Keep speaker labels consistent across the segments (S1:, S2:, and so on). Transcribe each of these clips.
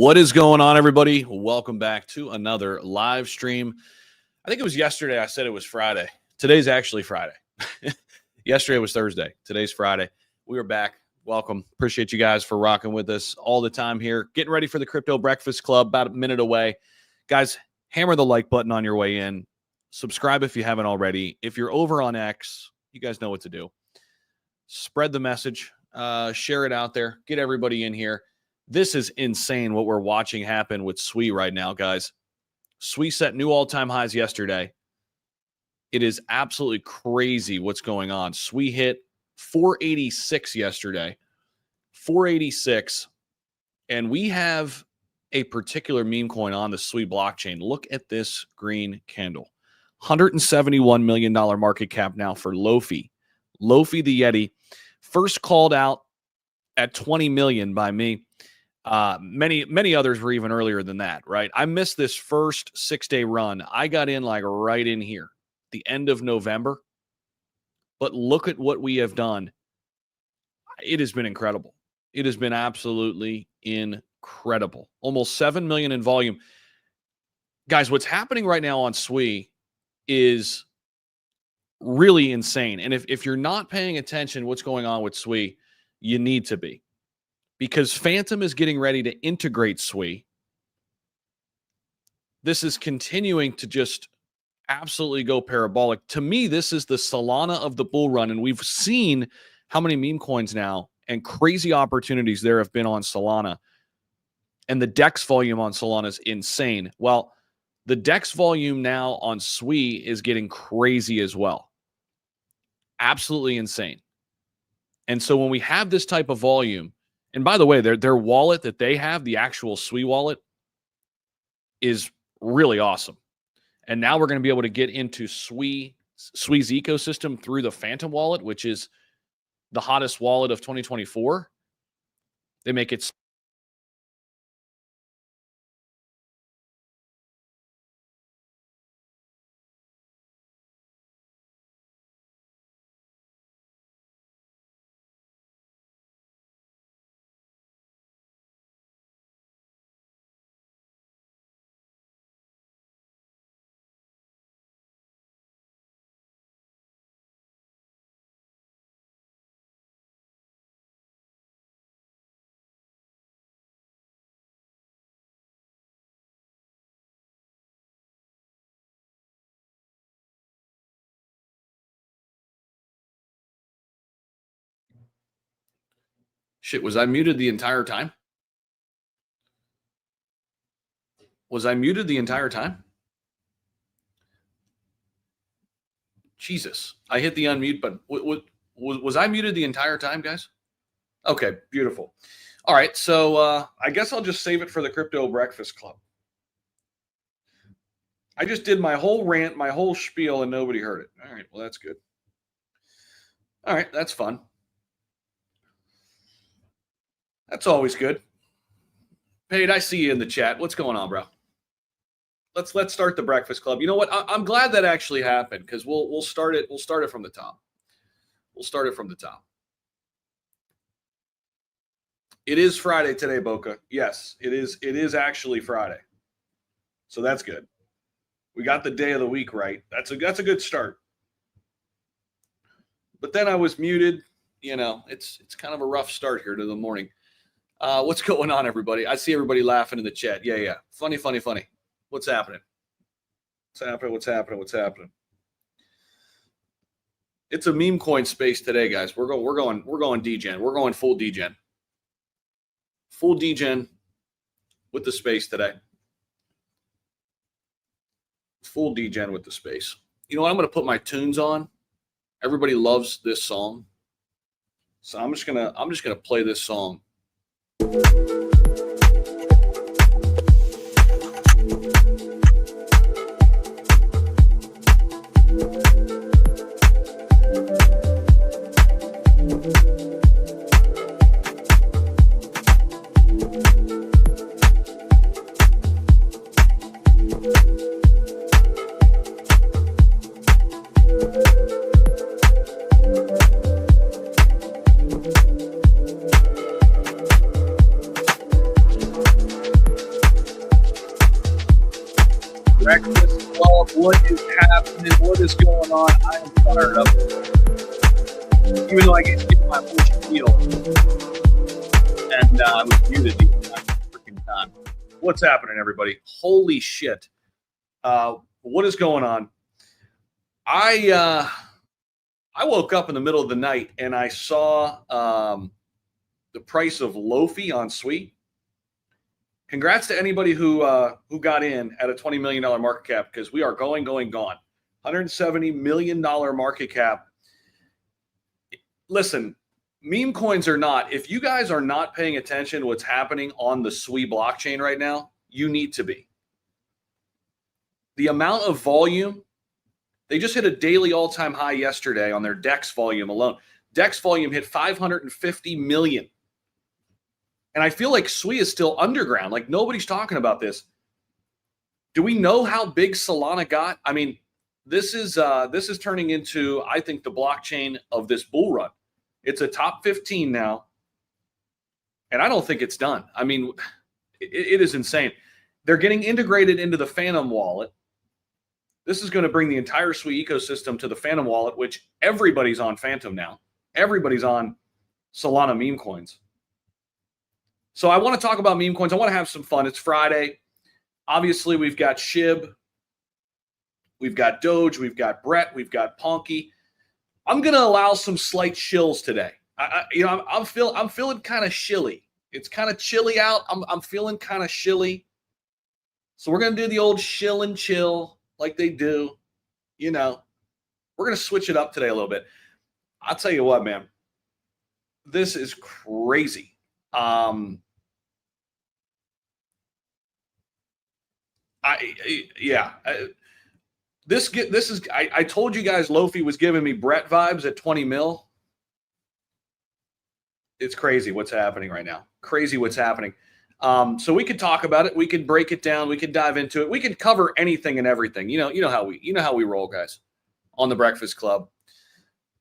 S1: What is going on, everybody? Welcome back to another live stream. I think it was yesterday I said it was Friday. Today's actually Friday. Yesterday was Thursday. Today's Friday. We are back. Welcome. Appreciate you guys for rocking with us all the time here. Getting ready for the Crypto Breakfast Club, about a minute away. Guys, hammer the like button on your way in. Subscribe if you haven't already. If you're over on X, you guys know what to do. Spread the message. Share it out there. Get everybody in here. This is insane what we're watching happen with SWI right now, guys. SWI set new all-time highs yesterday. It is absolutely crazy what's going on. SWI hit 486 yesterday. 486. And we have a particular meme coin on the SWI blockchain. Look at this green candle. $171 million market cap now for Lofi. Lofi the Yeti. First called out at 20 million by me. Many others were even earlier than that, right? I missed this first 6-day run. I got in like right in here, the end of November. But look at what we have done. It has been incredible. It has been absolutely incredible. Almost 7 million in volume. Guys, what's happening right now on SWI is really insane. And if you're not paying attention what's going on with SWI, you need to be. Because Phantom is getting ready to integrate SWI. This is continuing to just absolutely go parabolic. To me, this is the Solana of the bull run. And we've seen how many meme coins now and crazy opportunities there have been on Solana. And the DEX volume on Solana is insane. Well, the DEX volume now on SWI is getting crazy as well. Absolutely insane. And so when we have this type of volume, and by the way, their wallet that they have, the actual SWI wallet, is really awesome. And now we're going to be able to get into SWI's ecosystem through the Phantom wallet, which is the hottest wallet of 2024. They make it Shit, was I muted the entire time? Was I muted the entire time? Jesus, I hit the unmute button. Was I muted the entire time, guys? Okay, beautiful. All right, so I guess I'll just save it for the Crypto Breakfast Club. I just did my whole rant, my whole spiel, and nobody heard it. All right, well, that's good. All right, that's fun. That's always good. Paige, I see you in the chat. What's going on, bro? Let's start the Breakfast Club. You know what? I'm glad that actually happened because we'll start it. We'll start it from the top. We'll start it from the top. It is Friday today, Boca. Yes, it is. It is actually Friday. So that's good. We got the day of the week right. That's a good start. But then I was muted. You know, it's kind of a rough start here to the morning. What's going on, everybody? I see everybody laughing in the chat. Yeah. Funny. What's happening? What's happening? It's a meme coin space today, guys. We're going degen. We're going full degen. Full degen with the space today. Full degen with the space. You know what? I'm going to put my tunes on. Everybody loves this song. So I'm just going to play this song. is happening? What is going on? I am fired up. Even though I get to get my full spiel. And I was muted the entire freaking time. What's happening, everybody? Holy shit. What is going on? I woke up in the middle of the night and I saw the price of Lofi on Sweet. Congrats to anybody who got in at a $20 million market cap, because we are gone. $170 million market cap. Listen, meme coins or not, if you guys are not paying attention to what's happening on the Sui blockchain right now, you need to be. The amount of volume, they just hit a daily all-time high yesterday on their DEX volume alone. DEX volume hit 550 million. And I feel like Sui is still underground. Like, nobody's talking about this. Do we know how big Solana got? I mean, this is turning into, I think, the blockchain of this bull run. It's a top 15 now. And I don't think it's done. I mean, it is insane. They're getting integrated into the Phantom wallet. This is going to bring the entire Sui ecosystem to the Phantom wallet, which everybody's on Phantom now. Everybody's on Solana meme coins. So I want to talk about meme coins. I want to have some fun. It's Friday. Obviously, we've got Shib. We've got Doge. We've got Brett. We've got Ponky. I'm going to allow some slight chills today. I'm feeling kind of chilly. It's kind of chilly out. I'm feeling kind of chilly. So we're going to do the old chill and chill like they do. You know, we're going to switch it up today a little bit. I'll tell you what, man. This is crazy. I told you guys Lofi was giving me Brett vibes at 20 mil. It's crazy what's happening right now. Crazy what's happening. So we could talk about it. We could break it down. We could dive into it. We could cover anything and everything. You know how we roll, guys, on the Breakfast Club.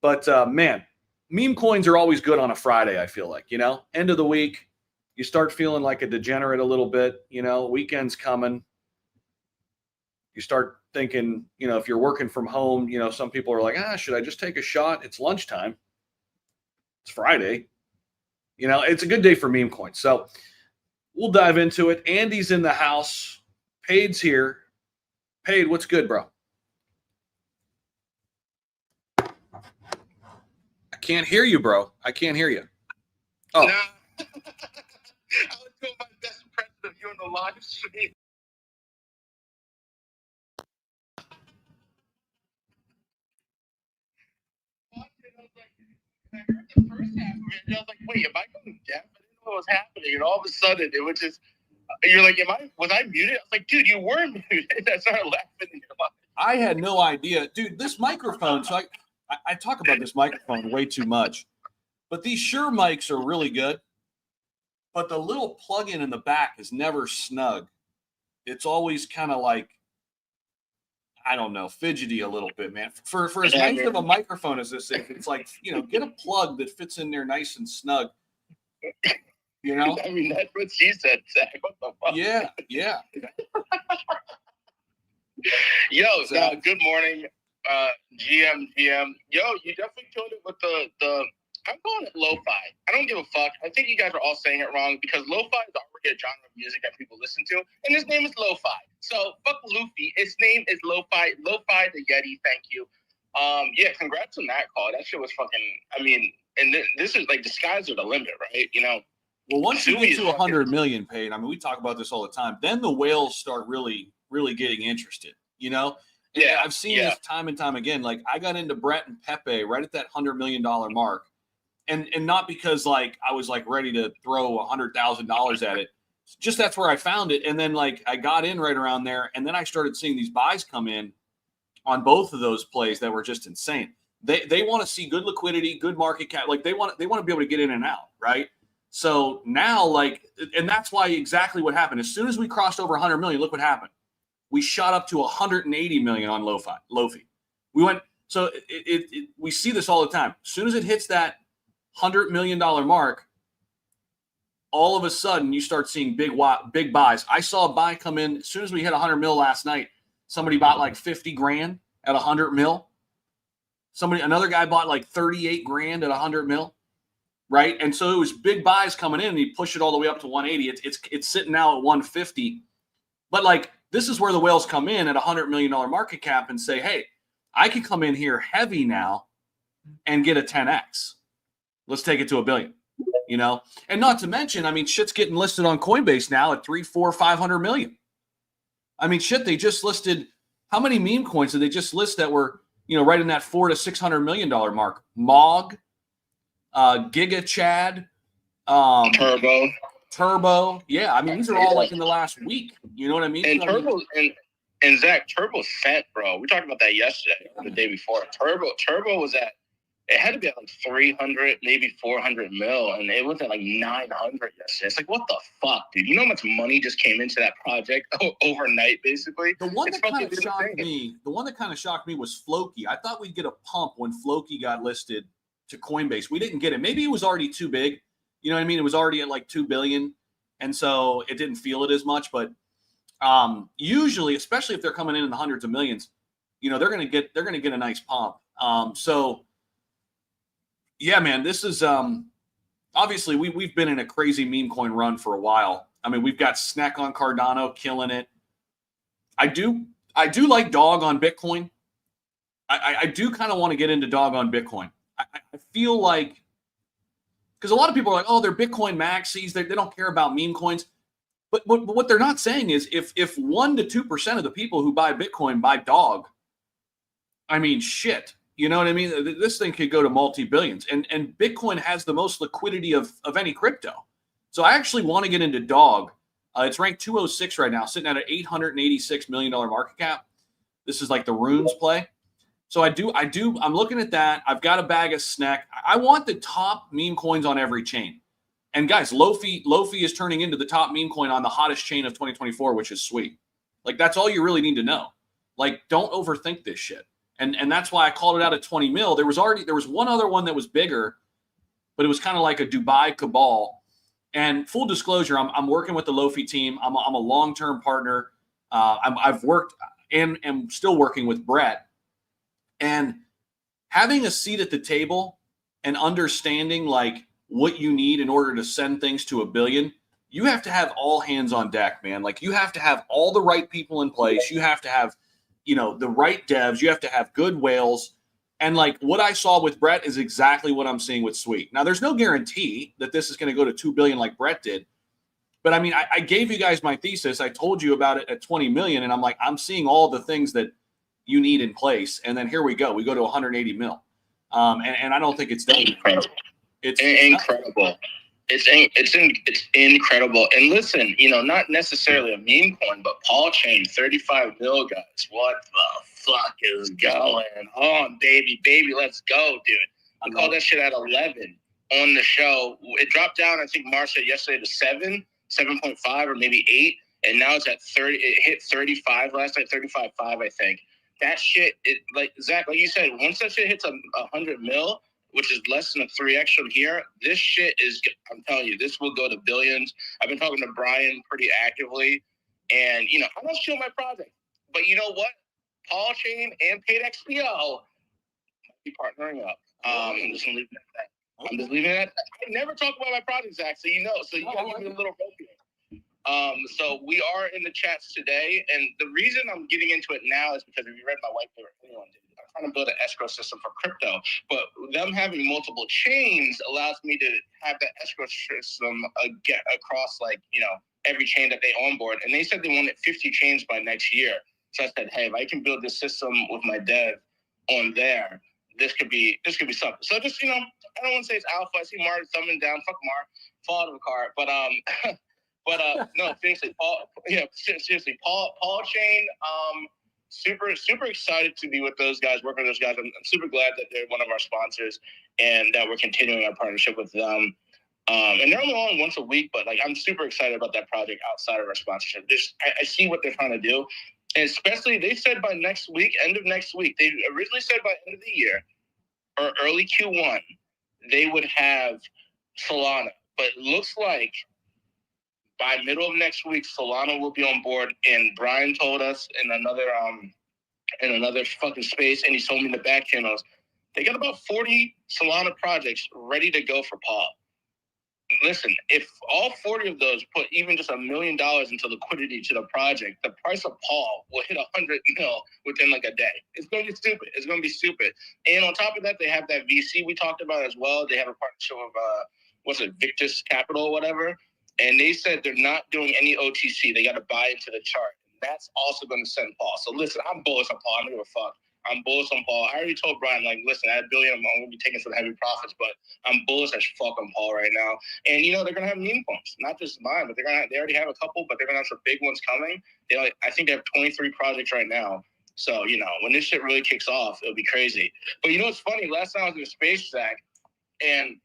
S1: But man, meme coins are always good on a Friday, I feel like, end of the week, you start feeling like a degenerate a little bit, weekend's coming. You start thinking, if you're working from home, some people are like, should I just take a shot? It's lunchtime. It's Friday. It's a good day for meme coins. So we'll dive into it. Andy's in the house. Pade's here. Pade, what's good, bro? Can't hear you, bro. I can't hear you. Oh.
S2: Nah. I was doing my best impression of you on the live stream. I heard the first half of it, and I was like, wait, am I going deaf? I didn't know what was happening. And all of a sudden, it was just, you're like, was I muted? I was like, dude, you were muted. I started laughing.
S1: I had no idea. Dude, this microphone, so I talk about this microphone way too much, but these Shure mics are really good, but the little plug-in in the back is never snug. It's always kind of like, I don't know, fidgety a little bit, man. For as nice of a microphone as this is, it's like, get a plug that fits in there nice and snug.
S2: I mean, that's what she said, Zach. What the fuck?
S1: Yeah.
S2: Yo, good morning. GM. Yo, you definitely killed it with the I'm calling it lo-fi. I don't give a fuck. I think you guys are all saying it wrong because lo-fi is already a genre of music that people listen to, and his name is Lo-Fi. So fuck Luffy. His name is Lo-Fi. Lo-Fi the Yeti. Thank you. Yeah, congrats on that call. That shit was fucking. I mean, and this is like the skies are the limit, right?
S1: Well, once you get to 100 million paid, I mean, we talk about this all the time. Then the whales start really, really getting interested. Yeah, I've seen this time and time again. Like, I got into Brett and Pepe right at that $100 million mark. And not because, like, I was, like, ready to throw $100,000 at it. Just that's where I found it. And then, like, I got in right around there. And then I started seeing these buys come in on both of those plays that were just insane. They want to see good liquidity, good market cap. Like, they want to be able to get in and out, right? So now, like, and that's why exactly what happened. As soon as we crossed over 100 million, look what happened. We shot up to 180 million on Lofi. We went, so we see this all the time. As soon as it hits that $100 million mark, all of a sudden you start seeing big buys. I saw a buy come in as soon as we hit 100 mil last night. Somebody bought like 50 grand at 100 mil. Another guy bought like 38 grand at 100 mil. Right. And so it was big buys coming in and he pushed it all the way up to 180. It's sitting now at 150. But like, this is where the whales come in at $100 million market cap and say, hey, I can come in here heavy now and get a 10x. Let's take it to $1 billion, you know? And not to mention, I mean, shit's getting listed on Coinbase now at 300, 400, 500 million. I mean, shit, they just listed, how many meme coins did they just list that were, you know, right in that $400 to $600 million mark? Mog, Giga Chad, Turbo. Yeah, I mean, these are all like in the last week. You know what I mean?
S2: And Turbo, and Zach, Turbo sent, bro. We talked about that yesterday, the day before. Turbo was at, it had to be at like 300, maybe 400 mil, and it was at like 900 yesterday. It's like, what the fuck, dude? You know how much money just came into that project overnight, basically?
S1: The one that kind of shocked me was Floki. I thought we'd get a pump when Floki got listed to Coinbase. We didn't get it. Maybe it was already too big. You know what I mean? It was already at like 2 billion. And so it didn't feel it as much. But usually, especially if they're coming in the hundreds of millions, you know, they're going to get a nice pump. So yeah, man, this is obviously we've been in a crazy meme coin run for a while. I mean, we've got Snack on Cardano killing it. I do like Dog on Bitcoin. I do kind of want to get into Dog on Bitcoin. I feel like, because a lot of people are like, oh, they're Bitcoin maxis. They don't care about meme coins. But what they're not saying is if 1% to 2% of the people who buy Bitcoin buy Dog, I mean, shit. You know what I mean? This thing could go to multi-billions. And Bitcoin has the most liquidity of any crypto. So I actually want to get into Dog. It's ranked 206 right now, sitting at an $886 million market cap. This is like the runes play. So I'm looking at that. I've got a bag of snack. I want the top meme coins on every chain. And guys, Lofi is turning into the top meme coin on the hottest chain of 2024, which is sweet. Like, that's all you really need to know. Like, don't overthink this shit. And that's why I called it out at 20 mil. There was one other one that was bigger, but it was kind of like a Dubai cabal. And full disclosure, I'm working with the Lofi team. I'm a long-term partner. I've worked and am still working with Brett. And having a seat at the table and understanding like what you need in order to send things to $1 billion, you have to have all hands on deck, man. Like, you have to have all the right people in place. You have to have, you know, the right devs. You have to have good whales. And like what I saw with Brett is exactly what I'm seeing with Sweet. Now, there's no guarantee that this is going to go to 2 billion like Brett did. But I mean, I gave you guys my thesis. I told you about it at 20 million. And I'm like, I'm seeing all the things that you need in place. And then here we go. We go to 180 mil. And I don't think it's done.
S2: Incredible. It's incredible. It's incredible. And listen, you know, not necessarily a meme coin, but Paul Chain, 35 mil, guys. What the fuck is going on, baby? Let's go, dude. I called that shit at 11 on the show. It dropped down, I think Mark said yesterday, to 7.5 or maybe 8. And now it's at 30. It hit 35 last night, 35.5, I think. That shit, like Zach, like you said, once that shit hits 100 mil, which is less than a 3x from here, this shit is, I'm telling you, this will go to billions. I've been talking to Brian pretty actively, and, you know, I'm not sure my project. But you know what? Paul Chain and PaidXPO be partnering up. I'm just leaving it at that. I'm just leaving it at that. I never talk about my project, Zach, so you know. So you got to give me a little rope here. So we are in the chats today, and the reason I'm getting into it now is because if you read my white paper, anyone did. I'm trying to build an escrow system for crypto, but them having multiple chains allows me to have that escrow system get across, like, you know, every chain that they onboard. And they said they wanted 50 chains by next year. So I said, hey, if I can build this system with my dev on there, this could be something. So just, you know, I don't want to say it's alpha. I see Mar thumbing down. Fuck Mar, fall out of a car. But no, seriously, Paul Chain, super excited to be with those guys, working with those guys. I'm super glad that they're one of our sponsors and that we're continuing our partnership with them. And they're only on once a week, but like, I'm super excited about that project outside of our sponsorship. I see what they're trying to do. And especially, they said by next week, end of next week, they originally said by end of the year or early Q1, they would have Solana. But it looks like by middle of next week, Solana will be on board. And Brian told us in another fucking space, and he told me in the back channels, they got about 40 Solana projects ready to go for Paul. Listen, if all 40 of those put even just $1 million into liquidity to the project, the price of Paul will hit 100 mil within like a day. It's going to be stupid. It's going to be stupid. And on top of that, they have that VC we talked about as well. They have a partnership with, Victus Capital or whatever. And they said they're not doing any OTC. They got to buy into the chart. That's also going to send Paul. So listen, I'm bullish on Paul. I don't give a fuck. I'm bullish on Paul. I already told Brian, like, listen, at $1 billion, I'm going to be taking some heavy profits, but I'm bullish as fuck on Paul right now. And, they're going to have meme coins, not just mine, but they already have a couple, but they're going to have some big ones coming. I think they have 23 projects right now. So, when this shit really kicks off, it'll be crazy. But what's funny? Last time I was in space, Zach, and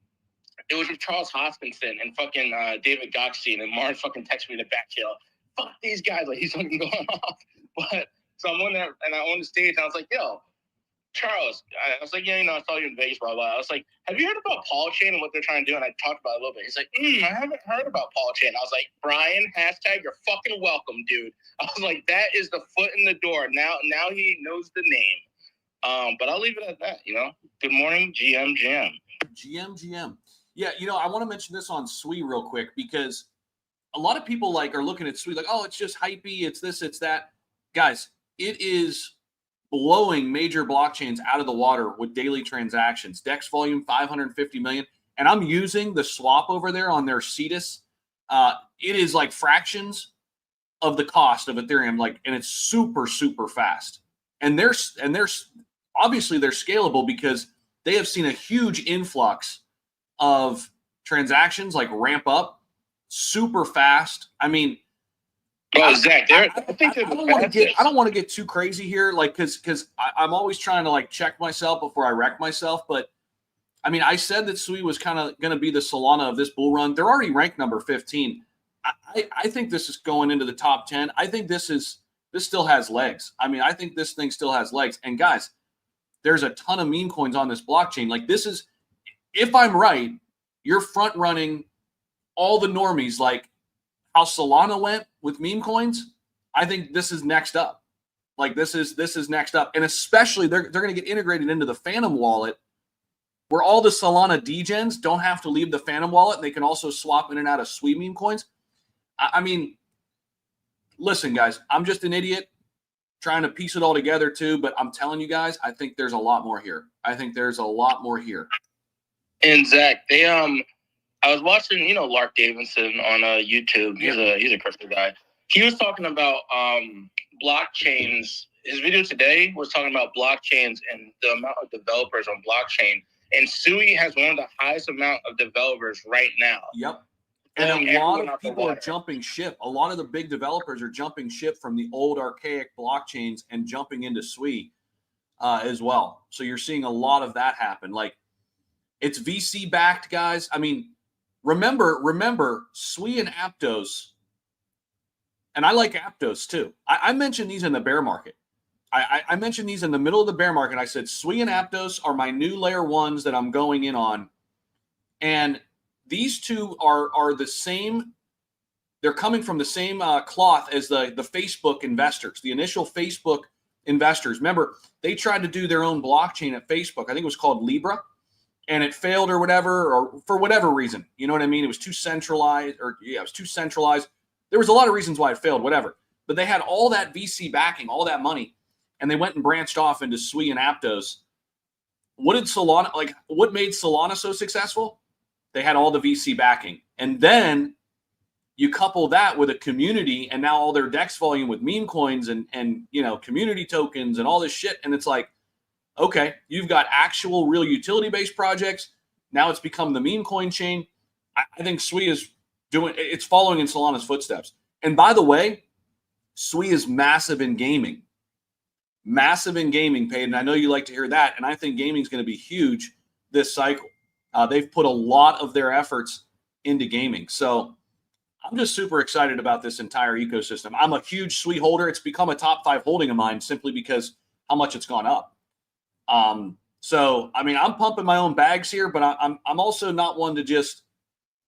S2: it was with Charles Hoskinson and fucking David Goxine, and Martin fucking texted me in the back hill. Fuck these guys, like he's fucking going off. But so I'm on there and I on the stage and I was like, yo, Charles, I was like, I saw you in Vegas, blah, blah. I was like, have you heard about Paul Chain and what they're trying to do? And I talked about it a little bit. He's like, I haven't heard about Paul Chain. I was like, Brian, hashtag, you're fucking welcome, dude. I was like, that is the foot in the door. Now he knows the name. But I'll leave it at that, Good morning, GM.
S1: Yeah, I want to mention this on SWE real quick because a lot of people are looking at SWE like, oh, it's just hypey, it's this, it's that. Guys, it is blowing major blockchains out of the water with daily transactions. DEX volume 550 million, and I'm using the swap over there on their Cetus. It is like fractions of the cost of Ethereum, and it's super, super fast. And they're obviously they're scalable because they have seen a huge influx of transactions ramp up super fast. I mean,
S2: Zach, I
S1: don't want to get too crazy here, because I'm always trying to check myself before I wreck myself. But I mean, I said that SWE was kind of going to be the Solana of this bull run. They're already ranked number 15. I think this is going into the top 10. I think this still has legs. I mean, I think this thing still has legs. And guys, there's a ton of meme coins on this blockchain. This is, if I'm right, you're front running all the normies, how Solana went with meme coins. I think this is next up. This is next up. And especially they're going to get integrated into the Phantom wallet, where all the Solana degens don't have to leave the Phantom wallet. They can also swap in and out of SWE meme coins. I mean, listen, guys, I'm just an idiot trying to piece it all together too, but I'm telling you guys, I think there's a lot more here.
S2: And Zach, I was watching, Lark Davidson on YouTube. He's a crypto guy. He was talking about blockchains. His video today was talking about blockchains and the amount of developers on blockchain. And SUI has one of the highest amount of developers right now.
S1: Yep. And a lot of people are jumping ship. A lot of the big developers are jumping ship from the old archaic blockchains and jumping into SWE as well. So you're seeing a lot of that happen. It's VC backed, guys. I mean, remember SWE and Aptos, and I like Aptos too. I mentioned these in the bear market. I mentioned these in the middle of the bear market. I said SWE and Aptos are my new layer ones that I'm going in on. And these two are the same. They're coming from the same cloth as the Facebook investors, the initial Facebook investors. Remember, they tried to do their own blockchain at Facebook. I think it was called Libra, and it failed or whatever, or for whatever reason. You know what I mean? It was too centralized, it was too centralized. There was a lot of reasons why it failed, whatever. But they had all that VC backing, all that money, and they went and branched off into SWE and Aptos. What did Solana, what made Solana so successful? They had all the VC backing. And then you couple that with a community, and now all their DEX volume with meme coins and community tokens and all this shit. And it's like, okay, you've got actual real utility-based projects. Now it's become the meme coin chain. I think SWE is it's following in Solana's footsteps. And by the way, SWE is massive in gaming. Massive in gaming, Peyton. I know you like to hear that. And I think gaming is going to be huge this cycle. They've put a lot of their efforts into gaming. So I'm just super excited about this entire ecosystem. I'm a huge SWE holder. It's become a top 5 holding of mine simply because how much it's gone up. So, I mean, I'm pumping my own bags here, but I'm also not one to just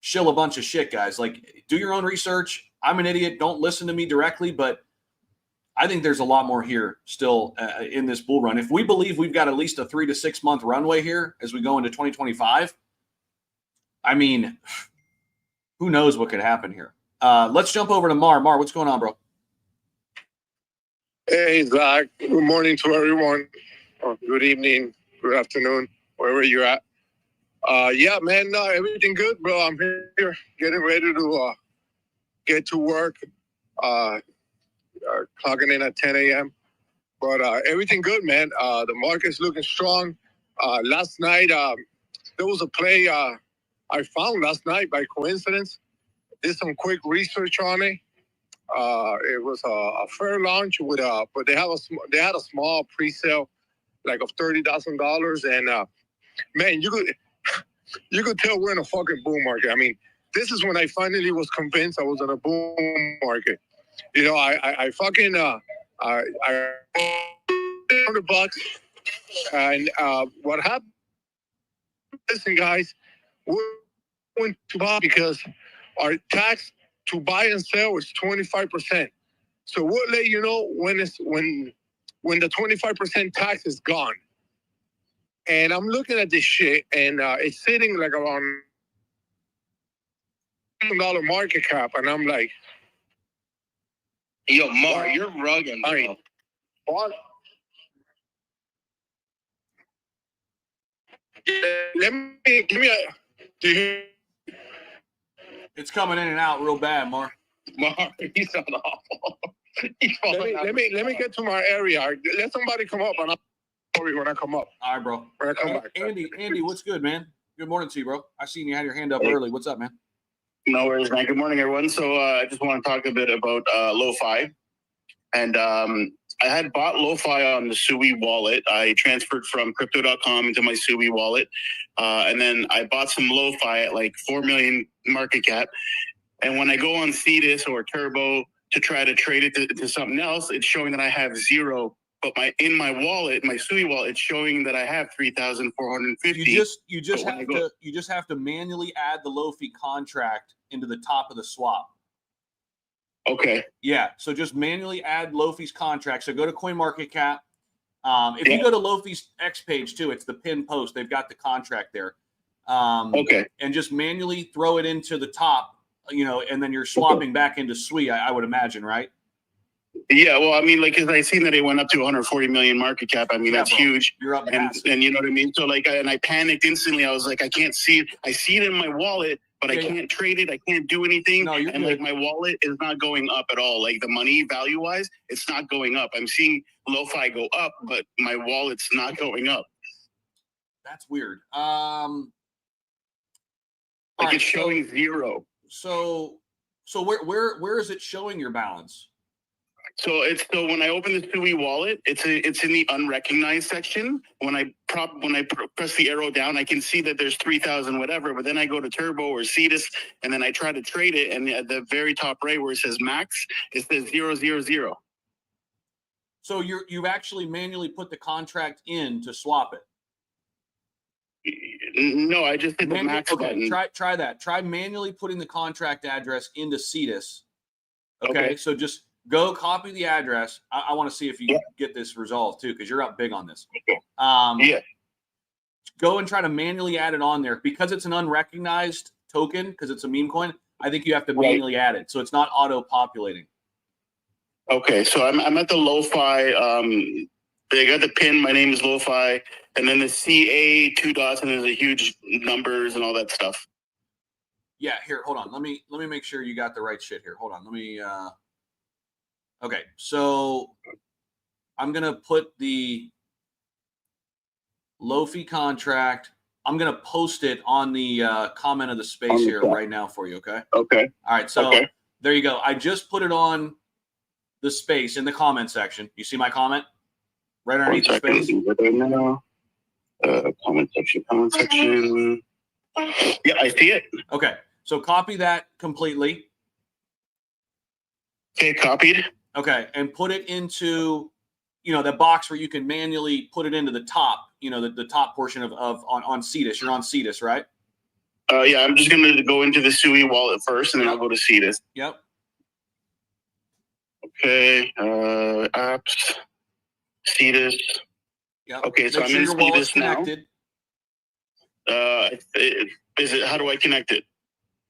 S1: shill a bunch of shit, guys. Like, do your own research. I'm an idiot. Don't listen to me directly, but I think there's a lot more here still in this bull run. If we believe we've got at least a 3 to 6 month runway here as we go into 2025, I mean, who knows what could happen here. Let's jump over to Mar. Mar, what's going on, bro?
S3: Hey, Zach. Good morning to everyone. Good evening, good afternoon, wherever you're at. Yeah, man, everything good, bro. I'm here getting ready to get to work, clocking in at 10 a.m. But everything good, man. The market's looking strong. Last night, there was a play I found last night by coincidence. Did some quick research on it. It was a fair launch with but they had a small pre-sale like of $30,000, and man, you could tell we're in a fucking boom market. I mean, this is when I finally was convinced I was in a boom market. You know, I fucking I $100, and what happened? Listen, guys, we went to buy because our tax to buy and sell is 25%. So we'll let you know when the 25% tax is gone. And I'm looking at this shit, and it's sitting like around $1 market cap, and I'm like,
S2: Yo, Mar, you're rugging, bro.
S3: I mean, what? Let me give me a. Do you hear?
S1: It's coming in and out real bad, Mar.
S2: Mar, you sound awful.
S3: Let me get to my area. Let somebody come up, and I'll tell you when I come up.
S1: All right, bro.
S3: When I come back.
S1: Andy, what's good, man? Good morning to you, bro. I seen you had your hand up early. What's up, man?
S4: No worries, man. Good morning, everyone. So I just want to talk a bit about Lofi. And I had bought Lofi on the Sui wallet. I transferred from crypto.com into my Sui wallet. And then I bought some Lofi at like 4 million market cap. And when I go on Cetus or Turbo to try to trade it to something else, it's showing that I have 0. But in my wallet, my Sui wallet, it's showing that I have 3,450.
S1: You just have to manually add the Lofi contract into the top of the swap.
S4: Okay.
S1: Yeah. So just manually add Lofi's contract. So go to CoinMarketCap. If you go to Lofi's X page too, it's the pin post. They've got the contract there.
S4: Okay.
S1: And just manually throw it into the top, and then you're swapping back into Sui, I would imagine, right?
S4: Yeah, well, I mean, like, cause I seen that it went up to 140 million market cap. I mean, that's huge.
S1: You're up
S4: and you know what I mean? So like, and I panicked instantly. I was like, I can't see it. I see it in my wallet, but I can't trade it. I can't do anything.
S1: No,
S4: and like my wallet is not going up at all. Like the money value wise, it's not going up. I'm seeing Lofi go up, but my wallet's not going up.
S1: That's weird.
S4: It's showing 0.
S1: So where is it showing your balance?
S4: So when I open the Sui wallet, it's in the unrecognized section. When I press the arrow down, I can see that there's 3,000 whatever. But then I go to Turbo or Cetus, and then I try to trade it, and at the very top right where it says max, it says 000.
S1: So you've actually manually put the contract in to swap it.
S4: No, I just hit the max button.
S1: Try that. Try manually putting the contract address into Cetus. Okay. So just go copy the address. I want to see if you get this resolved too, because you're up big on this. Go and try to manually add it on there because it's an unrecognized token because it's a meme coin. I think you have to manually add it, so it's not auto populating.
S4: Okay, so I'm at the Lofi. They got the pin. My name is Lofi, and then the CA 2 dots, and there's a huge numbers and all that stuff.
S1: Yeah, here, hold on. Let me make sure you got the right shit here. Hold on. Let me. Okay, so I'm gonna put the Lofi contract. I'm gonna post it on the comment of the space here right now for you. Okay.
S4: Okay.
S1: All right. So there you go. I just put it on the space in the comment section. You see my comment right underneath the space.
S4: Comment section. Comment section. Yeah, I see it.
S1: Okay. So copy that completely.
S4: Okay, copied.
S1: Okay, and put it into, the box where you can manually put it into the top, the top portion of on Cetus. You're on Cetus, right?
S4: Yeah, I'm just gonna go into the SUI wallet first, and then I'll go to Cetus.
S1: Yep.
S4: Okay. Apps. Cetus.
S1: Yep.
S4: Okay, so
S1: Make
S4: I'm
S1: sure
S4: in
S1: your wallet's
S4: Cetus now.
S1: connected.
S4: Is it? How do I connect it?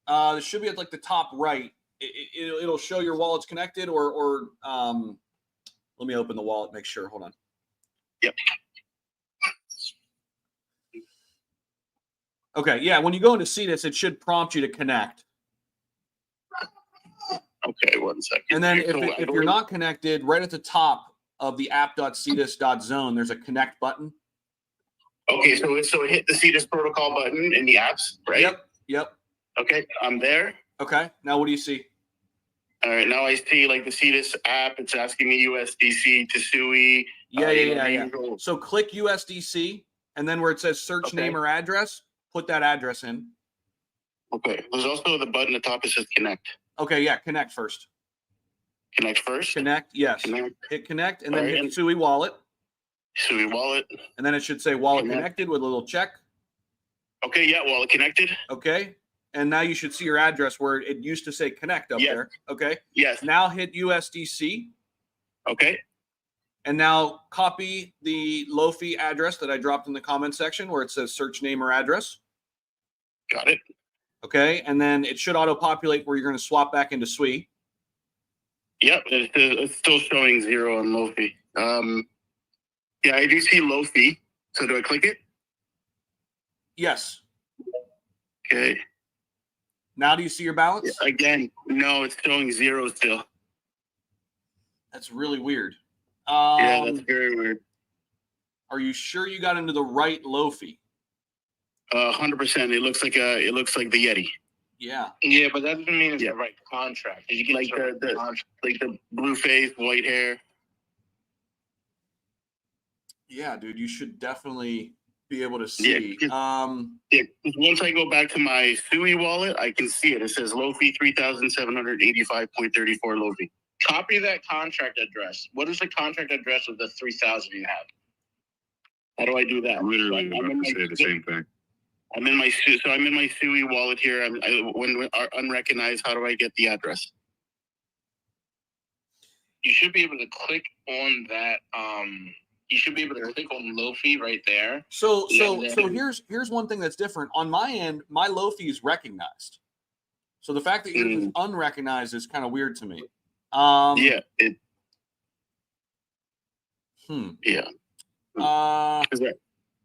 S1: It should be at like the top right. It'll show your wallet's connected, or let me open the wallet, make sure. Hold on.
S4: Yep.
S1: Okay, yeah, when you go into Cetus, it should prompt you to connect.
S4: Okay, 1 second.
S1: And then if you're not connected, right at the top of the app.cetus.zone, there's a connect button.
S4: Okay, so it hit the Cetus protocol button in the apps, right?
S1: Yep.
S4: Okay, I'm there.
S1: Okay, now what do you see?
S4: All right, now I see like the Cetus app. It's asking me USDC to SUI.
S1: Yeah. So click USDC, and then where it says search name or address, put that address in.
S4: Okay, there's also the button at the top that says connect.
S1: Okay, yeah, connect first.
S4: Connect first?
S1: Connect, yes.
S4: Connect.
S1: Hit connect, and then hit SUI wallet.
S4: SUI wallet.
S1: And then it should say wallet connected with a little check.
S4: Okay, yeah, wallet connected.
S1: Okay. And now you should see your address where it used to say connect up there. Okay.
S4: Yes.
S1: Now hit USDC.
S4: Okay.
S1: And now copy the Lofi address that I dropped in the comment section where it says search name or address.
S4: Got it.
S1: Okay. And then it should auto-populate where you're going to swap back into SUI.
S4: Yep. It's still showing 0 on Lofi. Yeah, I do see Lofi. So do I click it?
S1: Yes.
S4: Okay.
S1: Now do you see your balance?
S4: Again, no, it's showing 0 still.
S1: That's really weird.
S4: Yeah, that's very weird.
S1: Are you sure you got into the right Lofi?
S4: 100%. It looks like the Yeti.
S1: Yeah.
S2: Yeah, but that doesn't mean it's the right contract. You get
S4: like the blue face, white hair.
S1: Yeah, dude, you should definitely be able to see.
S4: Once I go back to my SUI wallet, I can see it. It says Lofi 3,785.34 Lofi.
S2: Copy that contract address. What is the contract address of the 3,000 you have?
S4: How do I do that?
S5: Literally, I'm going to say the same thing.
S4: I'm in my SUI wallet here. When unrecognized, how do I get the address?
S2: You should be able to click on that. You should be able to click on Lofi right there.
S1: So here's one thing that's different. On my end, my Lofi is recognized. So the fact that yours is unrecognized is kind of weird to me.
S4: Yeah.
S1: Yeah.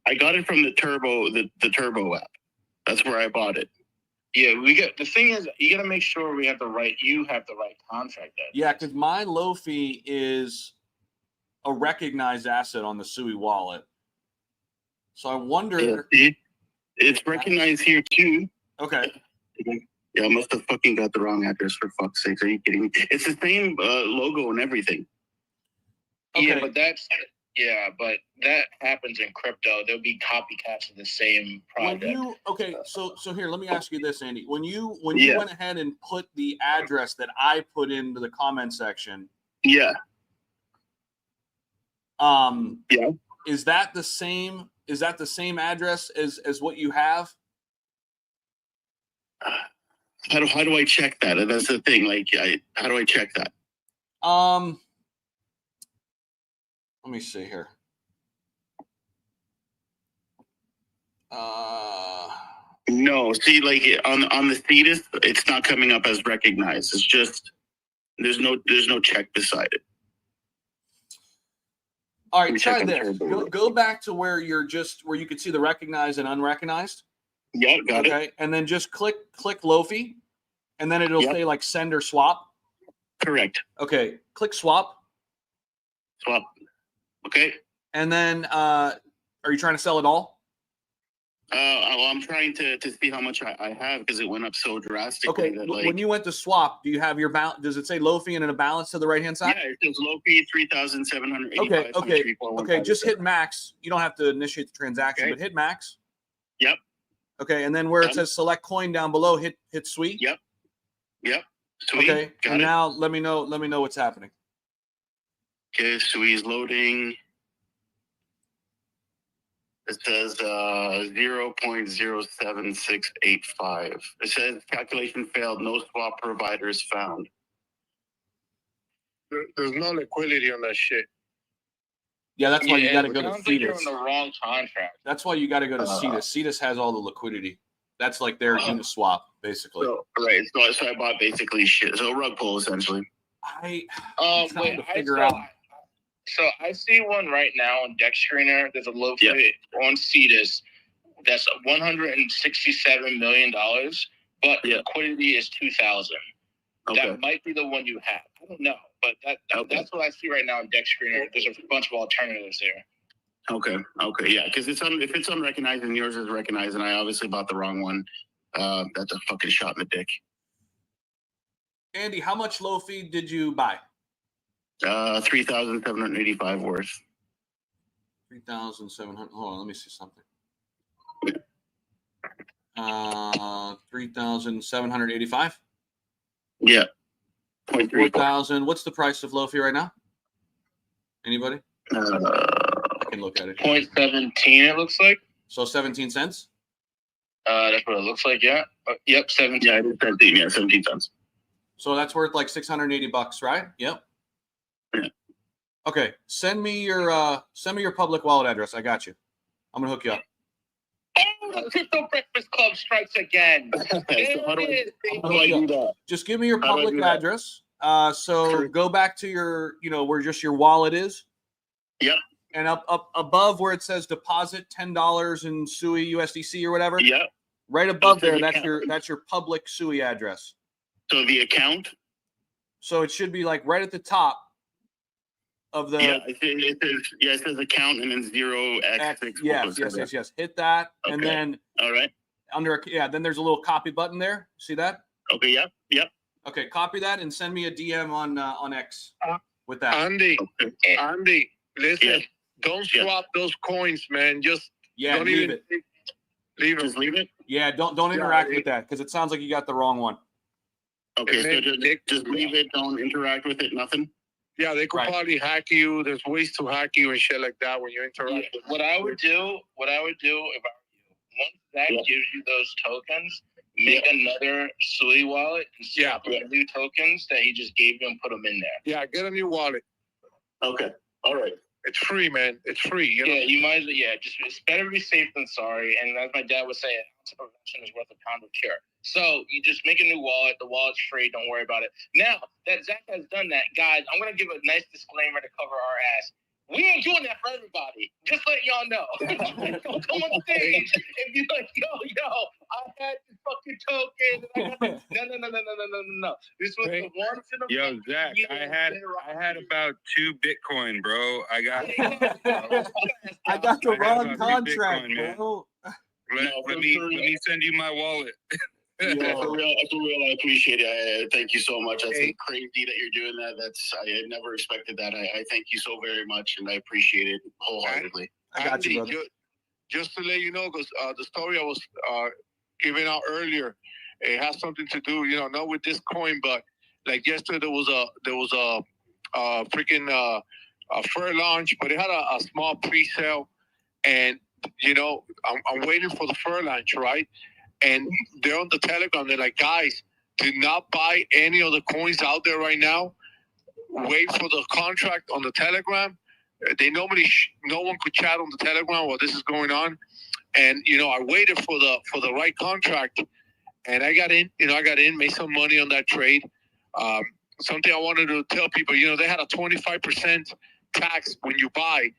S4: I got it from the Turbo app. That's where I bought it.
S2: Yeah, the thing is, you got to make sure you have the right contract address.
S1: Yeah, because my Lofi is a recognized asset on the SUI wallet. So I wonder.
S4: It's recognized here too.
S1: Okay.
S4: Yeah, I must have fucking got the wrong address, for fuck's sake. Are you kidding me? It's the same logo and everything.
S1: Okay.
S2: Yeah, but that happens in crypto. There'll be copycats of the same project.
S1: So here, let me ask you this, Andy. When you went ahead and put the address that I put into the comment section.
S4: Yeah.
S1: Is that the same address as what you have?
S4: How do I check that? That's the thing. Like, how do I check that?
S1: Let me see here.
S4: No, see, like on the Cetus, it's not coming up as recognized. It's just there's no check beside it.
S1: All right, try this. Go back to where you could see the recognized and unrecognized.
S4: Yeah, got it.
S1: Okay, and then just click Lofi, and then it'll say like send or swap.
S4: Correct.
S1: Okay, click swap.
S4: Swap. Okay.
S1: And then, are you trying to sell it all?
S4: I'm trying to see how much I have because it went up so drastically.
S1: Okay.
S4: That, like,
S1: when you went to swap, do you have your balance? Does it say Lofi and then a balance to the right hand side?
S4: Yeah, it says Lofi 3,785.
S1: Okay. Just hit max. You don't have to initiate the transaction, but hit max.
S4: Yep.
S1: Okay, and then where it says select coin down below, hit SUI.
S4: Yep. Sweet.
S1: Okay. Now let me know what's happening.
S4: Okay, SUI is loading. It says 0.07685. It says calculation failed. No swap providers found.
S3: There's no liquidity on that shit.
S1: Yeah, that's why you got to
S2: it
S1: go to
S2: sounds like you're on
S1: Cetus.
S2: the wrong contract.
S1: That's why you got to go to Cetus. Cetus has all the liquidity. That's like their Uniswap, basically.
S4: So, right. So I bought basically shit. So a rug pull, essentially.
S1: I'm trying
S2: Wait,
S1: to figure out.
S2: So I see one right now on Deck Screener. There's a Lofi on Cetus that's $167 million, but liquidity is 2,000. Okay. That might be the one you have. I don't know, but that's what I see right now on Deck Screener. There's a bunch of alternatives there.
S4: Okay, yeah, because if it's unrecognized and yours is recognized, and I obviously bought the wrong one, that's a fucking shot in the dick.
S1: Andy, how much Lofi did you buy?
S4: 3,785 worth.
S1: 3,700. Hold on, let me see something. 3,785.
S4: Yeah.
S1: 4,000. What's the price of Lofi right now? Anybody? I can look at it.
S2: 0.17. It looks like.
S1: So 17 cents.
S2: That's what it looks like. Yeah. Yep. 17.
S4: Yeah, 17. Yeah, 17 cents.
S1: So that's worth like $680, right? Yep.
S4: Yeah.
S1: Okay. Send me your public wallet address. I got you. I'm gonna hook you up.
S2: Oh, the Crypto Breakfast Club strikes again.
S4: So how do I do that?
S1: Just give me your public address. So go back to your, where just your wallet is.
S4: Yep.
S1: And up above where it says deposit $10 in SUI USDC or whatever.
S4: Yep.
S1: Right above there, that's your public SUI address.
S4: So the account.
S1: So it should be like right at the top of the.
S4: Yeah, it says account and then 0x6.
S1: Yes. Hit that, okay. And then.
S4: All right.
S1: Then there's a little copy button there. See that?
S4: Okay. Yep.
S1: Okay, copy that and send me a DM on X with that.
S3: Andy, listen, don't swap those coins, man. Just don't
S1: leave it.
S3: Leave it.
S4: Just leave it.
S1: Yeah, don't interact with that because it sounds like you got the wrong one.
S4: Okay, so just leave it. Don't interact with it. Nothing.
S3: Yeah, they could probably hack you. There's ways to hack you and shit like that when you interact.
S2: Yeah. What I would do if I were you, once Zach gives you those tokens, make another SUI wallet and swap the new tokens that he just gave you and put them in there.
S3: Yeah, get a new wallet.
S4: Okay. All right.
S3: It's free, man. It's free. You know?
S2: Yeah, you might. Yeah, just it's better to be safe than sorry. And as my dad would say, an ounce of prevention is worth a pound of cure. So you just make a new wallet. The wallet's free. Don't worry about it. Now that Zach has done that, guys, I'm gonna give a nice disclaimer to cover our ass. We ain't doing that for everybody. Just let y'all know. Don't come on stage and be like, yo, I had this fucking token. No. This was the once in a
S5: Yo, Zach, I had about 2 Bitcoin, bro. I got
S1: the wrong contract, bro.
S5: Let me send you my wallet.
S4: Yeah, for real, I appreciate it. Thank you so much. That's crazy that you're doing that. I had never expected that. I thank you so very much, and I appreciate it wholeheartedly.
S1: I got you, brother.
S3: Just to let you know, because the story I was giving out earlier, it has something to do, not with this coin, but like yesterday there was a freaking fair launch, but it had a small pre-sale, and I'm waiting for the fair launch, right? And they're on the Telegram. They're like, guys, do not buy any of the coins out there right now. Wait for the contract on the Telegram. They normally no one could chat on the Telegram while this is going on. And I waited for the right contract, and I got in. Made some money on that trade. Something I wanted to tell people. They had a 25% tax when you buy,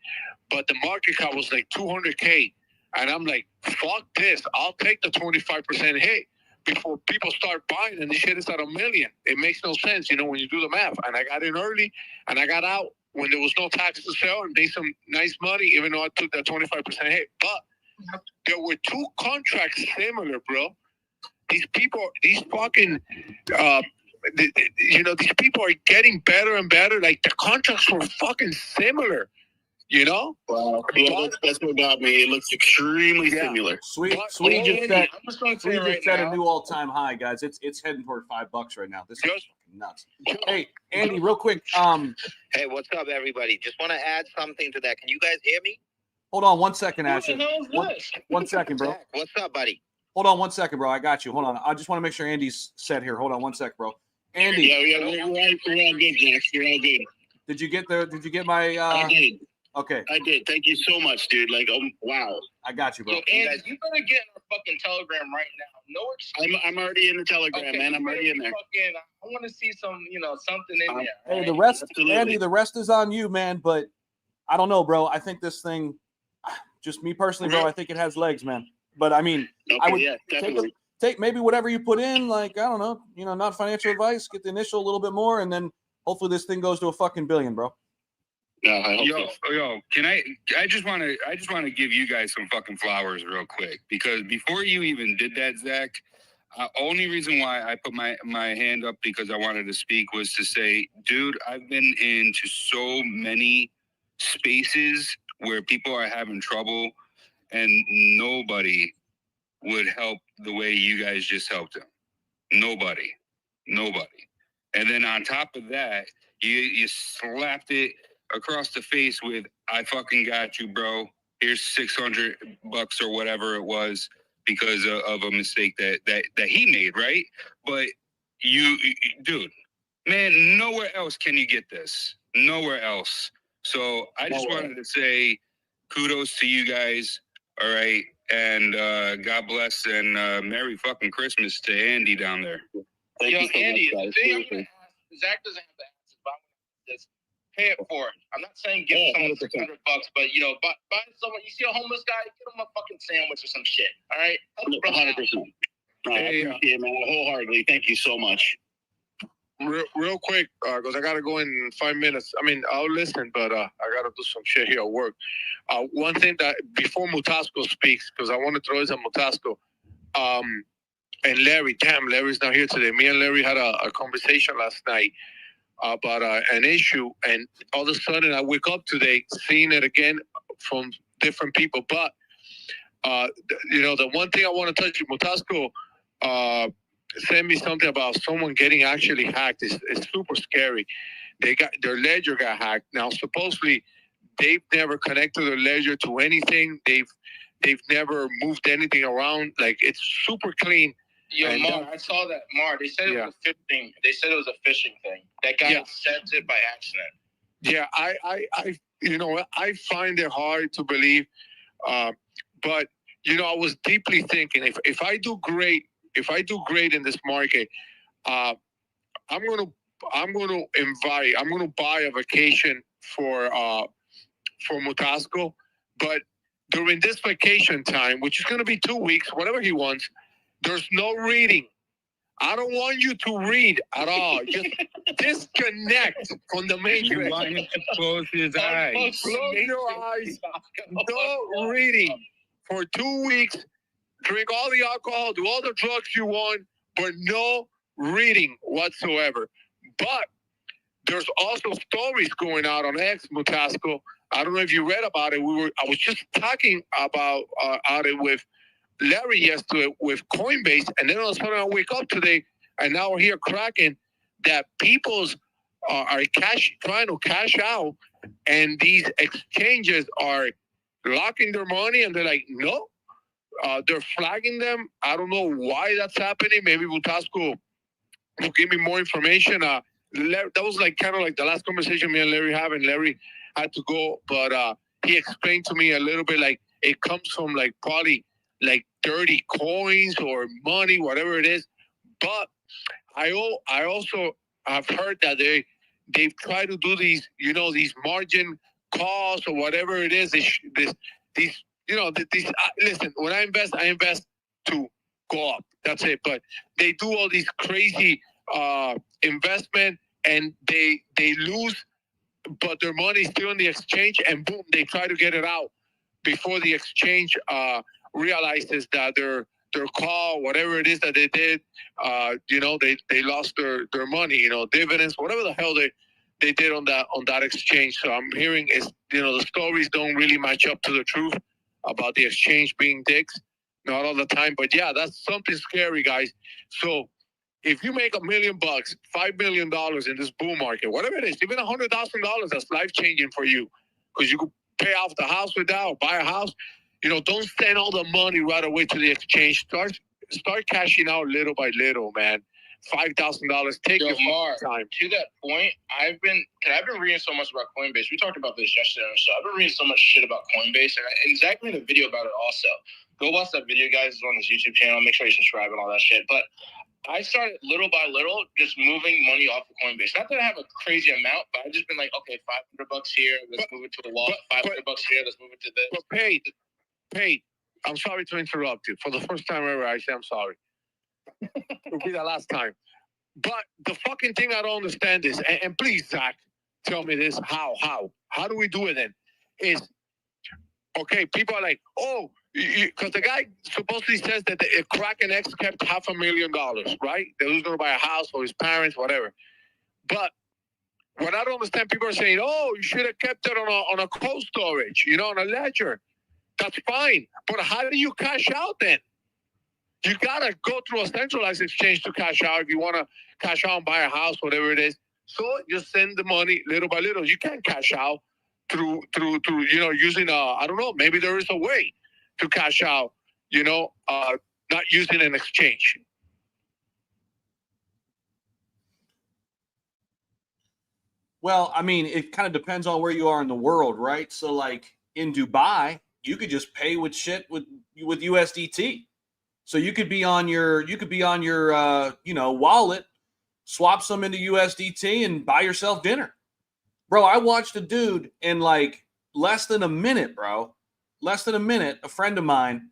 S3: but the market cap was like 200K. And I'm like, fuck this. I'll take the 25% hit before people start buying, and this shit is at $1 million. It makes no sense, when you do the math. And I got in early, and I got out when there was no tax to sell and made some nice money, even though I took that 25% hit. But there were 2 contracts similar, bro. These people, these fucking, these people are getting better and better. Like, the contracts were fucking similar.
S4: Wow. Yeah, that's what got me. It looks extremely similar.
S1: Sweet just set a new all-time high, guys. It's heading toward $5 right now. This is fucking nuts. Hey, Andy, real quick.
S6: Hey, what's up, everybody? Just want to add something to that. Can you guys hear me?
S1: Hold on 1 second,
S2: Who the
S1: Asher.
S2: hell is this?
S1: 1 second, bro.
S6: Zach, what's up, buddy?
S1: Hold on 1 second, bro. I got you. Hold on. I just want to make sure Andy's set here. Hold on 1 sec, bro. Andy,
S4: Yeah, we're all good, Zach. We're all good.
S1: did you get my?
S4: I did.
S1: Okay,
S4: I did. Thank you so much, dude. Like, wow.
S1: I got you, bro.
S2: Yo, Andy, you better get in our fucking Telegram right now. No excuse.
S4: I'm already in the Telegram,
S2: Okay,
S4: man. I'm already in there.
S2: Fucking, I want to see some, something in there.
S1: Hey,
S2: right?
S1: the rest,
S4: Absolutely.
S1: Andy, the rest is on you, man. But I don't know, bro. I think this thing, just me personally, bro. I think it has legs, man. But I mean,
S4: Okay,
S1: I would
S4: yeah, definitely.
S1: take maybe whatever you put in, like I don't know, not financial advice. Get the initial a little bit more, and then hopefully this thing goes to a fucking billion, bro.
S4: No, I hope so.
S5: Yo, can I just want to give you guys some fucking flowers real quick, because before you even did that, Zach, only reason why I put my hand up because I wanted to speak was to say, dude, I've been into so many spaces where people are having trouble and nobody would help the way you guys just helped them. Nobody. And then on top of that, you slapped it across the face with, I fucking got you, bro. Here's $600 or whatever it was because of a mistake that he made, right? But you, dude, man, nowhere else can you get this. Nowhere else. So I just wanted to say kudos to you guys. All right. And God bless and Merry fucking Christmas to Andy down there.
S4: Thank
S2: Yo,
S4: you so
S2: Andy,
S4: much,
S2: the
S4: guys.
S2: thing I'm
S4: Seriously.
S2: gonna ask, Zach doesn't have the answers, but I'm gonna just pay it for it. I'm not saying give someone 600 bucks, but buy someone. You see a homeless guy, get him a fucking sandwich or some shit. All right,
S4: 100%. No, I appreciate it, man. Wholeheartedly. Thank you so much.
S3: Real quick, because I gotta go in 5 minutes. I mean, I'll listen, but I gotta do some shit here at work. One thing that before Mutasco speaks, because I want to throw this at Mutasco, and Larry. Damn, Larry's not here today. Me and Larry had a conversation last night about an issue, and all of a sudden I wake up today seeing it again from different people. But the one thing I want to touch, Mutasco sent me something about someone getting actually hacked. It's super scary. Their ledger got hacked. Now supposedly they've never connected their ledger to anything. They've never moved anything around. Like, it's super clean.
S2: Yo, Mar, I saw that. Mar, they said it was a phishing. They said it was a phishing thing. That guy sent it by accident. Yeah, I find it hard to believe, but I was deeply thinking if I do great in this market, I'm gonna buy a vacation for Mutasco, but during this vacation time, which is gonna be 2 weeks, whatever he wants. There's no reading. I don't want you to read at all. Just disconnect from the matrix.
S5: You want him to close his eyes.
S3: Close your eyes. No reading for 2 weeks. Drink all the alcohol, do all the drugs you want, but no reading whatsoever. But there's also stories going out on X, Mutasco. I don't know if you read about it. I was just talking about it with Larry yesterday with Coinbase, and then all of a sudden I wake up today, and now we're here cracking that people's are trying to cash out, and these exchanges are locking their money, and they're like, no, they're flagging them. I don't know why that's happening. Maybe Mutasco will give me more information. That was kind of like the last conversation me and Larry had, and Larry had to go, but he explained to me a little bit, like it comes from like probably like dirty coins or money, whatever it is. But I also have heard that they've tried to do these, these margin calls or whatever it is. Listen, when I invest to go up. That's it. But they do all these crazy investment, and they lose, but their money's still in the exchange, and boom, they try to get it out before the exchange realizes that their call, whatever it is that they did, they lost their money, dividends, whatever the hell they did on that exchange. So I'm hearing the stories don't really match up to the truth about the exchange being dicks, not all the time. But yeah, that's something scary, guys. So if you make $1 million, $5 million in this bull market, whatever it is, even $100,000, that's life changing for you, because you could pay off the house with that or buy a house. You know, don't send all the money right away to the exchange. Start cashing out little by little, man. $5,000. Take your time.
S2: To that point, I've been reading so much about Coinbase. We talked about this yesterday, so I've been reading so much shit about Coinbase, and Zach made a video about it also. Go watch that video, guys. It's on his YouTube channel. Make sure you subscribe and all that shit. But I started little by little just moving money off of Coinbase. Not that I have a crazy amount, but I've just been like, okay, $500 here. Let's move it to a wallet. $500 here. Let's move it to this.
S3: But Pate, I'm sorry to interrupt you. For the first time ever, I say I'm sorry. It'll be the last time. But the fucking thing I don't understand is, and please, Zach, tell me this. How do we do it then? Is, okay, people are like, oh, because the guy supposedly says that the Kraken X kept $500,000, right? That he was going to buy a house for his parents, whatever. But what I don't understand, people are saying, oh, you should have kept it on a cold storage, you know, on a ledger. That's fine. But how do you cash out then? You got to go through a centralized exchange to cash out if you want to cash out and buy a house, whatever it is. So you send the money little by little. You can't cash out through you know, using I don't know, maybe there is a way to cash out, you know, not using an exchange.
S1: Well, I mean, it kind of depends on where you are in the world, right? So like in Dubai, you could just pay with shit with USDT. So you could be on your you know, wallet, swap some into USDT and buy yourself dinner. Bro, I watched a dude in like less than a minute, bro. Less than a minute, a friend of mine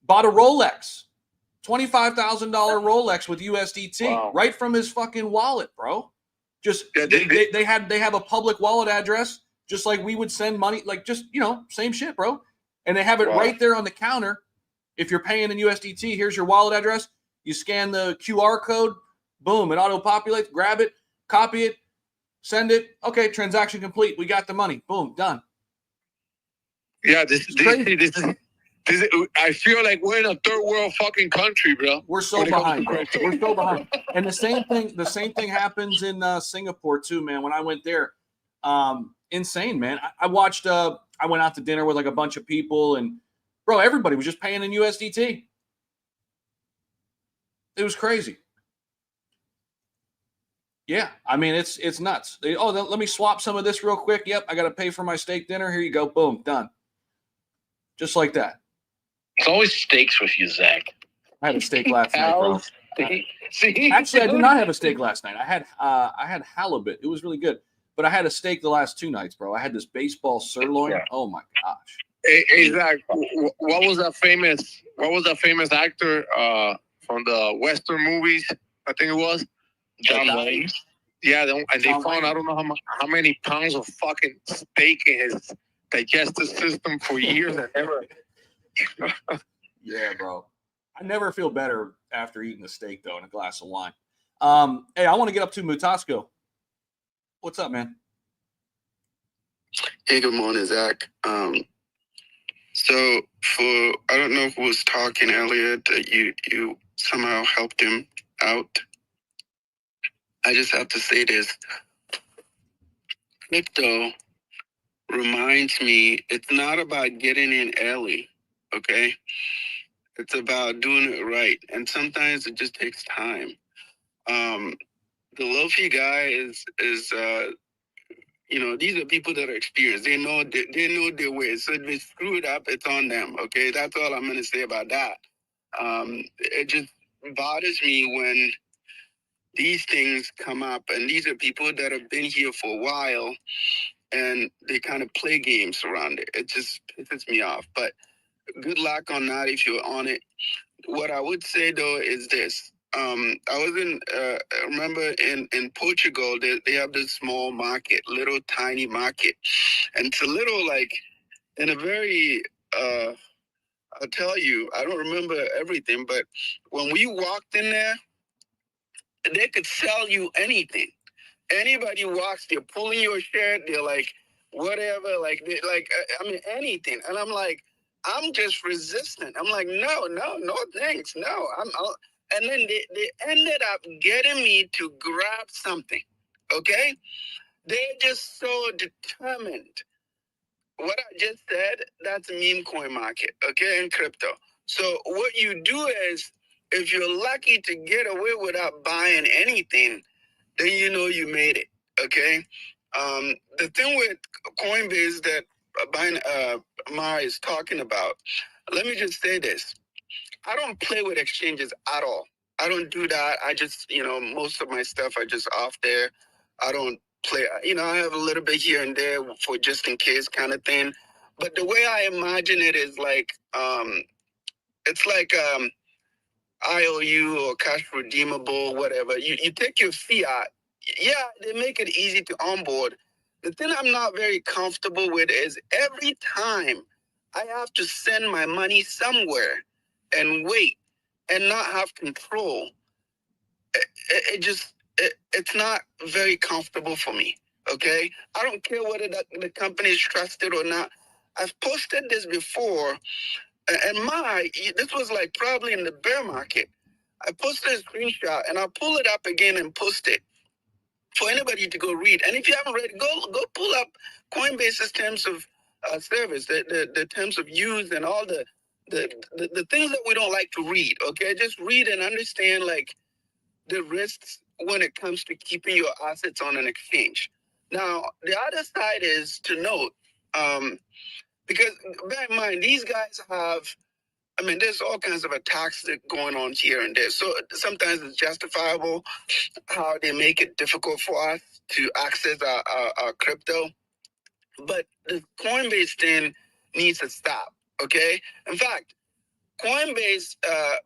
S1: bought a Rolex. $25,000 Rolex with USDT right from his fucking wallet, bro. Just they have a public wallet address, just like we would send money, like just, you know, same shit, bro. And they have it right there on the counter. If you're paying in USDT, here's your wallet address. You scan the QR code, boom, it auto-populates, grab it, copy it, send it. Okay, transaction complete. We got the money. Boom, done.
S3: Yeah, this is, I feel like we're in a third world fucking country, bro.
S1: We're so behind, bro. We're so behind. And the same thing happens in Singapore too, man. When I went there, insane, man. I watched. I went out to dinner with like a bunch of people, and bro, everybody was just paying in USDT. It was crazy. Yeah, I mean it's nuts. Let me swap some of this real quick. Yep, I got to pay for my steak dinner. Here you go. Boom, done. Just like that.
S2: It's always steaks with you, Zach.
S1: I had a steak last night, bro.
S2: See?
S1: Actually, I did not have a steak last night. I had halibut. It was really good. But I had a steak the last 2 nights, bro. I had this baseball sirloin. Yeah. Oh my gosh.
S3: Hey, Zach, what was that famous actor from the Western movies? I think it was
S2: John Wayne.
S3: Yeah, and they found I don't know how many pounds of fucking steak in his digestive system for years and ever.
S1: Yeah, bro. I never feel better after eating a steak though and a glass of wine. Hey, I want to get up to Mutasco. What's up, man?
S6: Hey, good morning, Zach. So I don't know who was talking earlier that you somehow helped him out. I just have to say this. Crypto reminds me it's not about getting in early, okay? It's about doing it right. And sometimes it just takes time. The Lofi guy is you know, these are people that are experienced. They know their way. So if they screw it up, it's on them. Okay, that's all I'm going to say about that. It just bothers me when these things come up, and these are people that have been here for a while, and they kind of play games around it. It just pisses me off. But good luck on that if you're on it. What I would say though is this. I remember in Portugal, they have this small market, little tiny market. And it's a little like, in a very, I'll tell you, I don't remember everything, but when we walked in there, they could sell you anything. Anybody walks, they're pulling your shirt, they're like, whatever, I mean, anything. And I'm like, I'm just resistant. I'm like, no, thanks, no. And then they ended up getting me to grab something, okay? They're just so determined what I just said, that's meme coin market, okay, in crypto. So what you do is, if you're lucky to get away without buying anything, then you know you made it, okay? The thing with Coinbase that Ma is talking about, let me just say this. I don't play with exchanges at all. I don't do that. I just, most of my stuff are just off there. I don't play, I have a little bit here and there for just in case kind of thing. But the way I imagine it is like, it's like IOU or cash redeemable, whatever. You take your fiat. Yeah, they make it easy to onboard. The thing I'm not very comfortable with is every time I have to send my money somewhere and wait and not have control, it's not very comfortable for me. Okay, I don't care whether the company is trusted or not. I've posted this before, and this was like probably in the bear market. I posted a screenshot, and I'll pull it up again and post it for anybody to go read. And if you haven't read, go pull up Coinbase's terms of service, the terms of use, and all the things that we don't like to read. Okay, just read and understand like the risks when it comes to keeping your assets on an exchange. Now, the other side is to note, because bear in mind, these guys have, there's all kinds of attacks that going on here and there. So sometimes it's justifiable how they make it difficult for us to access our crypto. But the Coinbase thing needs to stop, okay? In fact, Coinbase,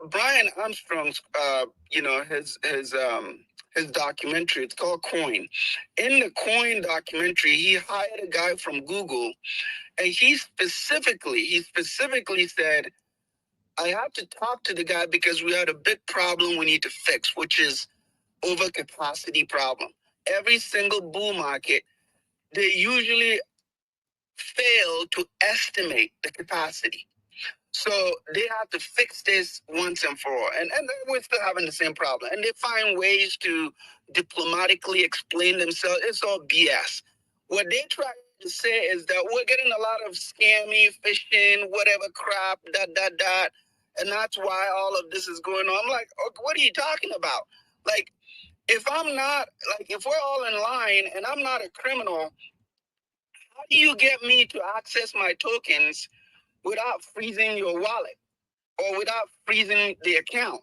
S6: Brian Armstrong's, his documentary, it's called Coin. In the Coin documentary, he hired a guy from Google, and he specifically said, I have to talk to the guy because we had a big problem we need to fix, which is overcapacity problem. Every single bull market, they usually fail to estimate the capacity. So they have to fix this once and for all. And we're still having the same problem. And they find ways to diplomatically explain themselves. It's all BS. What they try to say is that we're getting a lot of scammy, phishing, whatever crap, and that's why all of this is going on. I'm like, okay, what are you talking about? Like, if we're all in line and I'm not a criminal, how do you get me to access my tokens without freezing your wallet or without freezing the account?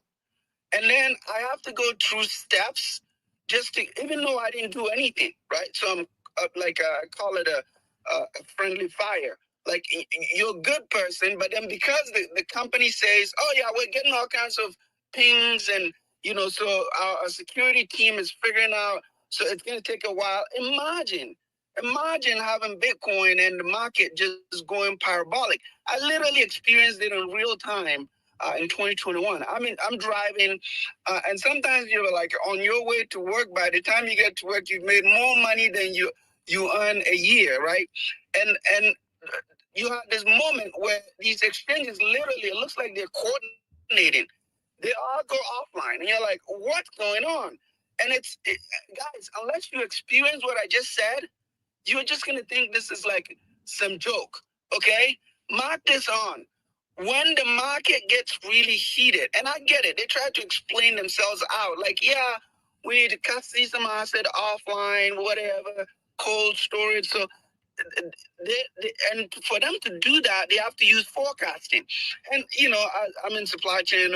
S6: And then I have to go through steps just to, even though I didn't do anything, right? So I'm I call it a friendly fire. Like, you're a good person, but then because the company says, oh yeah, we're getting all kinds of pings and, so our security team is figuring out, so it's going to take a while. Imagine having Bitcoin and the market just going parabolic. I literally experienced it in real time in 2021. I'm driving, and sometimes you're like on your way to work. By the time you get to work, you've made more money than you earn a year, right? And you have this moment where these exchanges literally, it looks like they're coordinating. They all go offline, and you're like, what's going on? And guys, unless you experience what I just said, you're just going to think this is like some joke, okay? Mark this on. When the market gets really heated, and I get it, they try to explain themselves out. Like, yeah, we need to custody some asset offline, whatever, cold storage. So, and for them to do that, they have to use forecasting. And, I'm in supply chain,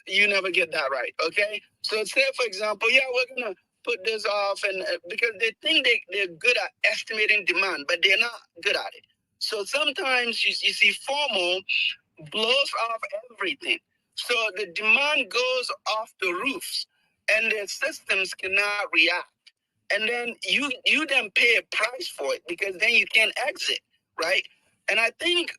S6: you never get that right, okay? So say, for example, yeah, we're going to put this off, and because they think they're good at estimating demand, but they're not good at it. So sometimes you see FOMO blows off everything. So the demand goes off the roofs, and their systems cannot react. And then you then pay a price for it because then you can't exit, right? And I think,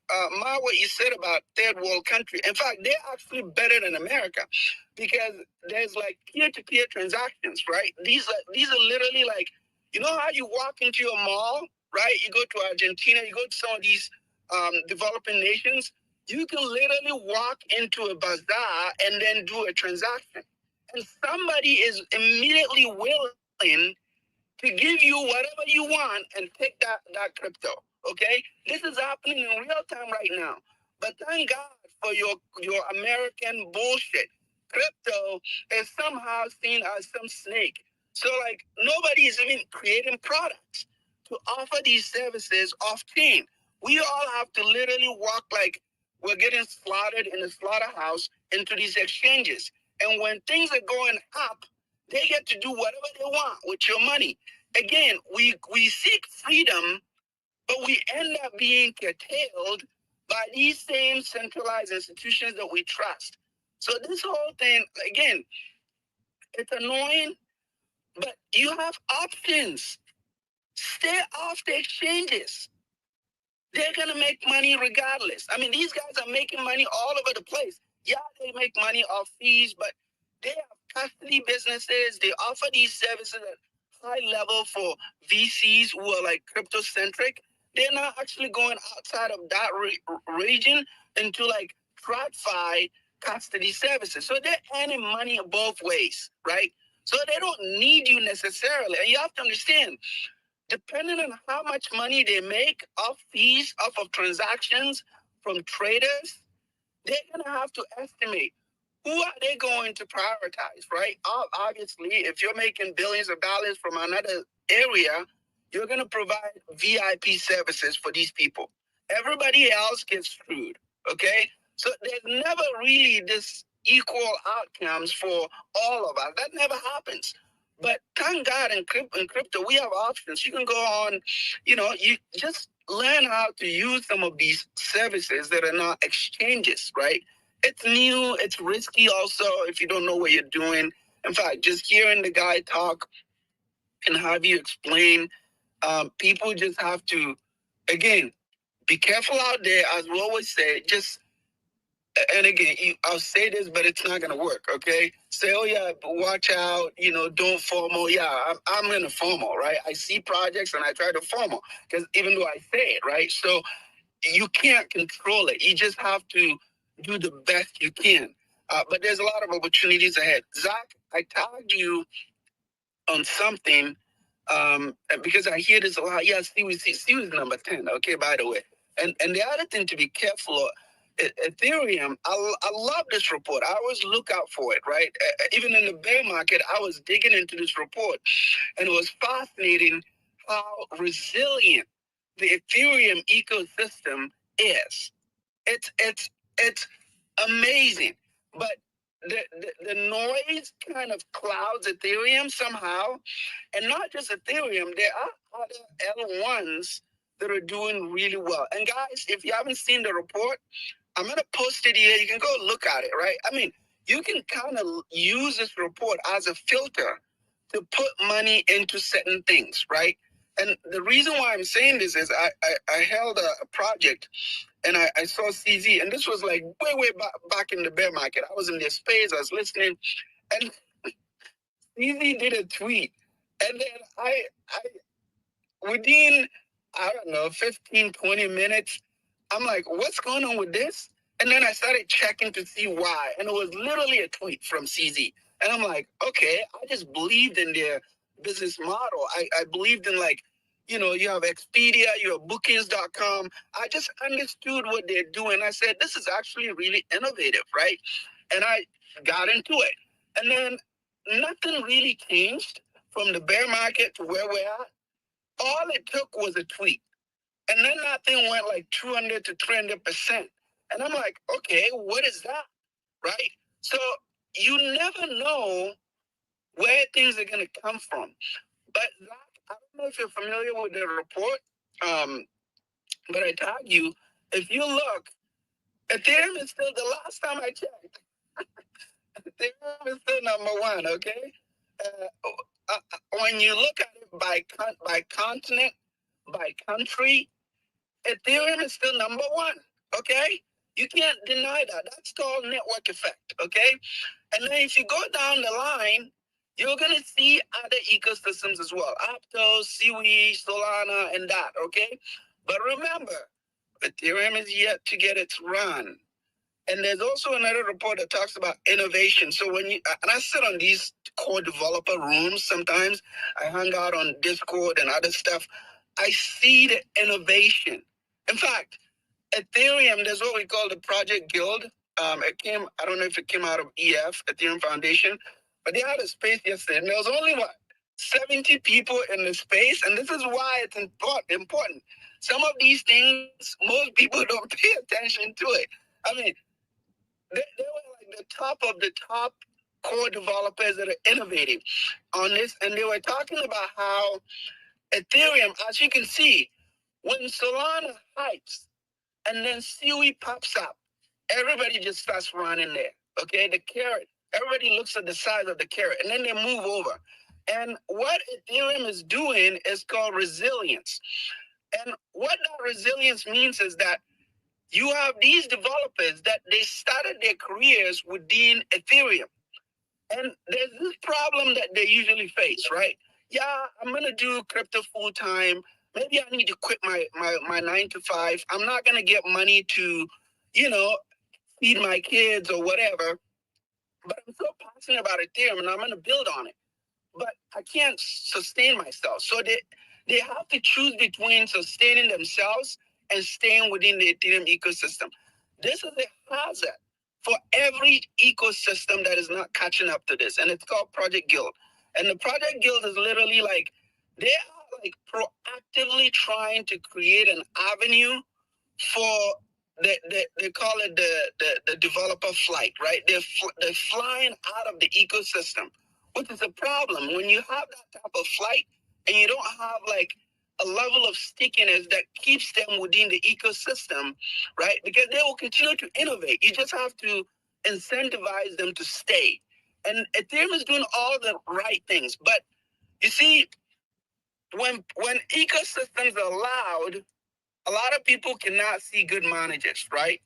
S6: what you said about third world country, in fact, they're actually better than America because there's like peer-to-peer transactions, right? These are literally like, how you walk into a mall, right? You go to Argentina, you go to some of these developing nations, you can literally walk into a bazaar and then do a transaction. And somebody is immediately willing to give you whatever you want and take that crypto, Okay, this is happening in real time right now. But thank God for your American bullshit. Crypto is somehow seen as some snake. So like nobody is even creating products to offer these services off chain. We all have to literally walk like we're getting slaughtered in a slaughterhouse into these exchanges. And when things are going up, they get to do whatever they want with your money. Again, we seek freedom, but we end up being curtailed by these same centralized institutions that we trust. So this whole thing, again, it's annoying, but you have options. Stay off the exchanges. They're gonna make money regardless. I mean, these guys are making money all over the place. Yeah, they make money off fees, but they have custody businesses. They offer these services at high level for VCs who are like crypto centric. They're not actually going outside of that region into like TradFi custody services. So they're earning money both ways, right? So they don't need you necessarily. And you have to understand, depending on how much money they make off fees, off of transactions from traders, they're going to have to estimate who are they going to prioritize, right? Obviously, if you're making billions of dollars from another area, you're going to provide VIP services for these people. Everybody else gets screwed, okay? So there's never really this equal outcomes for all of us. That never happens. But thank God in crypto, we have options. You can go on, you just learn how to use some of these services that are not exchanges, right? It's new, it's risky also if you don't know what you're doing. In fact, just hearing the guy talk and have you explain, people just have to, again, be careful out there, as we always say, and again, I'll say this, but it's not going to work, okay? Say, oh, yeah, but watch out, don't FOMO. Yeah, I'm in a FOMO, right? I see projects and I try to FOMO, because even though I say it, right? So you can't control it. You just have to do the best you can. But there's a lot of opportunities ahead. Zach, I tagged you on something because I hear this a lot. Yeah, Steve is number 10, okay, by the way. And the other thing to be careful of, Ethereum, I love this report. I always look out for it, right? Even in the bear market, I was digging into this report, and it was fascinating how resilient the Ethereum ecosystem is. It's amazing, but the noise kind of clouds Ethereum somehow, and not just Ethereum. There are other L1s that are doing really well. And guys, if you haven't seen the report, I'm going to post it here. You can go look at it, right? I mean, you can kind of use this report as a filter to put money into certain things, right? And the reason why I'm saying this is I held a project, and I saw CZ, and this was like way back in the bear market. I was in their space, I was listening, and CZ did a tweet. And then I within, I don't know, 15, 20 minutes, I'm like, what's going on with this? And then I started checking to see why. And it was literally a tweet from CZ. And I'm like, okay, I just believed in their business model. I believed in, like, you have Expedia, you have bookings.com. I just understood what they're doing. I said, this is actually really innovative, right? And I got into it. And then nothing really changed from the bear market to where we're at. All it took was a tweet. And then that thing went like 200 to 300%. And I'm like, okay, what is that? Right? So you never know where things are going to come from. But Zach, I don't know if you're familiar with the report, but I tagged you. If you look, Ethereum is still, the last time I checked, Ethereum is still number one, okay? When you look at it by continent, by country, Ethereum is still number one, okay? You can't deny that. That's called network effect, okay? And then if you go down the line, you're going to see other ecosystems as well. Aptos, Seaweed, Solana, and that, okay? But remember, Ethereum is yet to get its run. And there's also another report that talks about innovation. So when and I sit on these core developer rooms sometimes. I hang out on Discord and other stuff. I see the innovation. In fact, Ethereum, there's what we call the Project Guild. I don't know if it came out of EF, Ethereum Foundation, but they had a space yesterday, and there was only, 70 people in the space, and this is why it's important. Some of these things, most people don't pay attention to it. I mean, they were like the top of the top core developers that are innovating on this, and they were talking about how Ethereum, as you can see, when Solana hypes and then Sui pops up, everybody just starts running there. Okay, the carrot. Everybody looks at the size of the carrot, and then they move over. And what Ethereum is doing is called resilience. And what that resilience means is that you have these developers that they started their careers within Ethereum. And there's this problem that they usually face, right? Yeah, I'm going to do crypto full time. Maybe I need to quit my 9 to 5. I'm not going to get money to, feed my kids or whatever. But I'm so passionate about Ethereum and I'm going to build on it. But I can't sustain myself. So they have to choose between sustaining themselves and staying within the Ethereum ecosystem. This is a hazard for every ecosystem that is not catching up to this. And it's called Project Guild. And the Project Guild is literally like, they are like proactively trying to create an avenue for they call it the developer flight, right? They're flying out of the ecosystem, which is a problem. When you have that type of flight and you don't have like a level of stickiness that keeps them within the ecosystem, right? Because they will continue to innovate. You just have to incentivize them to stay. And Ethereum is doing all the right things. But you see, when ecosystems are loud, a lot of people cannot see good managers, right?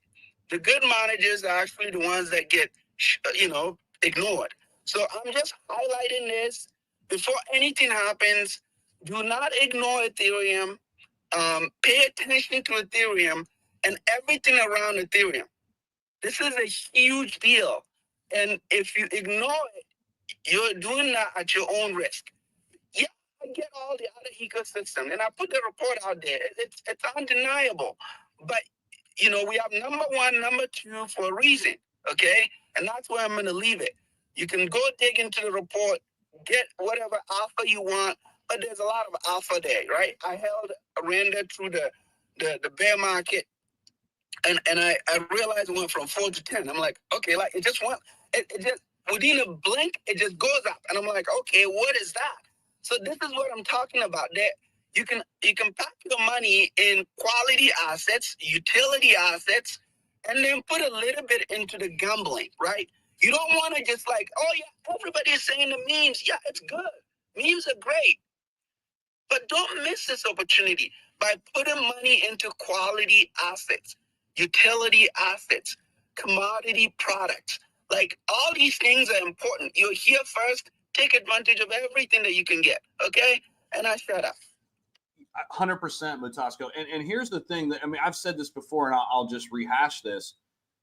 S6: The good managers are actually the ones that get, ignored. So I'm just highlighting this. Before anything happens, do not ignore Ethereum. Pay attention to Ethereum and everything around Ethereum. This is a huge deal. And if you ignore it, you're doing that at your own risk. Yeah, I get all the other ecosystem, and I put the report out there. It's undeniable. But, we have number one, number two for a reason, okay? And that's where I'm going to leave it. You can go dig into the report, get whatever alpha you want, but there's a lot of alpha there, right? I held a render through the bear market, and I realized it went from 4 to 10. I'm like, okay, like it just within a blink, it just goes up. And I'm like, okay, what is that? So this is what I'm talking about. That you can pack your money in quality assets, utility assets, and then put a little bit into the gambling, right? You don't want to just like, oh yeah, everybody's saying the memes. Yeah, it's good. Memes are great. But don't miss this opportunity by putting money into quality assets, utility assets, commodity products. Like all these things are important. You're here first. Take advantage of everything that you can get. Okay? And I shut up.
S1: 100%, Matasco. And here's the thing that, I've said this before and I'll just rehash this.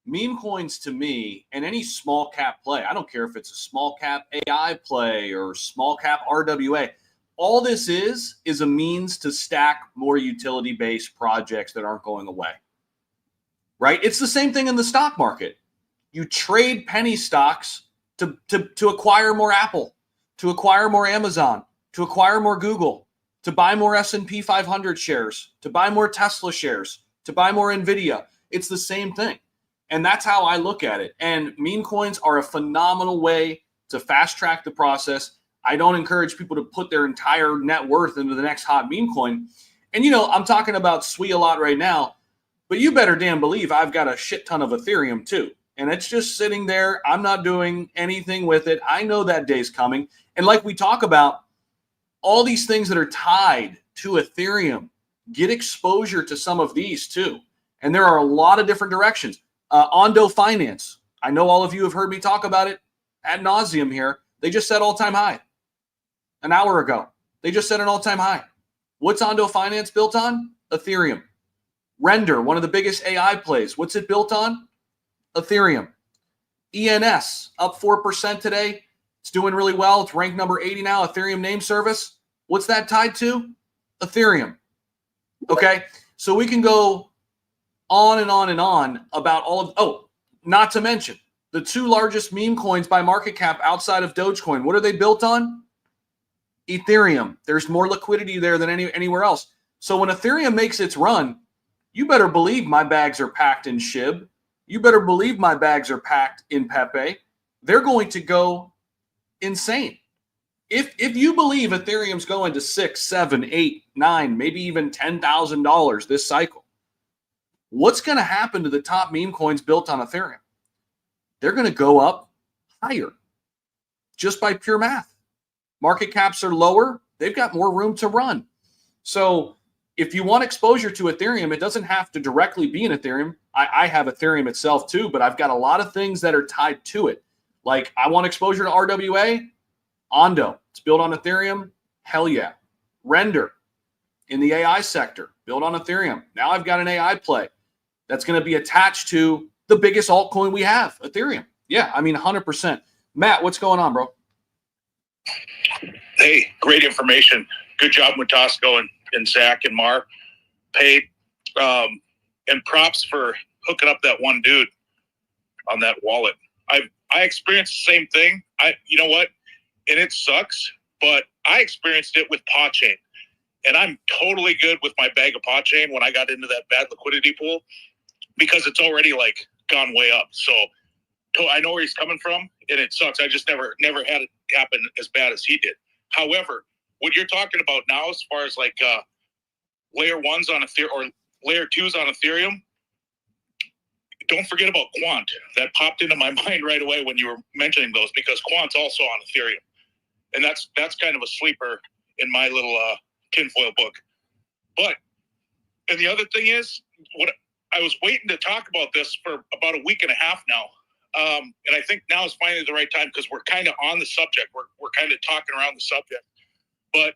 S1: Meme coins to me, and any small cap play, I don't care if it's a small cap AI play or small cap RWA, all this is a means to stack more utility-based projects that aren't going away, right? It's the same thing in the stock market. You trade penny stocks to acquire more Apple, to acquire more Amazon, to acquire more Google, to buy more S&P 500 shares, to buy more Tesla shares, to buy more NVIDIA. It's the same thing. And that's how I look at it. And meme coins are a phenomenal way to fast track the process. I don't encourage people to put their entire net worth into the next hot meme coin. And, I'm talking about SWI a lot right now, but you better damn believe I've got a shit ton of Ethereum too. And it's just sitting there. I'm not doing anything with it. I know that day's coming. And like we talk about, all these things that are tied to Ethereum, get exposure to some of these too. And there are a lot of different directions. Ondo Finance. I know all of you have heard me talk about it ad nauseum here. They just set all-time high an hour ago. They just set an all-time high. What's Ondo Finance built on? Ethereum. Render, one of the biggest AI plays. What's it built on? Ethereum. ENS, up 4% today. It's doing really well. It's ranked number 80 now, Ethereum name service. What's that tied to? Ethereum. Okay, so we can go on and on and on about all of. Oh, not to mention the two largest meme coins by market cap outside of Dogecoin. What are they built on? Ethereum. There's more liquidity there than anywhere else. So when Ethereum makes its run, you better believe my bags are packed in SHIB. You better believe my bags are packed in Pepe. They're going to go insane. If you believe Ethereum's going to $6, $7, $8, $9, maybe even $10,000 this cycle, what's going to happen to the top meme coins built on Ethereum? They're going to go up higher just by pure math. Market caps are lower. They've got more room to run. So if you want exposure to Ethereum, it doesn't have to directly be in Ethereum. I have Ethereum itself too, but I've got a lot of things that are tied to it. Like I want exposure to RWA, Ondo. It's built on Ethereum. Hell yeah. Render in the AI sector, built on Ethereum. Now I've got an AI play that's going to be attached to the biggest altcoin we have, Ethereum. Yeah, I mean, 100%. Matt, what's going on, bro?
S2: Hey, great information. Good job, Mutasco and Zach and Mar. Paid. And props for hooking up that one dude on that wallet. I experienced the same thing. You know what? And it sucks, but I experienced it with PawChain. And I'm totally good with my bag of PawChain when I got into that bad liquidity pool because it's already like gone way up. So I know where he's coming from, and it sucks. I just never had it happen as bad as he did. However, what you're talking about now, as far as like layer ones on Ethereum or layer twos on Ethereum, don't forget about Quant. That popped into my mind right away when you were mentioning those because Quant's also on Ethereum, and that's kind of a sleeper in my little tinfoil book. But and the other thing is, what I was waiting to talk about this for about a week and a half now. And I think now is finally the right time because we're kind of on the subject. We're kind of talking around the subject. But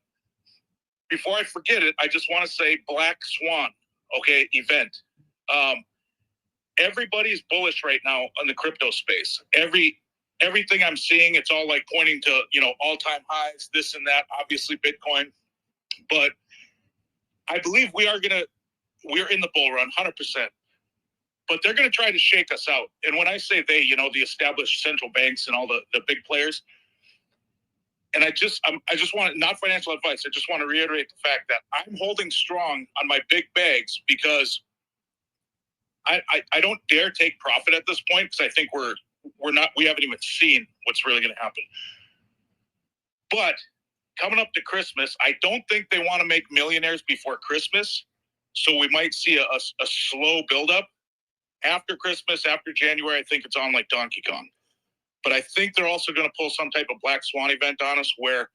S2: before I forget it, I just want to say Black Swan, okay, event. Everybody's bullish right now on the crypto space. Everything I'm seeing, it's all like pointing to, all-time highs, this and that, obviously Bitcoin. But I believe we're in the bull run, 100%. But they're going to try to shake us out. And when I say they, the established central banks and all the big players. And I just want, not financial advice, I just want to reiterate the fact that I'm holding strong on my big bags because I don't dare take profit at this point because I think we haven't even seen what's really going to happen. But coming up to Christmas, I don't think they want to make millionaires before Christmas. So we might see a slow buildup. After Christmas, after January, I think it's on like Donkey Kong. But I think they're also going to pull some type of Black Swan event on us where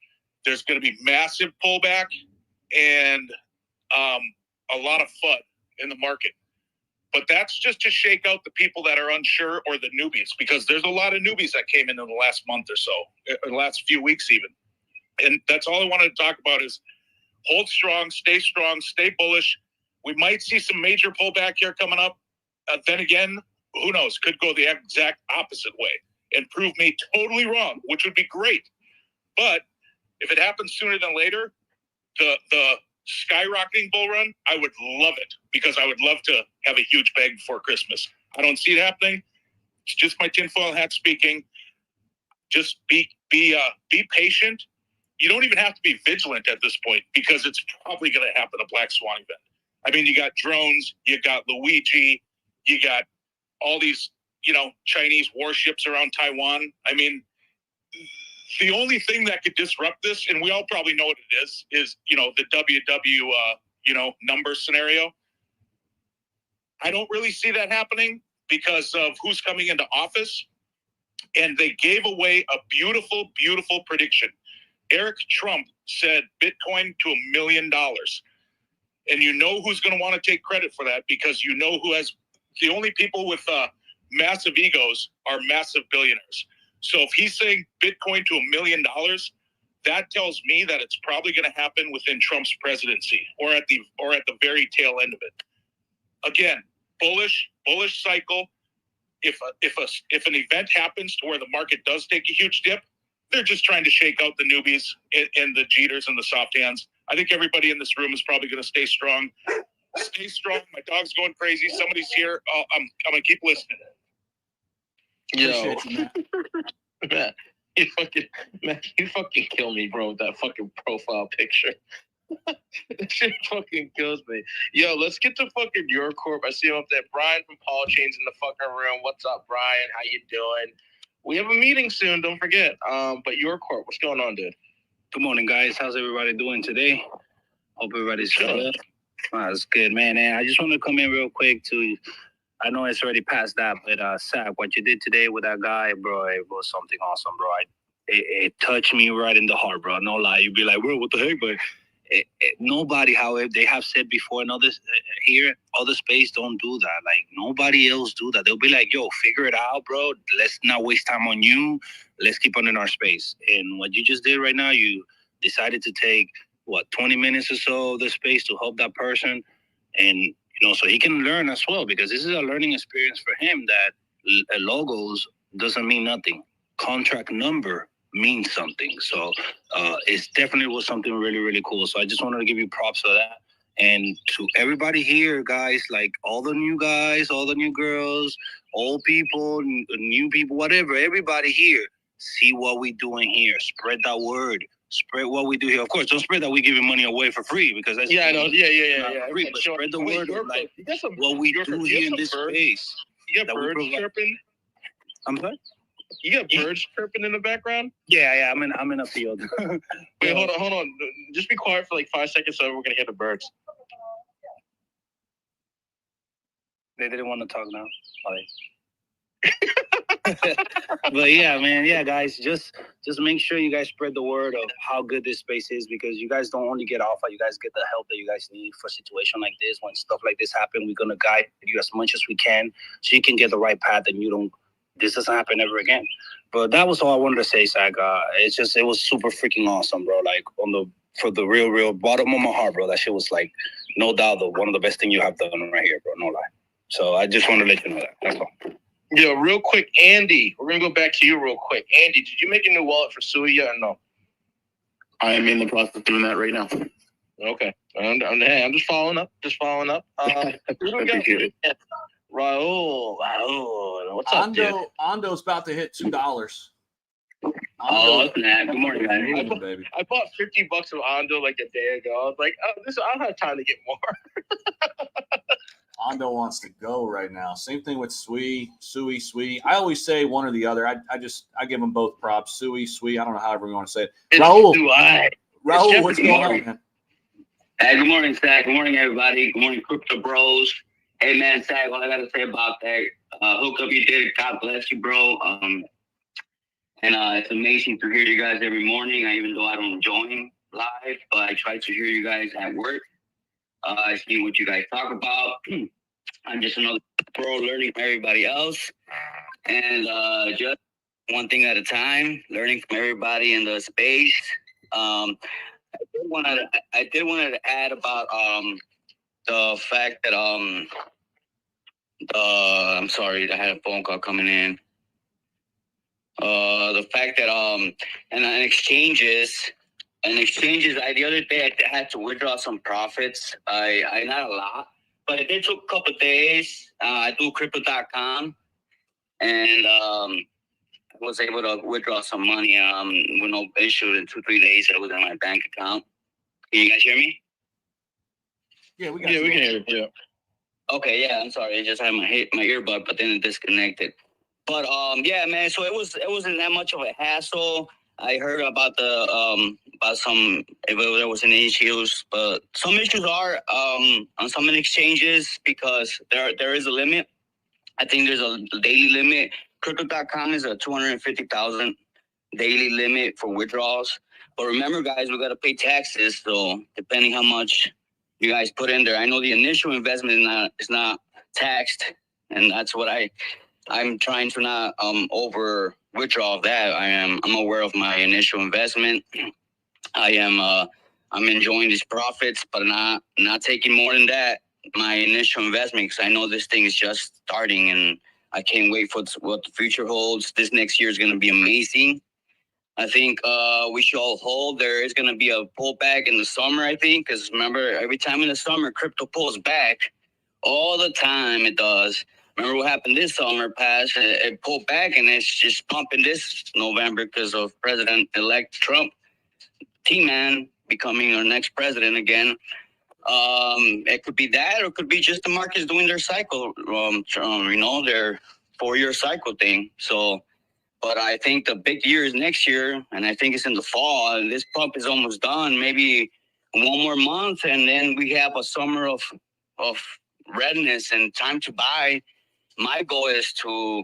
S2: there's going to be massive pullback and a lot of FUD in the market. But that's just to shake out the people that are unsure or the newbies because there's a lot of newbies that came in the last month or so, or the last few weeks even. And that's all I wanted to talk about is hold strong, stay bullish. We might see some major pullback here coming up. Then again, who knows? Could go the exact opposite way and prove me totally wrong, which would be great. But if it happens sooner than later, the skyrocketing bull run, I would love it because I would love to have a huge bag before Christmas. I don't see it happening. It's just my tinfoil hat speaking. Just be patient. You don't even have to be vigilant at this point because it's probably going to happen, a Black Swan event. I mean, you got drones, you got Luigi, you got all these, Chinese warships around Taiwan. I mean, the only thing that could disrupt this, and we all probably know what it is, the WW, number scenario. I don't really see that happening because of who's coming into office. And they gave away a beautiful, beautiful prediction. Eric Trump said Bitcoin to $1 million. And you know who's going to want to take credit for that because you know who has the only people with massive egos are massive billionaires. So if he's saying Bitcoin to $1 million, that tells me that it's probably going to happen within Trump's presidency or at the very tail end of it. Again, bullish cycle. If an event happens to where the market does take a huge dip, they're just trying to shake out the newbies and the Jeters and the soft hands. I think everybody in this room is probably going to stay strong. Stay strong. My dog's going crazy. Somebody's here. I'm going to keep listening.
S7: Yo,
S1: Appreciate you,
S7: man, you fucking kill me, bro, with that fucking profile picture. That shit fucking kills me. Yo, let's get to fucking your corp. I see him up there. Brian from Paul Chain's in the fucking room. What's up, Brian? How you doing? We have a meeting soon, don't forget. But your corp, what's going on, dude?
S8: Good morning, guys. How's everybody doing today? Hope everybody's good. That's good, man. And I just want to come in real quick to, I know it's already past that, but Zach, what you did today with that guy, bro, it was something awesome, bro. It touched me right in the heart, bro. No lie. You'd be like, bro, what the heck? But nobody, however, they have said before in other here, other space don't do that. Like, nobody else do that. They'll be like, yo, figure it out, bro. Let's not waste time on you. Let's keep on in our space. And what you just did right now, you decided to take, 20 minutes or so of the space to help that person. And, so he can learn as well, because this is a learning experience for him that logos doesn't mean nothing. Contract number means something. So it's definitely was something really, really cool. So I just wanted to give you props for that. And to everybody here, guys, like all the new guys, all the new girls, old people, new people, whatever, everybody here, see what we doing here. Spread that word. Spread what we do here. Of course, don't spread that we giving money away for free, because that's
S7: I know. Yeah.
S8: Free, but spread the word of like what we do here in this space.
S2: You got birds chirping?
S8: I'm sorry?
S2: You got birds chirping in the background?
S8: Yeah. I'm in a field.
S2: Wait, hold on. Just be quiet for like 5 seconds, so we're gonna hear the birds.
S8: They didn't want to talk now. But yeah, man, guys, just make sure you guys spread the word of how good this space is, because you guys don't only get alpha, you guys get the help that you guys need for a situation like this. When stuff like this happen, we're gonna guide you as much as we can so you can get the right path and this doesn't happen ever again. But that was all I wanted to say, Zach. It was super freaking awesome, bro. Like for the real bottom of my heart, bro. That shit was like, no doubt, one of the best things you have done right here, bro. No lie. So I just want to let you know that. That's all.
S7: Yo, real quick, Andy, we're going to go back to you real quick. Andy, did you make a new wallet for Sui yet or no?
S4: I am in the process of doing that right now.
S7: Okay. I'm just following up.
S4: Appreciate it.
S7: Raul, what's up, dude?
S1: Ondo's about to hit $2.
S8: Oh, snap. Good morning, guys.
S7: I bought $50 of Ondo like a day ago. I was like, I don't have time to get more.
S1: Ondo wants to go right now. Same thing with Sui. I always say one or the other. I give them both props. Sui. I don't know however you want to say it. Raul, what's going on, man?
S9: Hey, good morning, Zach. Good morning, everybody. Good morning, Crypto Bros. Hey, man, Zach, what I got to say about that hookup you did, God bless you, bro. And it's amazing to hear you guys every morning, even though I don't join live, but I try to hear you guys at work. I see what you guys talk about. I'm just another pro learning from everybody else. And just one thing at a time, learning from everybody in the space. I did want to add about the fact that I'm sorry, I had a phone call coming in. The fact that in exchanges, the other day I had to withdraw some profits. I not a lot, but it did took a couple of days. I do crypto.com, and I was able to withdraw some money with no issue in 2-3 days. It was in my bank account. Can you guys hear me?
S1: Yeah, we can
S7: hear you.
S9: Okay, yeah, I'm sorry. I just had my earbud, but then it disconnected. But yeah, man. So it wasn't that much of a hassle. I heard about about some, if there was any issues, but some issues are on some exchanges because there is a limit. I think there's a daily limit. Crypto.com is a 250,000 daily limit for withdrawals. But remember, guys, we got to pay taxes. So depending how much you guys put in there, I know the initial investment is not taxed, and that's what I'm trying to not over withdraw of that. I'm aware of my initial investment. I'm enjoying these profits, but not taking more than that. My initial investment, because I know this thing is just starting, and I can't wait for what the future holds. This next year is going to be amazing. I think we should all hold. There is going to be a pullback in the summer, I think, because remember, every time in the summer, crypto pulls back. All the time it does. Remember what happened this summer past? It pulled back, and it's just pumping this November because of President-elect Trump, T-Man, becoming our next president again. It could be that, or it could be just the markets doing their cycle, their 4-year cycle thing. So, but I think the big year is next year, and I think it's in the fall. And this pump is almost done. Maybe one more month, and then we have a summer of readiness and time to buy. My goal is to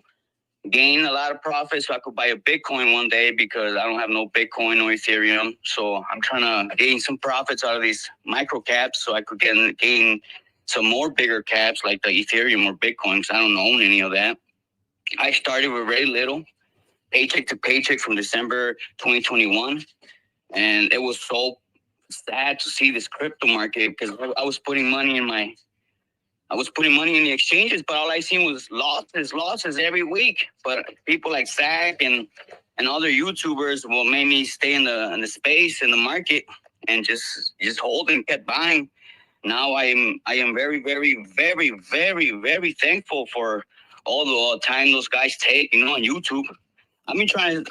S9: gain a lot of profit so I could buy a Bitcoin one day, because I don't have no Bitcoin or Ethereum. So I'm trying to gain some profits out of these micro caps so I could gain some more bigger caps like the Ethereum or Bitcoin, because I don't own any of that. I started with very little, paycheck to paycheck from December 2021. And it was so sad to see this crypto market, because I was putting money in the exchanges, but all I seen was losses every week. But people like Zach and other YouTubers will make me stay in the space, in the market, and just hold and kept buying. Now I am very, very, very, very, very thankful for all the time those guys take, on YouTube. I'm trying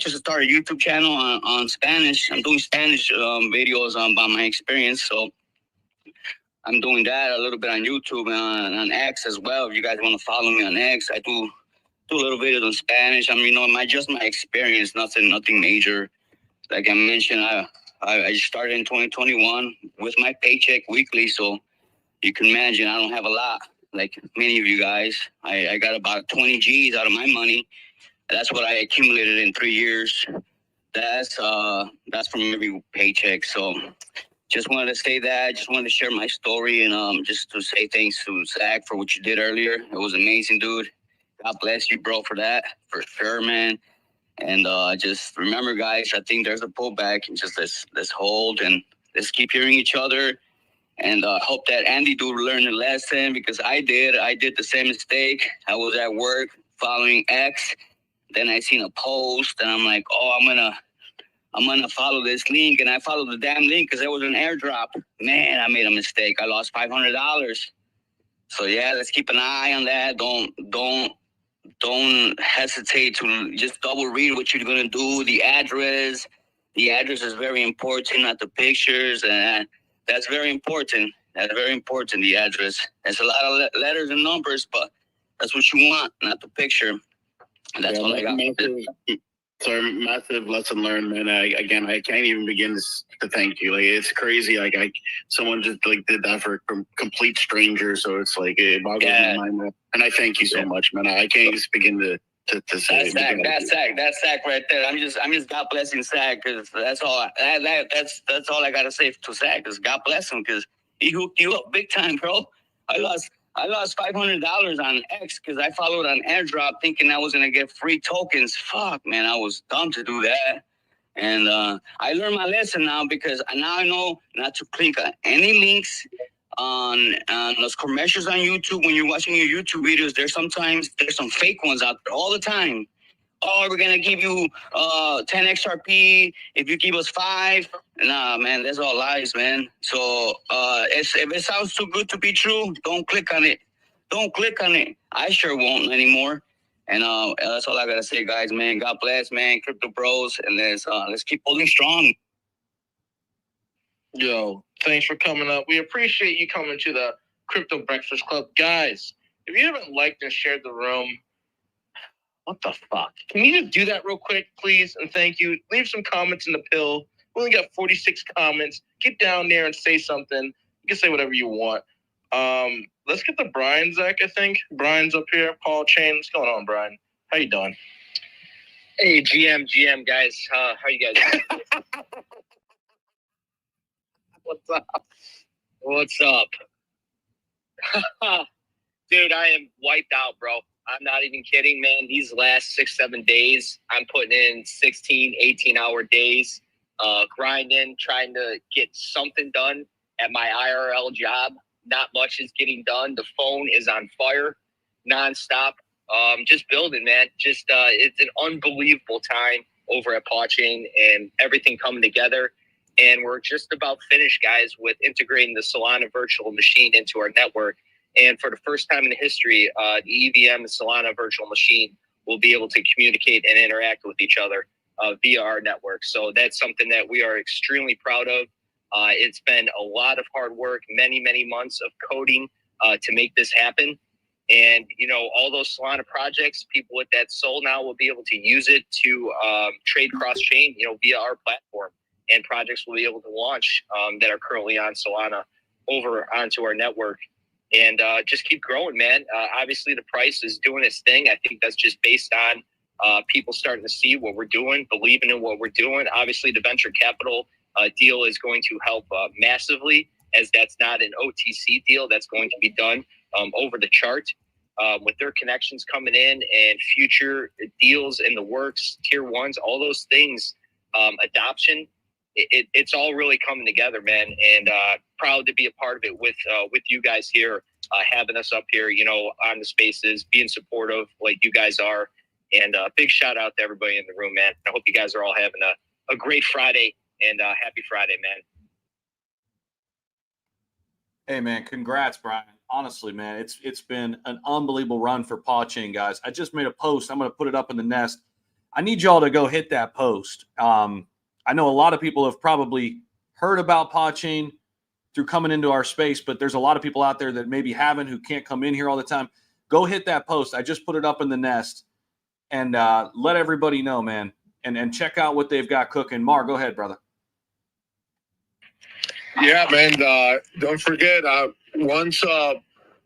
S9: to start a YouTube channel on Spanish. I'm doing Spanish videos about my experience, so I'm doing that a little bit on YouTube and on X as well. If you guys want to follow me on X, I do a little videos in Spanish. My experience, nothing major. Like I mentioned, I started in 2021 with my paycheck weekly, so you can imagine I don't have a lot like many of you guys. I got about 20 G's out of my money. That's what I accumulated in 3 years. That's from every paycheck. So just wanted to say that. Just wanted to share my story, and just to say thanks to Zach for what you did earlier. It was amazing, dude. God bless you, bro, for that, for sure, man. And just remember, guys, I think there's a pullback, and just let's hold and let's keep hearing each other. And hope that Andy dude learned a lesson, because I did the same mistake. I was at work following X. Then I seen a post, and I'm like, oh, I'm gonna follow this link, and I followed the damn link because there was an airdrop. Man, I made a mistake. I lost $500. So yeah, let's keep an eye on that. Don't hesitate to just double read what you're gonna do. The address is very important, not the pictures, and that's very important. That's very important. The address. There's a lot of letters and numbers, but that's what you want, not the picture. And that's all I got.
S4: Massive lesson learned, man. I can't even begin to thank you. Like, it's crazy. Like, someone just did that for a complete stranger. So it's like, it boggles my mind, man. And I thank you so much, man. I can't just begin to say
S9: that's Zach right there. I'm just God blessing Zach, because that's all I gotta say to Zach, is God bless him, because he hooked you up big time, bro. I lost $500 on X because I followed on airdrop thinking I was going to get free tokens. Fuck, man, I was dumb to do that. And I learned my lesson now, because now I know not to click on any links on those commercials on YouTube. When you're watching your YouTube videos, there's some fake ones out there all the time. Oh, we're going to give you 10 XRP if you give us 5. Nah, man, that's all lies, man. So if it sounds too good to be true, don't click on it. Don't click on it. I sure won't anymore. And that's all I got to say, guys, man. God bless, man. Crypto bros. And let's keep holding strong.
S7: Yo, thanks for coming up. We appreciate you coming to the Crypto Breakfast Club. Guys, if you haven't liked and shared the room, what the fuck? Can you just do that real quick, please? And thank you. Leave some comments in the pill. We only got 46 comments. Get down there and say something. You can say whatever you want. Let's get to Brian, Zach, I think. Brian's up here. Paul Chain. What's going on, Brian? How you doing?
S10: Hey, GM, guys. How you guys doing? What's up? Dude, I am wiped out, bro. I'm not even kidding, man. These last 6-7 days, I'm putting in 16, 18-hour days, grinding, trying to get something done at my IRL job. Not much is getting done. The phone is on fire nonstop. Just building, man. Just it's an unbelievable time over at PawChain, and everything coming together. And we're just about finished, guys, with integrating the Solana virtual machine into our network. And for the first time in history, the EVM and Solana virtual machine will be able to communicate and interact with each other via our network. So that's something that we are extremely proud of. It's been a lot of hard work, many, many months of coding to make this happen. And, you know, all those Solana projects, people with that soul now will be able to use it to trade cross-chain, you know, via our platform. And projects will be able to launch that are currently on Solana over onto our network. And just keep growing, man. Obviously, the price is doing its thing. I think that's just based on people starting to see what we're doing, believing in what we're doing. Obviously, the venture capital deal is going to help massively, as that's not an OTC deal. That's going to be done over the chart. With their connections coming in and future deals in the works, tier ones, all those things, adoption, it's all really coming together, man. And proud to be a part of it with you guys here, having us up here, you know, on the spaces, being supportive like you guys are. And big shout out to everybody in the room, man. I hope you guys are all having a great Friday, and happy Friday, man.
S1: Hey, man, congrats, Brian. Honestly, man, it's been an unbelievable run for PawChain, guys. I just made a post. I'm going to put it up in the nest. I need y'all to go hit that post. I know a lot of people have probably heard about PawChain through coming into our space, but there's a lot of people out there that maybe haven't, who can't come in here all the time. Go hit that post. I just put it up in the nest, and let everybody know, man, and check out what they've got cooking. Mar, go ahead, brother.
S3: Yeah, man. Don't forget, once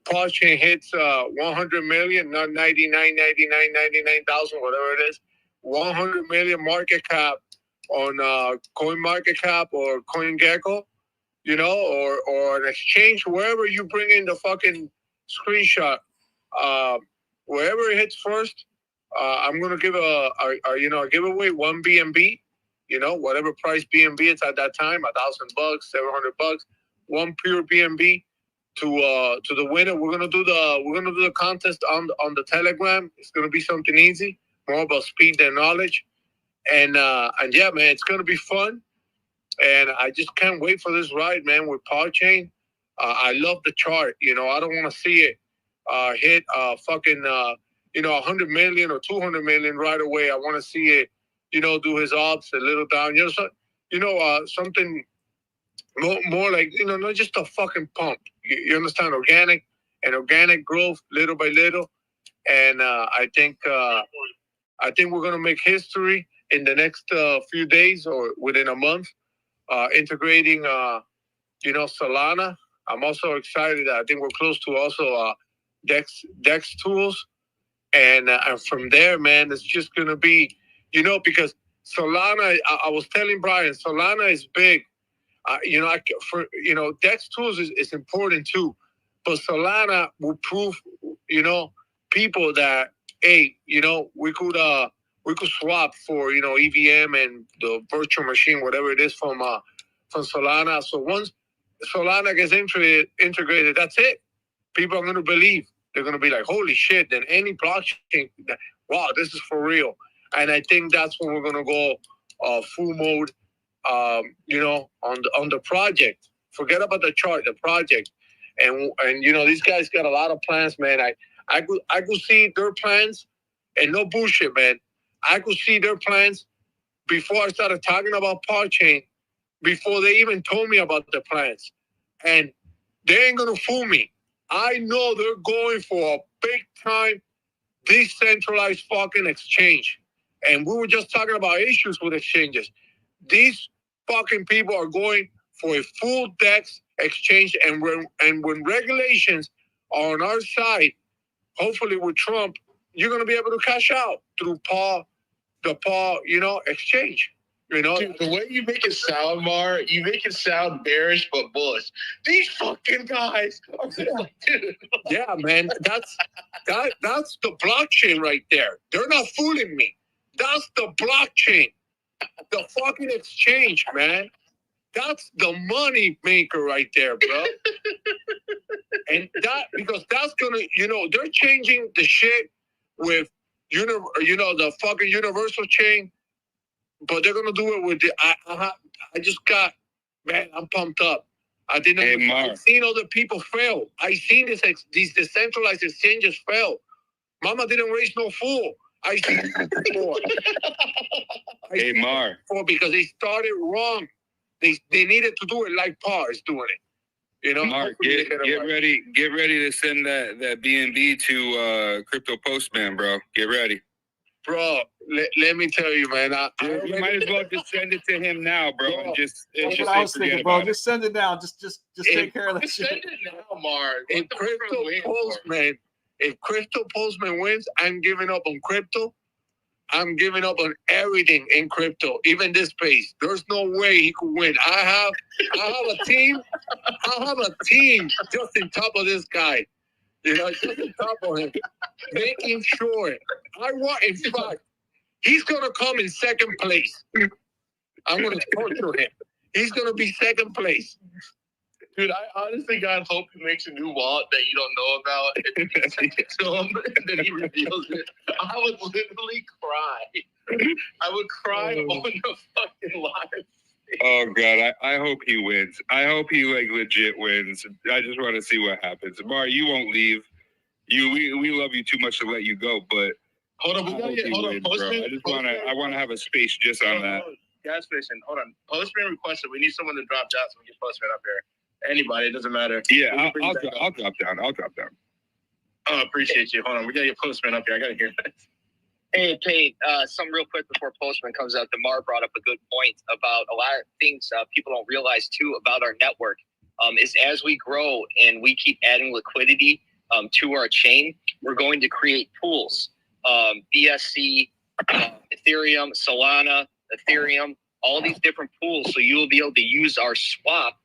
S3: PawChain hits 100 million, not 99,000, whatever it is, 100 million market cap on CoinMarketCap or CoinGecko, you know, or an exchange, wherever you bring in the fucking screenshot, wherever it hits first, I'm gonna give a giveaway, one BNB, you know, whatever price BNB it's at that time, $1,000, $700, one pure BNB to the winner. We're gonna do the contest on the Telegram. It's gonna be something easy, more about speed than knowledge. And yeah, man, it's gonna be fun, and I just can't wait for this ride, man. With PawChain, I love the chart. You know, I don't want to see it hit fucking 100 million or 200 million right away. I want to see it, you know, do his ops a little down. You know, something more like, you know, not just a fucking pump. You understand? Organic growth, little by little, and I think we're gonna make history in the next few days or within a month, integrating, Solana. I'm also excited. I think we're close to also Dex tools, and from there, man, it's just gonna be, you know, because Solana. I was telling Brian, Solana is big. Dex tools is important too, but Solana will prove, you know, people that, hey, you know, we could swap for, you know, EVM and the virtual machine, whatever it is from Solana. So once Solana gets integrated, that's it. People are going to believe. They're going to be like, holy shit, then any blockchain, wow, this is for real. And I think that's when we're going to go full mode, you know, on the project. Forget about the chart, the project. And you know, these guys got a lot of plans, man. I could see their plans, and no bullshit, man. I could see their plans before I started talking about PawChain, before they even told me about the plans. And they ain't gonna fool me. I know they're going for a big time decentralized fucking exchange. And we were just talking about issues with exchanges. These fucking people are going for a full DEX exchange, and when regulations are on our side, hopefully with Trump, you're gonna be able to cash out through the Paw, you know, exchange. You know,
S2: dude, the way you make it sound, Mar, you make it sound bearish but bullish. These fucking guys are like, dude.
S3: Yeah, man, that's the blockchain right there. They're not fooling me. That's the blockchain, the fucking exchange, man. That's the money maker right there, bro. And because that's gonna, you know, they're changing the shit with, the fucking universal chain. but they're gonna do it with the. I just got, man. I'm pumped up. I didn't.
S5: Hey, Mark.
S3: I've seen other people fail. I've seen these decentralized exchanges fail. Mama didn't raise no fool. I seen it before.
S5: Hey, Mark.
S3: Because they started wrong. They needed to do it like PAR is doing it. You know,
S5: Mark, get ready to send that BNB to Crypto Postman, bro. Get ready.
S3: Bro, let me tell you, man.
S5: You might as well just send it to him now, bro. And just
S1: That's what I was thinking, bro. Just send it now. Just take care of that shit.
S2: Send it now, Mark.
S3: If Crypto Postman, if Crypto Postman wins, I'm giving up on crypto. I'm giving up on everything in crypto, even this space. There's no way he could win. I have a team. I have a team just on top of this guy. You know, just on top of him, making sure. In fact, he's gonna come in second place. I'm gonna torture him. He's gonna be second place.
S2: Dude, I honestly, God, hope he makes a new wallet that you don't know about, and you send it to him, and then he reveals it. I would literally cry. I would cry on the fucking live.
S5: Oh God, I hope he wins. I hope he legit wins. I just want to see what happens. Mar, you won't leave. We love you too much to let you go, but
S2: hold on, Postman.
S5: I want to have a space just on that.
S2: Gas station. Hold on. Postman requested. We need someone to drop down so we get Postman up here. Anybody, it doesn't matter.
S5: Yeah, I'll drop down.
S2: Oh, appreciate you. Hold on, we gotta get Postman up here. I gotta hear this.
S10: Hey, Pate, something real quick before Postman comes out. DeMar brought up a good point about a lot of things people don't realize, too, about our network. Is as we grow and we keep adding liquidity to our chain, we're going to create pools. BSC, Ethereum, Solana, Ethereum, all these different pools. So you will be able to use our swap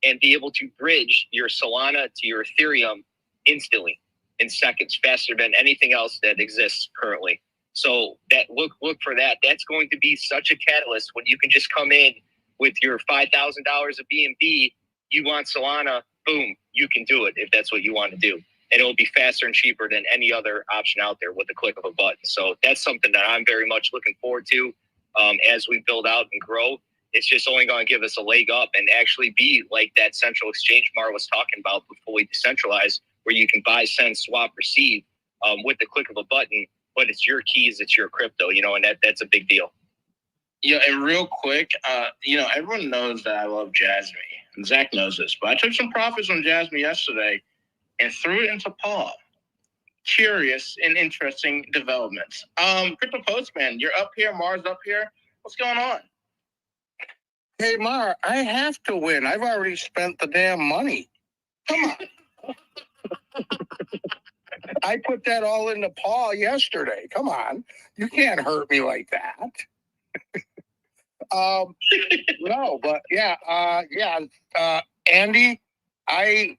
S10: and be able to bridge your Solana to your Ethereum instantly in seconds, faster than anything else that exists currently. So that look for that. That's going to be such a catalyst when you can just come in with your $5,000 of BNB. You want Solana, boom, you can do it if that's what you want to do. And it will be faster and cheaper than any other option out there with the click of a button. So that's something that I'm very much looking forward to as we build out and grow. It's just only going to give us a leg up and actually be like that central exchange Mar was talking about, but fully decentralized, where you can buy, send, swap, receive with the click of a button, but it's your keys, it's your crypto, you know, and that's a big deal.
S2: Yeah, and real quick, you know, everyone knows that I love Jasmy, and Zach knows this, but I took some profits on Jasmy yesterday and threw it into Paul. Curious and interesting developments. Crypto Postman, you're up here, Mars up here. What's going on?
S11: Hey, Mar, I have to win. I've already spent the damn money. Come on. I put that all into Paul yesterday. Come on. You can't hurt me like that. No, but yeah, Andy, I,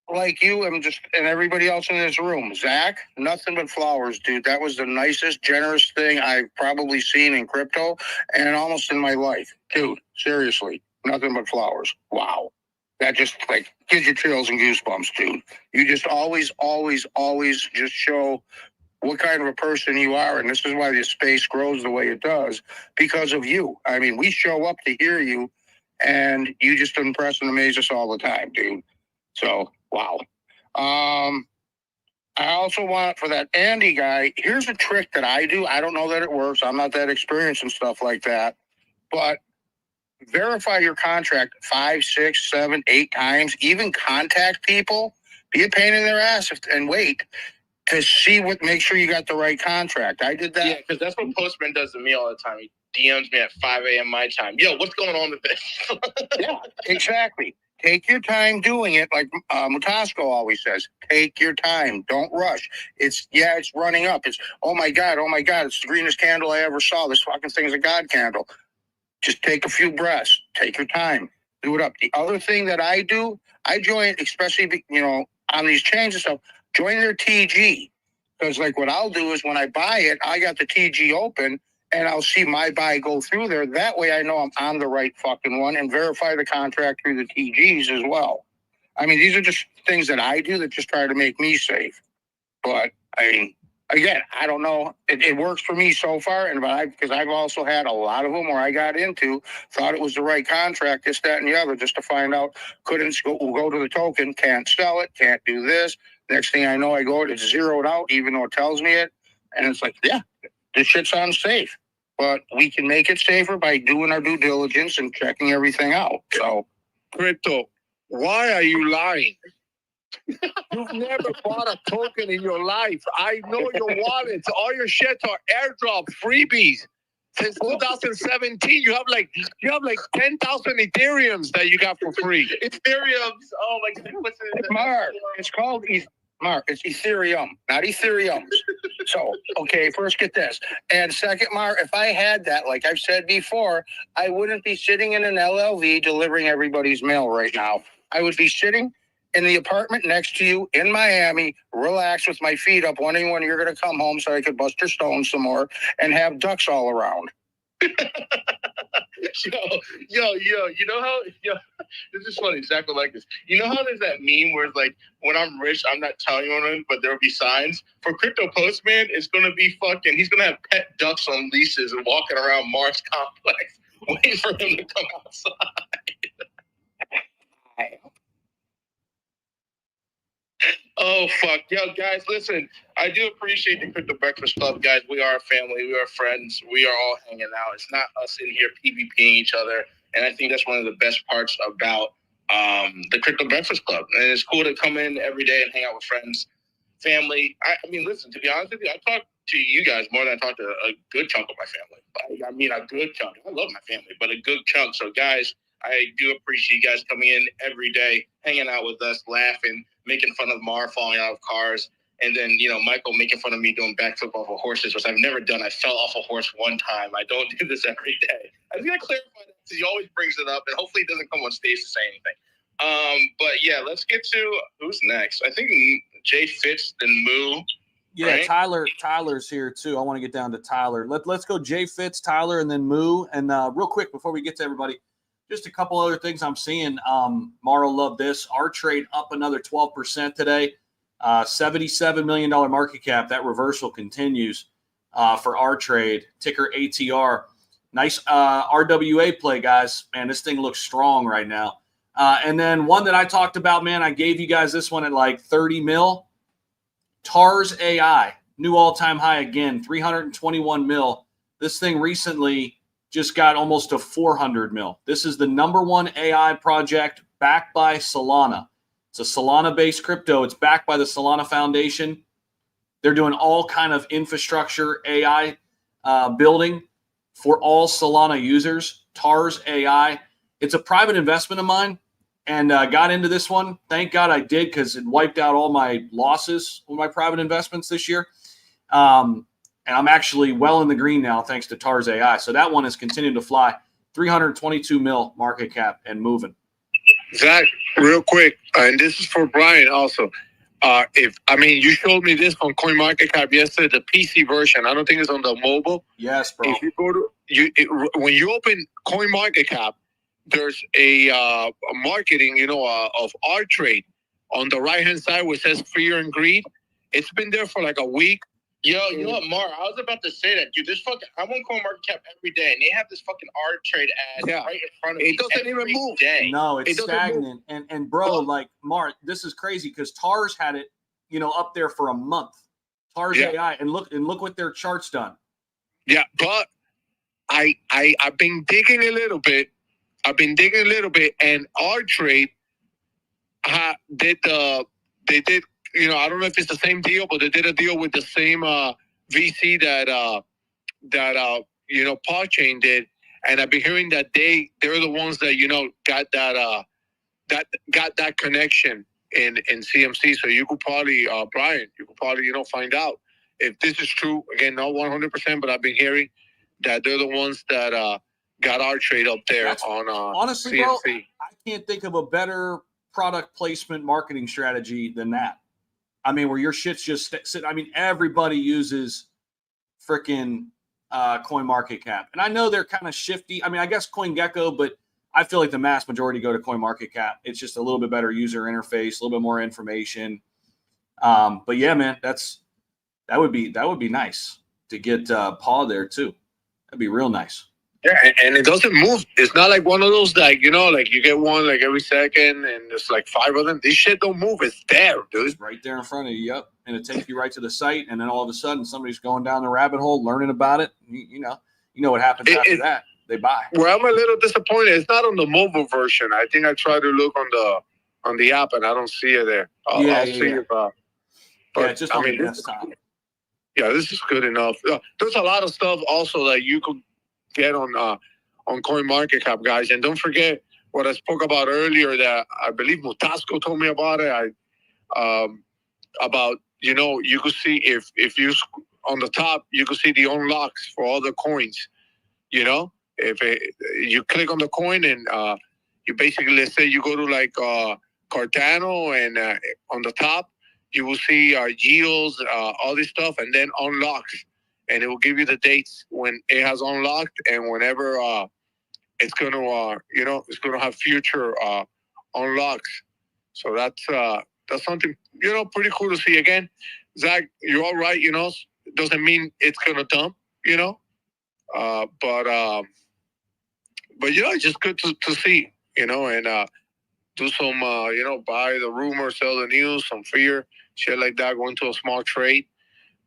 S11: like you and everybody else in this room, Zach, nothing but flowers, dude. That was the nicest, generous thing I've probably seen in crypto and almost in my life. Dude, seriously, nothing but flowers. Wow. That just gives you chills and goosebumps, dude. You just always just show what kind of a person you are. And this is why this space grows the way it does, because of you. I mean, we show up to hear you and you just impress and amaze us all the time, dude. So, wow. I also want, for that Andy guy, here's a trick that I do. I don't know that it works. I'm not that experienced and stuff like that. But verify your contract 5, 6, 7, 8 times. Even contact people. Be a pain in their ass and wait to see make sure you got the right contract. I did that.
S2: Yeah, because that's what Postman does to me all the time. He DMs me at 5 a.m. my time. Yo, what's going on with this?
S11: Yeah, exactly. Take your time doing it, like Mutasco always says. Take your time. Don't rush. It's running up. It's, oh my God, it's the greenest candle I ever saw. This fucking thing is a God candle. Just take a few breaths. Take your time. Do it up. The other thing that I do, I join, especially, you know, on these chains and stuff, join their TG. Because like what I'll do is when I buy it, I got the TG open, and I'll see my buy go through there. That way I know I'm on the right fucking one, and verify the contract through the TGs as well. I mean, these are just things that I do that just try to make me safe. But, I mean, Again, I don't know. It works for me so far, and because I've also had a lot of them where I got into, thought it was the right contract, this, that, and the other, just to find out, couldn't go to the token, can't sell it, can't do this. Next thing I know, I go, it's zeroed out, even though it tells me it. And it's like, yeah, this shit sounds safe. But we can make it safer by doing our due diligence and checking everything out. So,
S3: Crypto, why are you lying? You've never bought a token in your life. I know your wallets. All your shits are airdrop freebies. Since 2017, you have like 10,000 Ethereums that you got for free.
S2: Ethereums. Oh my God. What's it?
S11: Mark, it's called Mark, it's Ethereum, not Ethereums. So, okay, first get this. And second, Mark, if I had that, like I've said before, I wouldn't be sitting in an LLV delivering everybody's mail right now. I would be sitting in the apartment next to you in Miami, relax with my feet up, wondering when you're going to come home so I could bust your stones some more and have ducks all around.
S2: Yo, you know how, this is funny, exactly like this. You know how there's that meme where it's like, when I'm rich, I'm not telling you anyone, but there'll be signs? For Crypto Postman, it's going to be he's going to have pet ducks on leashes and walking around Mars Complex, waiting for him to come outside. Oh, fuck. Yo, guys, listen, I do appreciate the Crypto Breakfast Club, guys. We are a family. We are friends. We are all hanging out. It's not us in here PvPing each other. And I think that's one of the best parts about the Crypto Breakfast Club. And it's cool to come in every day and hang out with friends, family. I mean, listen, to be honest with you, I talk to you guys more than I talk to a good chunk of my family. I mean, a good chunk. I love my family, but a good chunk. So, guys, I do appreciate you guys coming in every day, hanging out with us, laughing, making fun of Mar falling out of cars. And then, Michael making fun of me doing backflip off of horses, which I've never done. I fell off a horse one time. I don't do this every day. I was going to clarify that because he always brings it up, and hopefully he doesn't come on stage to say anything. But yeah, let's get to who's next. I think Jay Fitz, then Moo.
S1: Yeah, right? Tyler's here too. I want to get down to Tyler. Let's go Jay Fitz, Tyler, and then Moo. And real quick before we get to everybody, just a couple other things I'm seeing. Maro loved this. Our trade up another 12% today. $77 million market cap. That reversal continues for our trade. Ticker ATR. Nice RWA play, guys. Man, this thing looks strong right now. And then one that I talked about, man, I gave you guys this one at like 30 mil. TARS AI. New all-time high again. 321 mil. This thing recently just got almost to 400 mil. This is the #1 AI project backed by Solana. It's a Solana-based crypto. It's backed by the Solana Foundation. They're doing all kind of infrastructure AI building for all Solana users. TARS AI. It's a private investment of mine, and got into this one. Thank God I did, because it wiped out all my losses with my private investments this year. And I'm actually well in the green now thanks to TARS AI. So that one is continuing to fly. 322 mil market cap and moving.
S3: Zach, real quick, and this is for Brian also. You showed me this on CoinMarketCap yesterday, the PC version. I don't think it's on the mobile.
S1: Yes, bro.
S3: If you go to when you open CoinMarketCap, there's a marketing, of our trade on the right hand side where it says fear and greed. It's been there for like a week.
S2: Yo, you know what, Mar? I was about to say that, dude. I'm on CoinMarketCap every day, and they have this fucking art trade ad right in front of me.
S3: It doesn't even move.
S2: Day.
S1: No, it's stagnant. And bro, like Mar, this is crazy because TARS had it, up there for a month. TARS AI, and look what their chart's done. Yeah,
S3: but I've been digging a little bit. And our trade did. I don't know if it's the same deal, but they did a deal with the same VC that Podchain did, and I've been hearing that they're the ones that got that connection in CMC. So you could probably Brian, find out if this is true. Again, not 100%, but I've been hearing that they're the ones that got our trade up there on
S1: honestly,
S3: CMC.
S1: Bro, I can't think of a better product placement marketing strategy than that. I mean, where your shit's just sit. I mean, everybody uses freaking CoinMarketCap, and I know they're kind of shifty. I mean, I guess CoinGecko, but I feel like the mass majority go to CoinMarketCap. It's just a little bit better user interface, a little bit more information. But yeah, man, that's That would be nice to get Paul there too. That'd be real nice.
S3: Yeah, and it doesn't move. It's not like one of those like, you know, like you get one like every second and there's like 5 of them. This shit don't move. It's there, dude.
S1: It's right there in front of you. Yep. And it takes you right to the site. And then all of a sudden somebody's going down the rabbit hole, learning about it. You know what happens after that. They buy.
S3: Well, I'm a little disappointed. It's not on the mobile version. I think I tried to look on the app and I don't see it there. I'll see if
S1: but it's just on the desktop.
S3: This is good enough. There's a lot of stuff also that you could get on CoinMarketCap, guys. And don't forget what I spoke about earlier that I believe Mutasco told me about it. About, you know, you could see if you on the top, you could see the unlocks for all the coins, you know? If you click on the coin and you basically, let's say you go to like Cardano and on the top, you will see yields, all this stuff, and then unlocks. And it will give you the dates when it has unlocked and whenever it's going to, it's going to have future unlocks. So that's something, pretty cool to see. Again, Zach, you're all right, doesn't mean it's going to dump, but it's just good to see, and do some, buy the rumor, sell the news, some fear, shit like that, go into a small trade.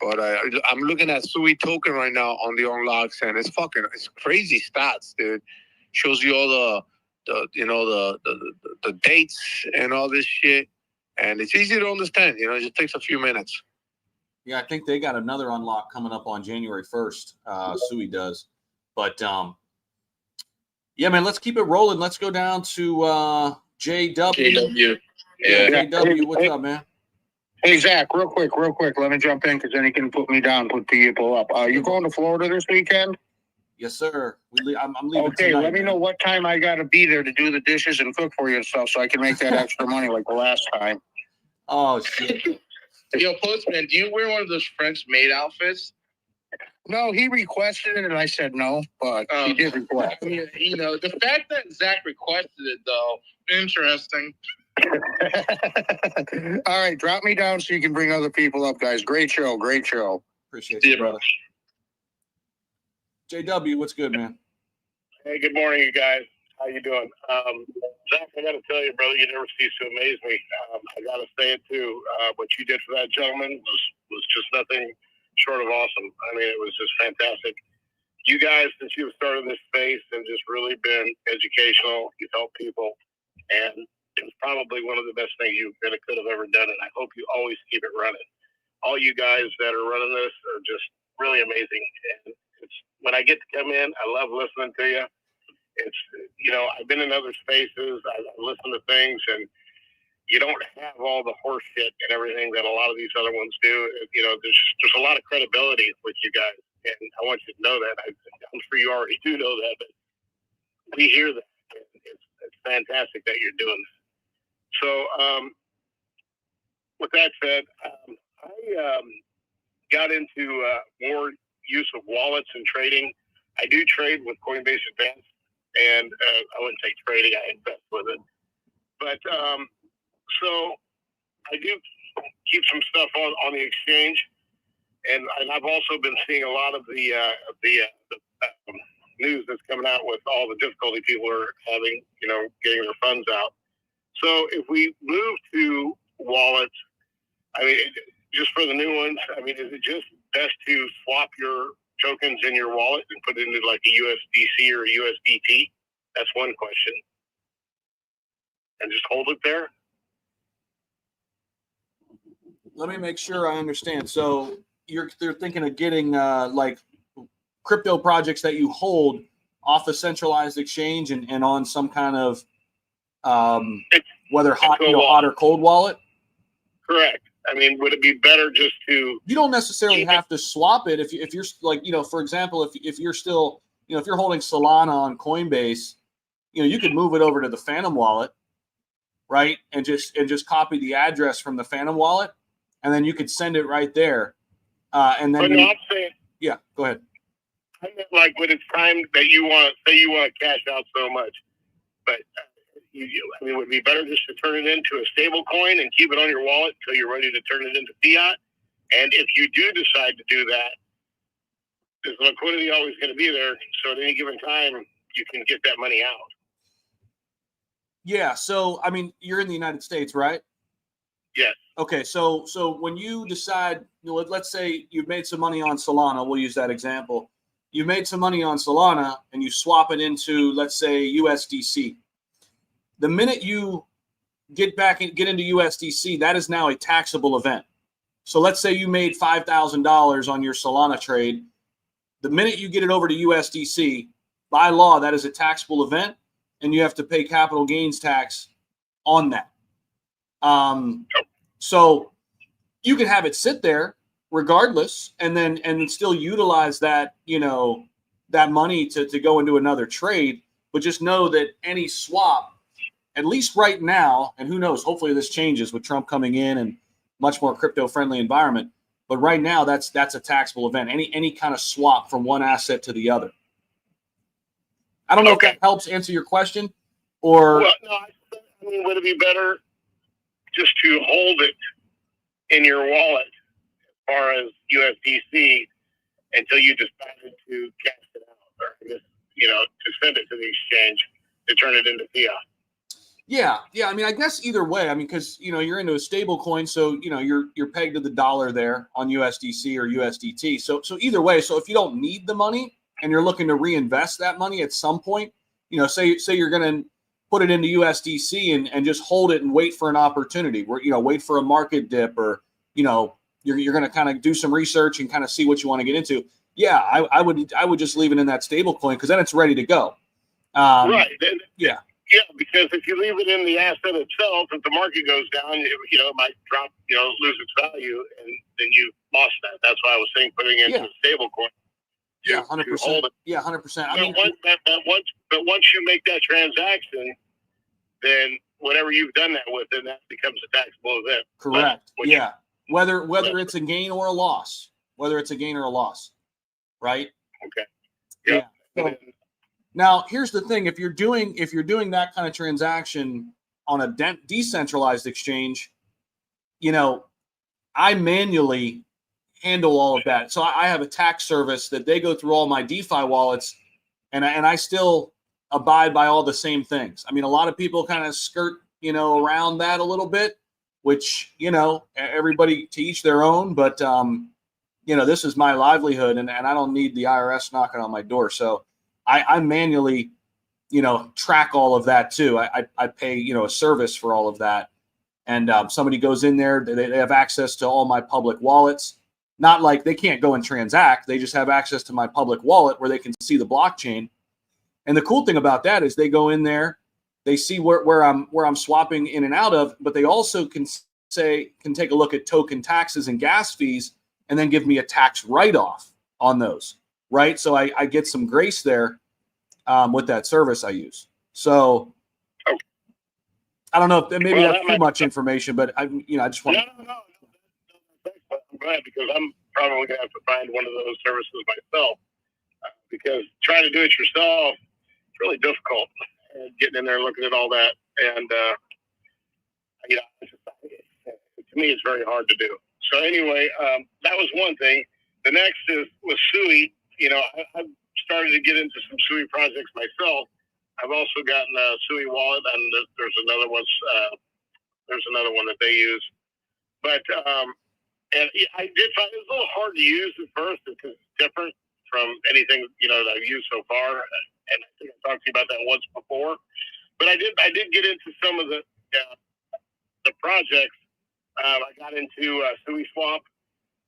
S3: But I'm looking at Sui token right now on the unlocks, and it's crazy stats, dude. Shows you all the dates and all this shit, and it's easy to understand. It just takes a few minutes.
S1: Yeah, I think they got another unlock coming up on January 1st. Sui does, but yeah, man, let's keep it rolling. Let's go down to JW.
S2: JW.
S1: Yeah, JW, what's up, man?
S11: Hey, Zach, real quick. Let me jump in because then he can put me down, put people up. You going to Florida this weekend?
S1: Yes, sir. I'm leaving
S11: Okay,
S1: tonight,
S11: let me know what time I got to be there to do the dishes and cook for you and stuff so I can make that extra money like the last time.
S1: Oh, shit.
S2: Yo, Postman, do you wear one of those French maid outfits?
S11: No, he requested it and I said no, but he did request.
S2: The fact that Zach requested it, though, interesting.
S11: All right, drop me down so you can bring other people up, guys. Great show.
S1: Appreciate you, brother. JW, what's good, man?
S12: Hey, good morning, you guys. How you doing? Zach, I got to tell you, brother, you never cease to amaze me. I got to say it, too. What you did for that gentleman was just nothing short of awesome. I mean, it was just fantastic. You guys, since you've started this space, have just really been educational. You've helped people, and it was probably one of the best things you could have ever done, and I hope you always keep it running. All you guys that are running this are just really amazing. And when I get to come in, I love listening to you. I've been in other spaces. I listen to things, and you don't have all the horse shit and everything that a lot of these other ones do. There's a lot of credibility with you guys, and I want you to know that. I'm sure you already do know that, but we hear that. It's fantastic that you're doing that. So, with that said, I got into more use of wallets and trading. I do trade with Coinbase Advanced, and I wouldn't say trading, I invest with it. But so I do keep some stuff on the exchange, and I've also been seeing a lot of the news that's coming out with all the difficulty people are having, getting their funds out. So if we move to wallets, I mean, just for the new ones, I mean, is it just best to swap your tokens in your wallet and put it into like a USDC or a USDT? That's one question. And just hold it there?
S1: Let me make sure I understand. So they're thinking of getting like crypto projects that you hold off a centralized exchange and on some kind of whether hot or cold wallet?
S12: Correct. I mean, would it be better just to...
S1: You don't necessarily have to swap it. If you're like, for example, if you're still, if you're holding Solana on Coinbase, you could move it over to the Phantom wallet, right? And just copy the address from the Phantom wallet, and then you could send it right there. And then
S12: I'm saying...
S1: Yeah, go ahead.
S12: I meant like when it's time that you want to cash out so much, but... I mean, would it be better just to turn it into a stable coin and keep it on your wallet until you're ready to turn it into fiat? And if you do decide to do that, there's liquidity always going to be there. So at any given time, you can get that money out.
S1: Yeah. So, I mean, you're in the United States, right?
S12: Yes.
S1: Okay. So when you decide, let's say you've made some money on Solana, we'll use that example. You made some money on Solana and you swap it into, let's say, USDC. The minute you get into USDC, that is now a taxable event. So let's say you made $5,000 on your Solana trade. The minute you get it over to USDC, by law, that is a taxable event, and you have to pay capital gains tax on that. So you can have it sit there regardless, and then still utilize that, that money to go into another trade. But just know that any swap, at least right now, and who knows, hopefully this changes with Trump coming in and much more crypto-friendly environment. But right now, that's a taxable event. Any kind of swap from one asset to the other. I don't know if that helps answer your question, or
S12: well, no, I mean, would it be better just to hold it in your wallet as far as USDC until you decided to cash it out, or just, to send it to the exchange to turn it into fiat?
S1: Yeah. I mean, I guess either way. I mean, because you're into a stable coin, so you're pegged to the dollar there on USDC or USDT. So either way. So if you don't need the money and you're looking to reinvest that money at some point, say you're going to put it into USDC and just hold it and wait for an opportunity, where wait for a market dip, or you're going to kind of do some research and kind of see what you want to get into. Yeah, I would just leave it in that stable coin, because then it's ready to go.
S12: Right.
S1: Yeah.
S12: Yeah, because if you leave it in the asset itself, if the market goes down, it might drop, lose its value, and then you lost that. That's why I was saying putting it into a stable coin.
S1: Yeah, 100%. Yeah, 100%.
S12: But once you make that transaction, then whatever you've done that with, then that becomes a taxable event.
S1: Correct. Yeah. Whether it's a gain or a loss. Right?
S12: Okay.
S1: Yeah. So, now, here's the thing: if you're doing that kind of transaction on a decentralized exchange, I manually handle all of that. So I have a tax service that they go through all my DeFi wallets, and I still abide by all the same things. I mean, a lot of people kind of skirt, around that a little bit, which, everybody to each their own. But this is my livelihood, and I don't need the IRS knocking on my door. So I manually, track all of that too. I pay, a service for all of that. And somebody goes in there, they have access to all my public wallets. Not like they can't go and transact. They just have access to my public wallet where they can see the blockchain. And the cool thing about that is they go in there, they see where I'm swapping in and out of, but they also can take a look at token taxes and gas fees, and then give me a tax write-off on those. Right. So I get some grace there with that service I use. So I don't know if maybe that's too much information, but I just want
S12: to. No. I'm glad, because I'm probably going to have to find one of those services myself, because trying to do it yourself is really difficult. Getting in there and looking at all that. And, to me, it's very hard to do. So anyway, that was one thing. The next is with Sui. I've started to get into some Sui projects myself. I've also gotten a Sui wallet, and there's another one that they use. But and I did find it was a little hard to use at first, because it's different from anything that I've used so far. And I think I talked to you about that once before. But I did get into some of the projects. I got into Sui Swap,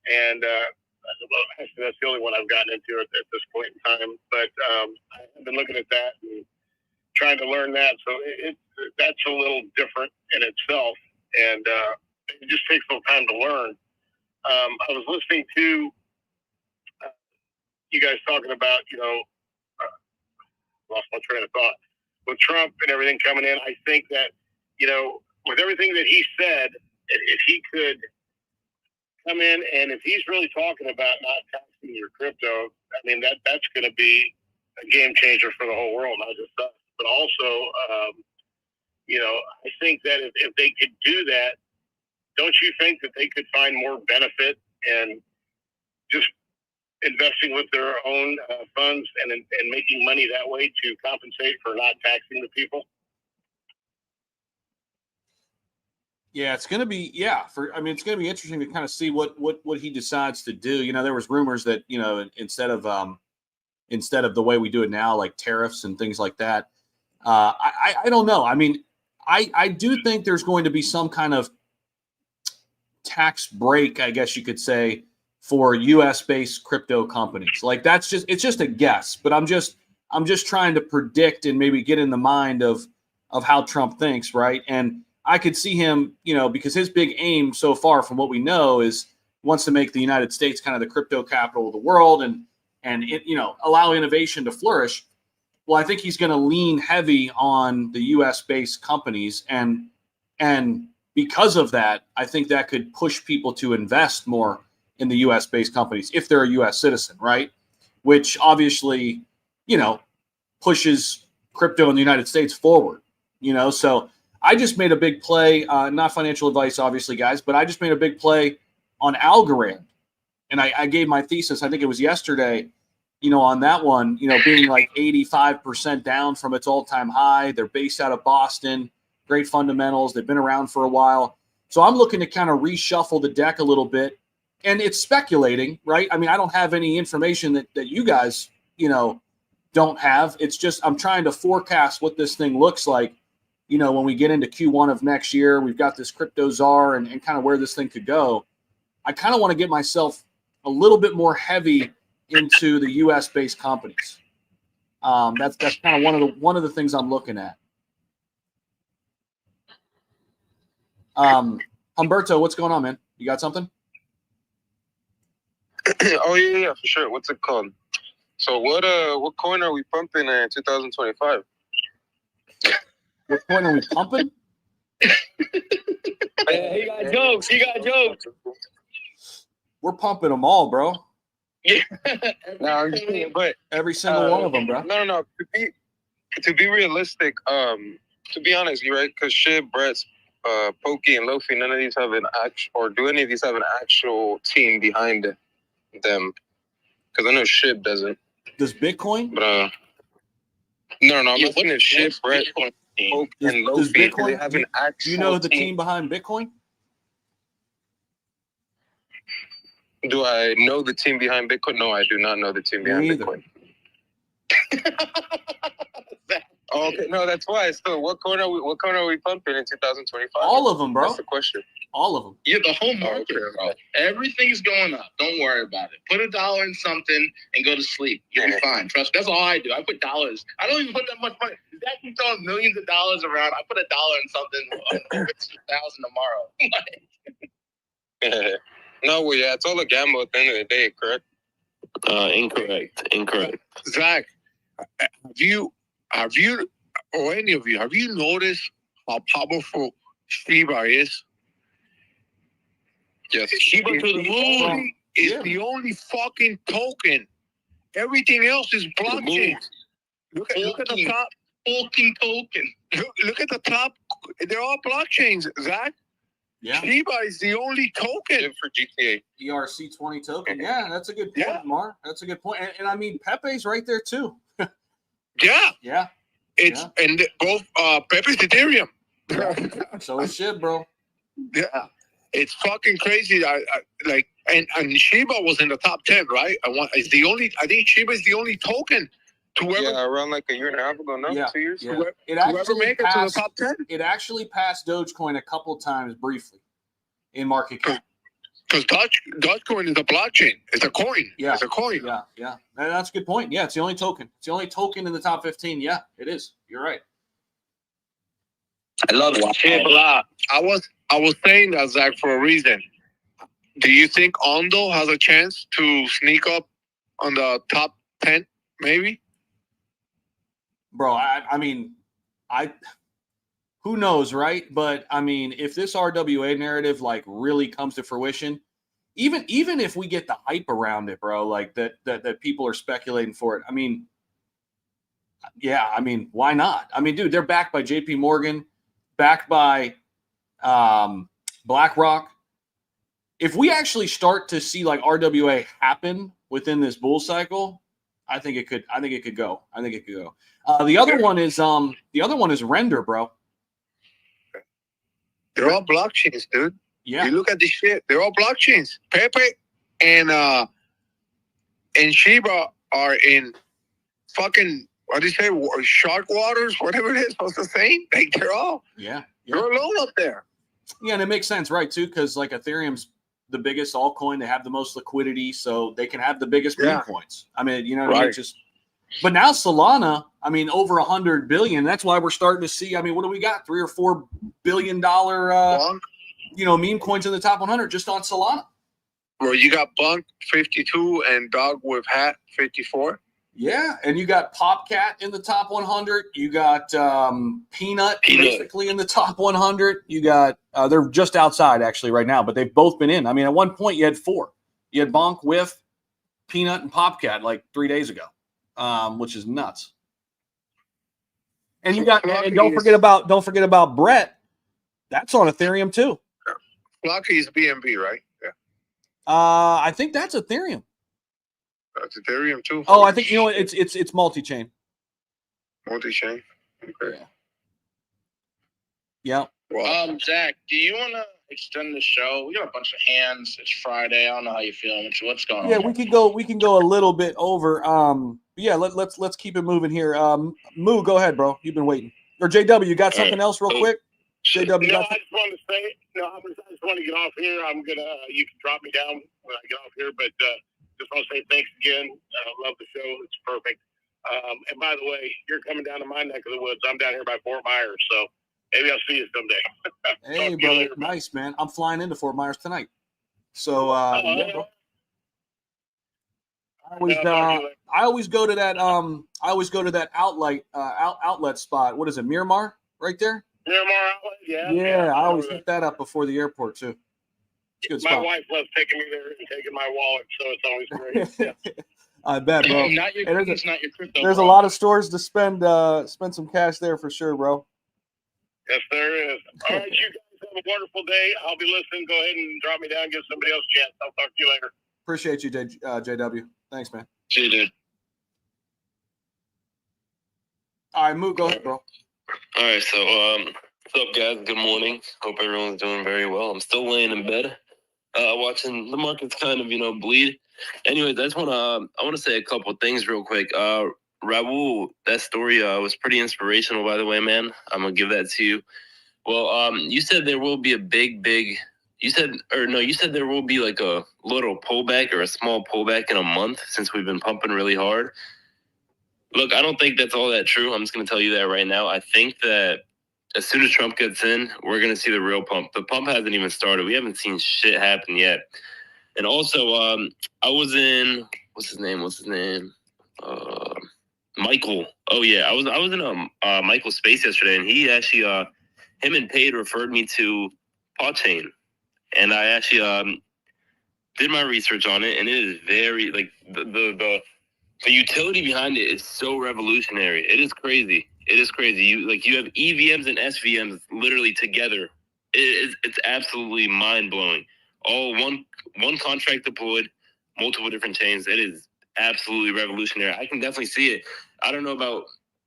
S12: and actually that's the only one I've gotten into at this point in time. But I've been looking at that and trying to learn that. So that's a little different in itself, and it just takes a little time to learn. I was listening to you guys talking about, lost my train of thought, with Trump and everything coming in. I think that, with everything that he said, if he could come in, and if he's really talking about not taxing your crypto, I mean, that's going to be a game changer for the whole world, not just us. But also, I think that if they could do that, don't you think that they could find more benefit and just investing with their own funds and making money that way to compensate for not taxing the people?
S1: Yeah, it's going to be it's going to be interesting to kind of see what he decides to do. You know, there was rumors that, you know, instead of the way we do it now, like tariffs and things like that. I don't know. I mean, I do think there's going to be some kind of tax break, I guess you could say, for US based crypto companies. Like it's just a guess, but I'm just trying to predict and maybe get in the mind of how Trump thinks, right? And I could see him, you know, because his big aim so far from what we know is wants to make the United States kind of the crypto capital of the world and you know, allow innovation to flourish. Well, I think he's going to lean heavy on the US based companies and because of that, I think that could push people to invest more in the US based companies if they're a US citizen, right? Which obviously, you know, pushes crypto in the United States forward, you know. So I just made a big play, not financial advice, obviously, guys, but I just made a big play on Algorand. And I gave my thesis, I think it was yesterday, you know, on that one, you know, being like 85% down from its all-time high. They're based out of Boston, great fundamentals. They've been around for a while. So I'm looking to kind of reshuffle the deck a little bit. And it's speculating, right? I mean, I don't have any information that you guys, you know, don't have. It's just I'm trying to forecast what this thing looks like, you know, when we get into Q1 of next year. We've got this crypto czar and kind of where this thing could go. I kind of want to get myself a little bit more heavy into the US based companies. That's kind of one of the things I'm looking at. Humberto, what's going on, man? You got something?
S13: Oh yeah, for sure. What's it called? So what coin are we pumping in 2025?
S1: What coin are we pumping?
S10: He got jokes. He got jokes.
S1: We're pumping them all, bro.
S10: Yeah.
S13: No, but
S1: every single one of them, bro.
S13: No. To be realistic, to be honest, you're right. Because Shib, Brett's, Pokey, and Lofi, none of these have an actual, or do any of these have an actual team behind them? Because I know Shib doesn't.
S1: Does Bitcoin?
S13: But no. I'm looking at Shib, Brett, Pokey, and Lofi.
S1: Does Bitcoin
S13: they have an actual?
S1: Do you know the team behind Bitcoin?
S13: Do I know the team behind Bitcoin? No, I do not know the team behind Bitcoin. Oh, okay, no, that's why. So, what coin are we pumping in 2025?
S1: All of them, bro.
S13: That's the question.
S1: All of them.
S2: Yeah, the whole market, bro. Everything's going up. Don't worry about it. Put $1 in something and go to sleep. You'll be fine. Trust me. That's all I do. I put dollars. I don't even put that much money. Zach keeps throwing millions of dollars around. I put $1 in something. Over 2,000 tomorrow.
S13: No, well, yeah, it's all a gamble at the end of the day, correct?
S3: Incorrect. Zach, have you, or any of you, have you noticed how powerful Shiba is?
S13: Yes.
S3: Shiba to the moon is the only fucking token. Everything else is blockchain. Look at the top.
S2: Fucking token.
S3: Look at the top. They're all blockchains, Zach.
S1: Yeah.
S3: Shiba is the only token
S13: for GTA.
S1: ERC20 token. Yeah, that's a good point, Mar. That's a good point. And I mean, Pepe's right there too.
S3: Yeah. It's and both Pepe's Ethereum.
S1: So is Shib, bro.
S3: Yeah. It's fucking crazy. I like and Shiba was in the top 10, right? I think Shiba is the only token to ever
S13: around like a year and a half ago, no? 2 years?
S1: Yeah.
S3: It actually make it to the top 10.
S1: It actually passed Dogecoin a couple times briefly in market cap.
S3: Because Dogecoin is a blockchain. It's a coin.
S1: Yeah.
S3: It's a coin.
S1: Yeah. That's a good point. Yeah, it's the only token. It's the only token in the top 15. Yeah, it is. You're right.
S10: I love Shib a lot.
S3: I was saying that, Zach, for a reason. Do you think Ondo has a chance to sneak up on the top 10, maybe?
S1: Bro, I mean, who knows, right? But I mean, if this RWA narrative like really comes to fruition, even if we get the hype around it, bro, like that people are speculating for it. I mean, yeah, I mean, why not? I mean, dude, they're backed by JP Morgan, backed by BlackRock. if we actually start to see like RWA happen within this bull cycle, I think it could go. The other one is Render, bro.
S3: They're all blockchains, dude.
S1: Yeah.
S3: You look at this shit, they're all blockchains. Pepe and Shiba are in fucking, what do you say, shark waters, whatever it is, what's the saying? Like, they're all,
S1: yeah.
S3: They're alone up there.
S1: Yeah, and it makes sense, right, too, because like Ethereum's the biggest altcoin, they have the most liquidity, so they can have the biggest meme coins. I mean, you know what I mean? It's just, but now Solana, I mean, over 100 billion. That's why we're starting to see. I mean, what do we got? $3 or $4 billion, meme coins in the top 100 just on Solana.
S3: Well, you got Bunk 52 and Dog with Hat 54.
S1: Yeah, and you got Popcat in the top 100. You got Peanut basically in the top 100. You got they're just outside actually right now, but they've both been in. I mean, at one point you had 4. You had Bonk, Whiff, Peanut, and Popcat like 3 days ago, which is nuts. And you got and don't forget about Brett. That's on Ethereum too.
S3: Flocky is BNB, right? Yeah.
S1: I think that's Ethereum.
S3: That's Ethereum too.
S1: Oh, I think it's multi-chain.
S3: Multi-chain. Okay.
S1: Yeah.
S2: Zach, do you want to extend the show? We got a bunch of hands. It's Friday. I don't know how you feeling. What's going on?
S1: Yeah, we can go a little bit over. Yeah, let's keep it moving here. Moo, go ahead, bro. You've been waiting. Or JW, you got something else real quick? JW,
S12: I just want to say, I just want to get off here. You can drop me down when I get off here, but just want to say thanks again. I love the show. It's perfect. And by the way, you're coming down to my neck of the woods. I'm down here by Fort Myers, so maybe I'll see you someday.
S1: Hey, bro, nice, man. I'm flying into Fort Myers tonight. So, yeah, bro. I always go to that outlet spot. What is it, Miramar? Right there?
S12: Miramar outlet, yeah.
S1: Yeah, I always hit that up before the airport too. It's a good spot.
S12: My wife loves taking me there and taking my wallet, so it's always great. Yeah.
S1: I bet, bro.
S2: Not your crypto.
S1: There's a lot of stores to spend some cash there for sure, bro.
S12: Yes, there is. All right, you guys have a wonderful day. I'll be listening. Go ahead and drop me down. Give somebody else a chance. I'll talk to you later.
S1: Appreciate you, JW. Thanks, man.
S2: See you, dude.
S1: All right, Moo, go ahead, bro.
S14: All right, so what's up, guys? Good morning. Hope everyone's doing very well. I'm still laying in bed, watching the markets kind of, bleed. Anyways, I want to say a couple things real quick. Raul, that story was pretty inspirational, by the way, man. I'm gonna give that to you. Well, you said there will be a big. You said there will be like a little pullback or a small pullback in a month since we've been pumping really hard. Look, I don't think that's all that true. I'm just going to tell you that right now. I think that as soon as Trump gets in, we're going to see the real pump. The pump hasn't even started. We haven't seen shit happen yet. And also, I was in, what's his name? Michael. Oh, yeah. I was in Michael's space yesterday, and he actually, him and Paid referred me to Pawchain. And I actually did my research on it, and it is very, like, the utility behind it is so revolutionary. It is crazy. You have EVMs and SVMs literally together. It's absolutely mind blowing. All one contract deployed, multiple different chains. It is absolutely revolutionary. I can definitely see it. I don't know about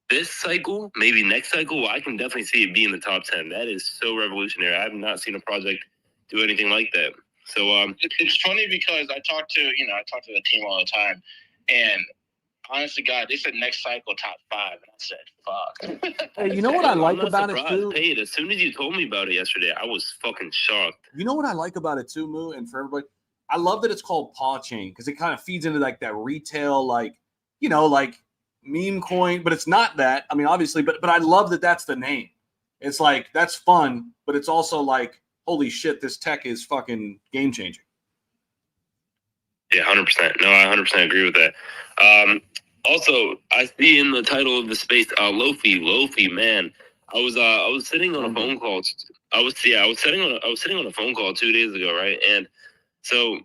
S14: this cycle, maybe next cycle. Well, I can definitely see it be in the top 10. That is so revolutionary. I have not seen a project do anything like that. So
S2: it's funny because I talk to the team all the time, and honestly, God, they said next cycle top 5, and I said, fuck.
S1: Hey, you know what I like about it too?
S14: Paid. As soon as you told me about it yesterday, I was fucking shocked.
S1: You know what I like about it too, Moo, and for everybody, I love that it's called Pawchain because it kind of feeds into like that retail, like meme coin, but it's not that. I mean, obviously, but I love that that's the name. It's like that's fun, but it's also like, holy shit, this tech is fucking game changing.
S14: Yeah, 100%. No, I 100% agree with that. Also, I see in the title of the space, Lofi, man. I was sitting on a phone call. I was sitting on a phone call 2 days ago, right? And so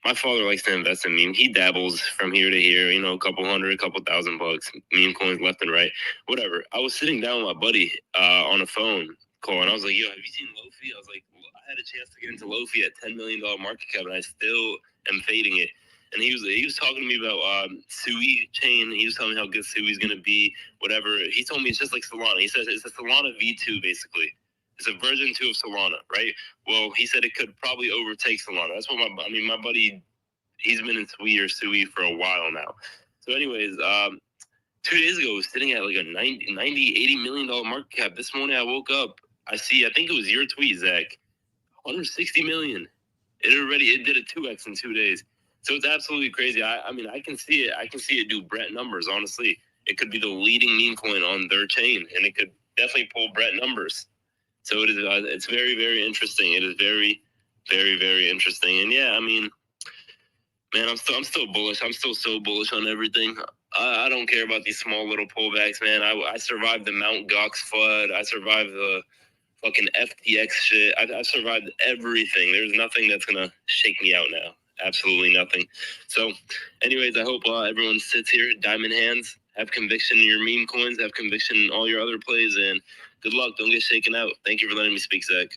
S14: my father likes to invest in meme. He dabbles from here to here, a couple $100, a couple $1,000 meme coins left and right, whatever. I was sitting down with my buddy on a phone, call, and I was like, yo, have you seen Lofi? I was like, I had a chance to get into Lofi at $10 million market cap, and I still am fading it. And he was talking to me about Sui chain. He was telling me how good Sui is going to be, whatever. He told me it's just like Solana. He says it's a Solana V2, basically. It's a version 2 of Solana, right? Well, he said it could probably overtake Solana. That's what my buddy, he's been in Sui for a while now. So anyways, 2 days ago, I was sitting at like a $90, $80 million market cap. This morning I woke up, I think it was your tweet, Zach, 160 million. It did a 2x in 2 days. So it's absolutely crazy. I mean, I can see it do Brett numbers, honestly. It could be the leading meme coin on their chain, and it could definitely pull Brett numbers. So it is. It's very, very interesting. It is very, very, very interesting. And yeah, I mean, man, I'm still bullish. I'm still so bullish on everything. I don't care about these small little pullbacks, man. I survived the Mount Gox FUD. I survived the fucking FTX shit. I've survived everything. There's nothing that's gonna shake me out now. Absolutely nothing. So, anyways, I hope everyone sits here, diamond hands, have conviction in your meme coins, have conviction in all your other plays, and good luck. Don't get shaken out. Thank you for letting me speak, Zach.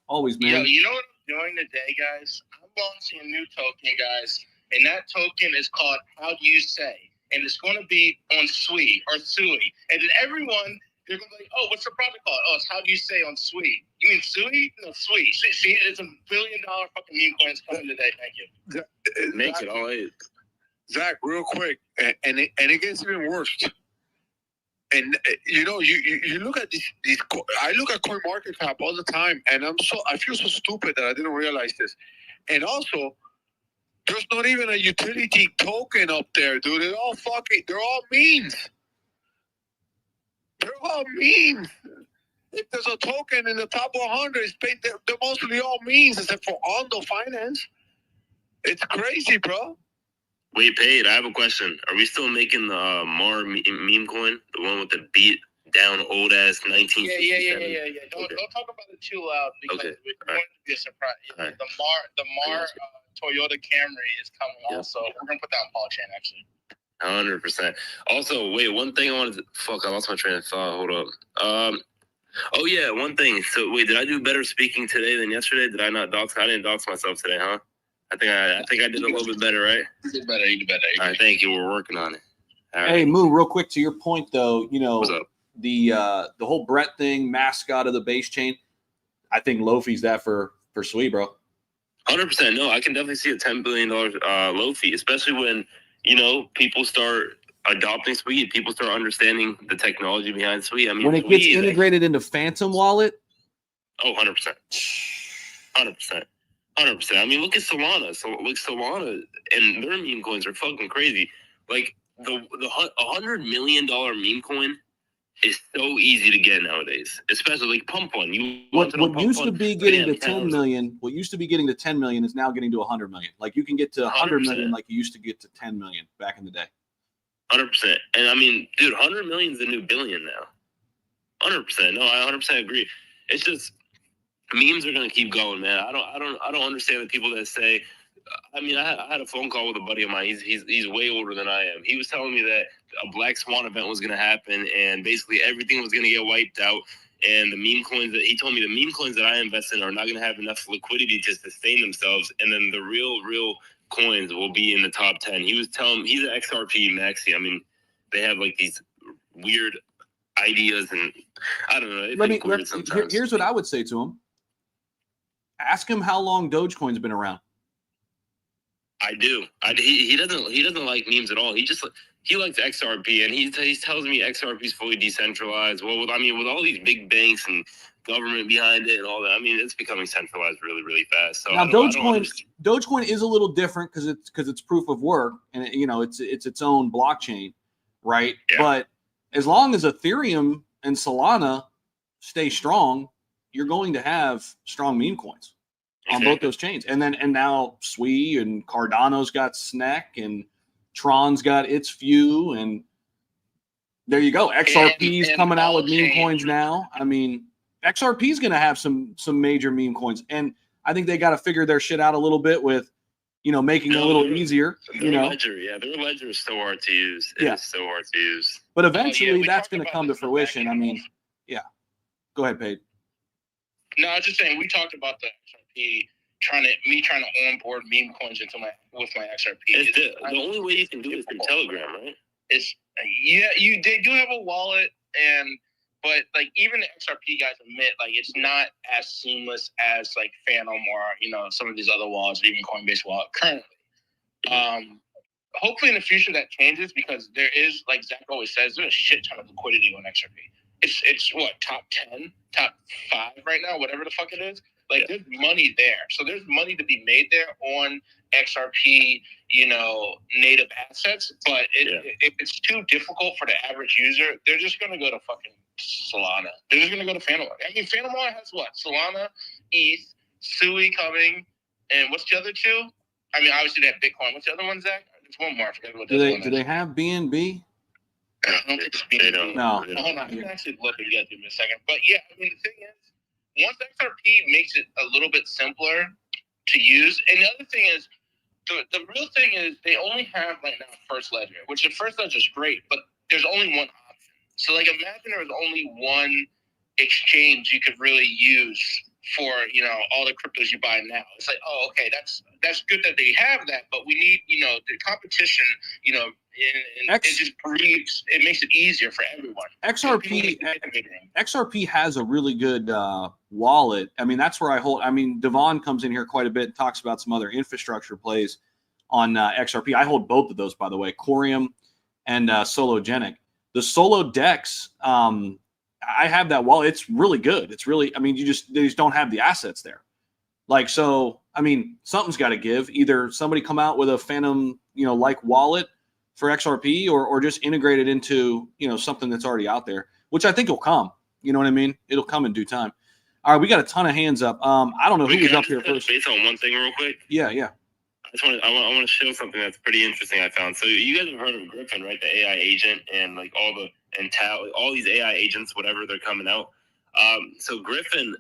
S1: Always, man.
S2: Yo, you know what I'm doing today, guys? I'm launching a new token, guys, and that token is called How Do You Say? And it's going to be on Sui or Sui. And then everyone, they're going to be like, oh, what's the project called? Oh, it's How Do You Say on Sui. You mean Sui? No, Sui. See, it's $1 billion fucking meme coins coming today. Thank you.
S14: Make it all right.
S3: Zach, real quick, and it gets even worse. And you know, you look at these. I look at CoinMarketCap all the time, and I feel so stupid that I didn't realize this. And also, there's not even a utility token up there, dude. They're all memes. They're all memes. If there's a token in the top 100, they're mostly all memes, except for Ondo Finance. It's crazy, bro.
S14: Wait, Paid, I have a question. Are we still making the Mar meme coin? The one with the beat down old ass 1967?
S2: Yeah. Don't talk about it too loud because it's going to be a surprise.
S14: Right.
S2: The Mar Toyota Camry is coming also. We're going to put that on Paul Chan, actually.
S14: 100%. Also, wait, one thing I wanted to... Fuck, I lost my train of thought. Hold up. Oh, yeah, one thing. So, wait, did I do better speaking today than yesterday? Did I not dox? I didn't dox myself today, huh? I think I did a little bit better, right?
S2: You did better.
S14: All right, thank you. We're working on it. All right.
S1: Hey, Moo, real quick to your point, though, you know,
S14: What's up?
S1: The whole Brett thing, mascot of the base chain, I think Lofi's that for Sui, bro.
S14: 100%. No, I can definitely see a $10 billion Lofi, especially when, you know, people start adopting Sui, people start understanding the technology behind Sui. I mean,
S1: when it gets integrated into Phantom Wallet.
S14: Oh, 100%. 100%. 100%. I mean, look at Solana. Solana and their meme coins are fucking crazy. Like the $100 million meme coin is so easy to get nowadays, especially like Pump One.
S1: What used to be getting to 10 million, what used to be getting to 10 million is now getting to 100 million. Like you can get to 100 million like you used to get to 10 million back in the day.
S14: 100%. And I mean, dude, 100 million is the new billion now. 100%. No, I 100% agree. It's just memes are gonna keep going, man. I don't understand the people that say. I mean, I had a phone call with a buddy of mine. He's way older than I am. He was telling me that a Black Swan event was gonna happen, and basically everything was gonna get wiped out. And the meme coins that he told me, the meme coins that I invest in are not gonna have enough liquidity to sustain themselves. And then the real coins will be in the top 10. He was telling me, he's an XRP maxi. I mean, they have like these weird ideas, and I don't know.
S1: Here's what I would say to him. Ask him how long Dogecoin's been around.
S14: I do. He doesn't like memes at all. He likes XRP, and he tells me XRP is fully decentralized. Well, with all these big banks and government behind it and all that, I mean, it's becoming centralized really, really fast. So
S1: now Dogecoin is a little different because it's proof of work, and it's its own blockchain, right? Yeah. But as long as Ethereum and Solana stay strong, you're going to have strong meme coins on both those chains. And now Sui and Cardano's got SNEC and Tron's got its few, and there you go. XRP's coming out with meme coins now. I mean, XRP's going to have some major meme coins, and I think they got to figure their shit out a little bit with, making it a little easier.
S14: Ledger, their ledger is so hard to use. It's so hard to use.
S1: But eventually, that's going to come to fruition. I mean, yeah. Go ahead, Paige.
S2: No, I was just saying we talked about the XRP trying to onboard meme coins into with my XRP.
S14: The only way you can do it is through Telegram, right?
S2: They do have a wallet, but like even the XRP guys admit like it's not as seamless as like Phantom or some of these other wallets, or even Coinbase wallet currently. Hopefully in the future that changes, because there is, like Zach always says, there's a shit ton of liquidity on XRP. It's what, top 10, top 5 right now, whatever the fuck it is. Like there's money there. So there's money to be made there on XRP, native assets. But if it's too difficult for the average user, they're just gonna go to fucking Solana. They're just gonna go to Phantom. I mean, Phantom has what? Solana, ETH, Sui coming, and what's the other two? I mean, obviously they have Bitcoin. What's the other one, Zach? There's one more. I forget what
S1: do they have BNB?
S2: I don't think it's BNB.
S1: No.
S2: Hold on. You can actually look at it in a second. But yeah, I mean, the thing is, once XRP makes it a little bit simpler to use, and the other thing is, the real thing is they only have right now First Ledger, which the First Ledger is great, but there's only one option. So like imagine there was only one exchange you could really use for all the cryptos you buy now. It's like, oh, okay, that's good that they have that, but we need the competition. It just breeds. It makes it easier for everyone.
S1: XRP has a really good wallet. I mean, that's where I hold. I mean, Devon comes in here quite a bit and talks about some other infrastructure plays on XRP. I hold both of those, by the way, Corium and Sologenic. The Solo Dex. I have that wallet. It's really good. It's really, I mean, they just don't have the assets there. Like, so, I mean, something's got to give. Either somebody come out with a Phantom, like wallet for XRP, or just integrate it into, something that's already out there, which I think will come. You know what I mean? It'll come in due time. All right, we got a ton of hands up. I don't know who was up here first.
S14: Based on one thing real quick.
S1: Yeah.
S14: I want to show something that's pretty interesting I found. So you guys have heard of Griffin, right? The AI agent and like all these AI agents, whatever, they're coming out. So Griffin,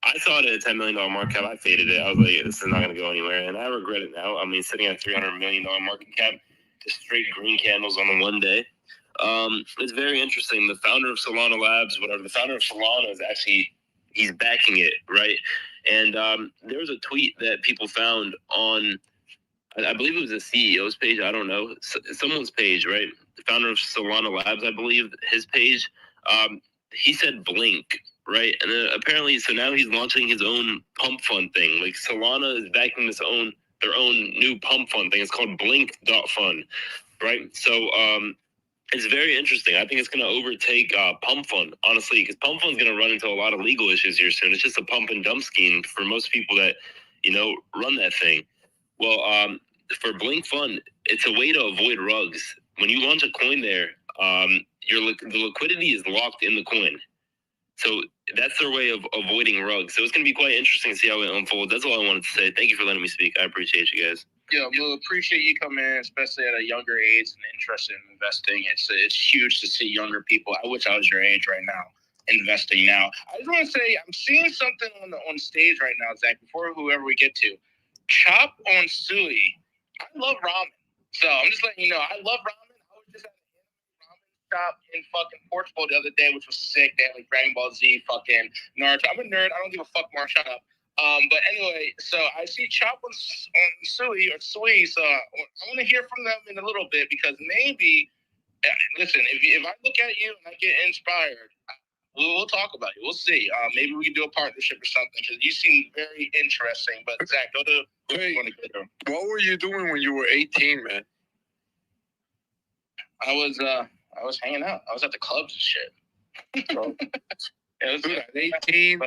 S14: I saw it at a $10 million market cap. I faded it. I was like, this is not going to go anywhere. And I regret it now. I mean, sitting at $300 million market cap, just straight green candles on the one day. It's very interesting. The founder of Solana Labs, the founder of Solana is actually, he's backing it, right? And there was a tweet that people found on, I believe it was the CEO's page. I don't know. Someone's page, right? The founder of Solana Labs, I believe, his page. He said Blink, right? And then apparently, so now he's launching his own pump fund thing. Like Solana is backing their own new pump fund thing. It's called Blink.fund, right? So it's very interesting. I think it's going to overtake pump fund, honestly, because pump fund's going to run into a lot of legal issues here soon. It's just a pump and dump scheme for most people that, run that thing. Well, for Blink Fund, it's a way to avoid rugs. When you launch a coin there, the liquidity is locked in the coin. So that's their way of avoiding rugs. So it's going to be quite interesting to see how it unfolds. That's all I wanted to say. Thank you for letting me speak. I appreciate you guys.
S2: Yeah, we'll appreciate you coming in, especially at a younger age and interested in investing. It's huge to see younger people. I wish I was your age right now, investing now. I just want to say I'm seeing something on stage right now, Zach, before whoever we get to. Chop on Sui. I love ramen. So I'm just letting you know, I love ramen. I was just at a ramen shop in fucking Portugal the other day, which was sick. They had like Dragon Ball Z, fucking Naruto. I'm a nerd. I don't give a fuck more. Shut up. But anyway, so I see Chop on Sui, so I want to hear from them in a little bit, because maybe, listen, if I look at you and I get inspired, we'll talk about it. We'll see. Maybe we can do a partnership or something, because you seem very interesting. But Zach, go to.
S3: Hey, what were you doing when you were 18, man?
S2: I was hanging out. I was at the clubs and shit.
S3: It was at 18.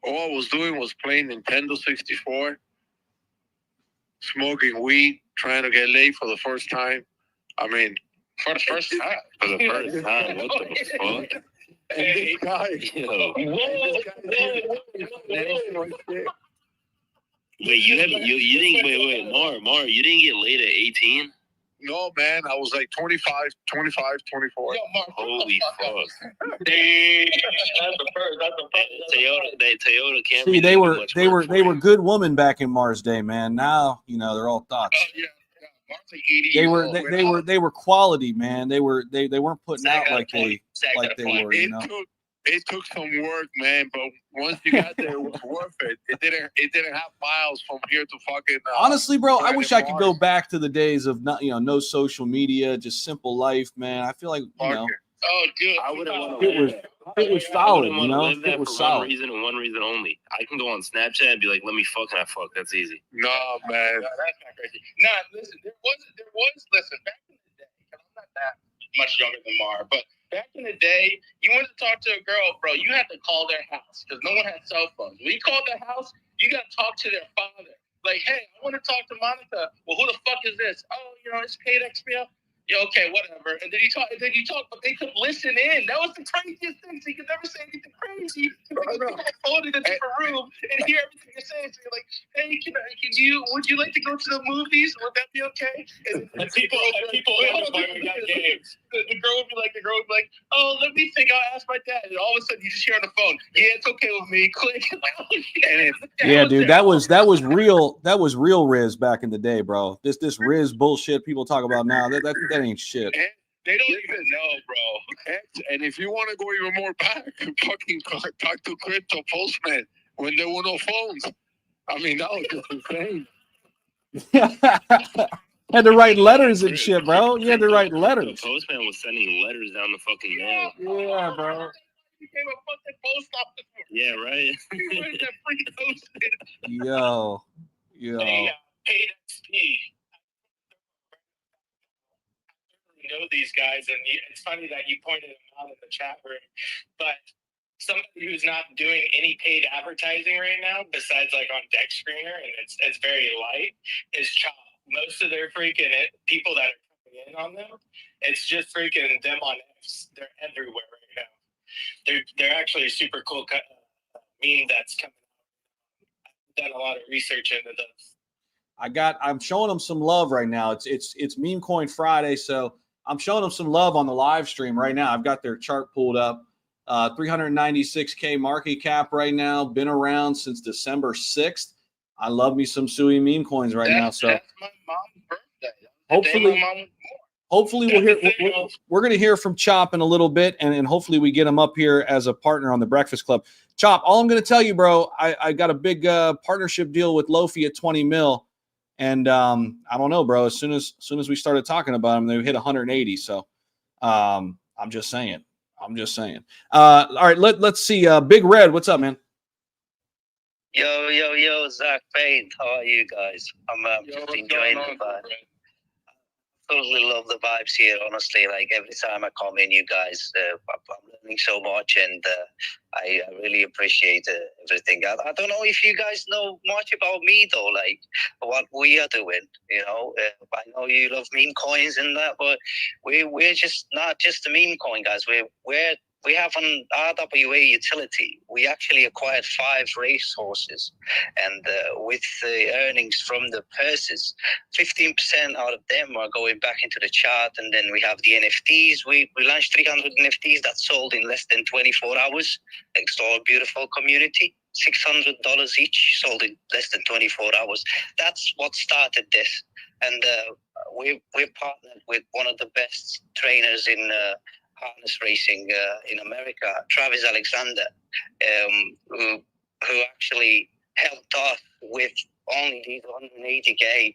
S3: All I was doing was playing Nintendo 64, smoking weed, trying to get laid for the first time. I mean,
S2: for the first time.
S14: For the first time. What the fuck?
S3: And this guy,
S14: Wait, you didn't Mar, you didn't get laid at 18?
S3: No, man, I was like 25, 24.
S2: Yo, Mark,
S14: holy fuck.
S2: That's the first.
S14: Toyota Camry.
S1: See, they were good women back in Mars Day, man. Now, they're all thoughts.
S2: Yeah. Mark's like 80
S1: they were quality, man. They weren't putting out like they were,
S3: it took some work, man. But once you got there, it was worth it. It didn't have miles from here to fucking.
S1: Honestly, bro, I wish I could go
S3: Mars.
S1: back to the days of not, no social media, just simple life, man. I feel like
S2: Oh, dude.
S14: I wouldn't want to.
S1: it was solid,
S14: I wouldn't want to live that
S1: it was
S14: for
S1: solid.
S14: one reason and one reason only. I can go on Snapchat and be like, "Let me fuck and I fuck." That's easy.
S3: No, man.
S2: No, that's not crazy. Nah, listen, there was, listen, back in the day, 'cause I'm not that much younger than Mar, but back in the day, you wanted to talk to a girl, bro, you had to call their house because no one had cell phones. When you called their house, you got to talk to their father. Like, hey, I want to talk to Monica. Well, who the fuck is this? Oh, it's paid XPL. Yeah, okay, whatever. And then you talk, but they could listen in. That was the craziest thing. So you could never say anything crazy. Because they could phone in a different room and hear everything you're saying. So you're like, hey, would you like to go to the movies? Would that be okay? And people end up buying games. The girl would be like, oh, let me think. I'll ask my dad. And all of a sudden you just hear on the phone, yeah, it's okay with me. Click.
S1: Yeah, dude, that was real. That was real Riz back in the day, bro. This Riz bullshit people talk about now. That ain't shit.
S2: And they don't even know, bro.
S3: And if you want to go even more back, fucking talk to Crypto Postman when there were no phones. I mean, that was just insane.
S1: Had to write letters and shit, bro. You had to write letters.
S14: The postman was sending letters down the fucking mail.
S1: Yeah, bro.
S2: Became a fucking post office.
S14: Yeah, right.
S1: Yo.
S2: Hey, paid XP. Know these guys, and it's funny that you pointed them out in the chat room, but somebody who's not doing any paid advertising right now, besides like on Deck Screener, and it's very light, is Chop. Most of their freaking people that are coming in on them, it's just freaking them on X. They're everywhere right now. They're actually a super cool meme that's coming out. I've done a lot of research into this.
S1: I'm showing them some love right now. It's MEMECOIN Friday, so I'm showing them some love on the live stream right now. I've got their chart pulled up. 396K market cap right now. Been around since December 6th. I love me some Sui meme coins right now. So
S2: that's my mom's birthday.
S1: Hopefully we're going to hear from Chop in a little bit, and hopefully we get him up here as a partner on the Breakfast Club. Chop, all I'm going to tell you, bro, I got a big partnership deal with Lofi at 20 mil. And I don't know, bro. As soon as we started talking about them, they hit 180. So I'm just saying. All right, let's see. Big Red, what's up, man?
S15: Yo, Zach Payne. How are you guys? I'm just enjoying the vibe. Totally love the vibes here, honestly. Like every time I come in, you guys, I'm learning so much, and I really appreciate everything. I don't know if you guys know much about me though, like what we are doing. I know you love meme coins and that, but we're just not just a meme coin, guys. We have an RWA utility. We actually acquired 5 racehorses, and with the earnings from the purses, 15% out of them are going back into the chart. And then we have the NFTs. We launched 300 NFTs that sold in less than 24 hours. Thanks to our beautiful community. $600 each, sold in less than 24 hours. That's what started this. And we're partnered with one of the best trainers in harness racing in America, Travis Alexander, who actually helped us with only these 180K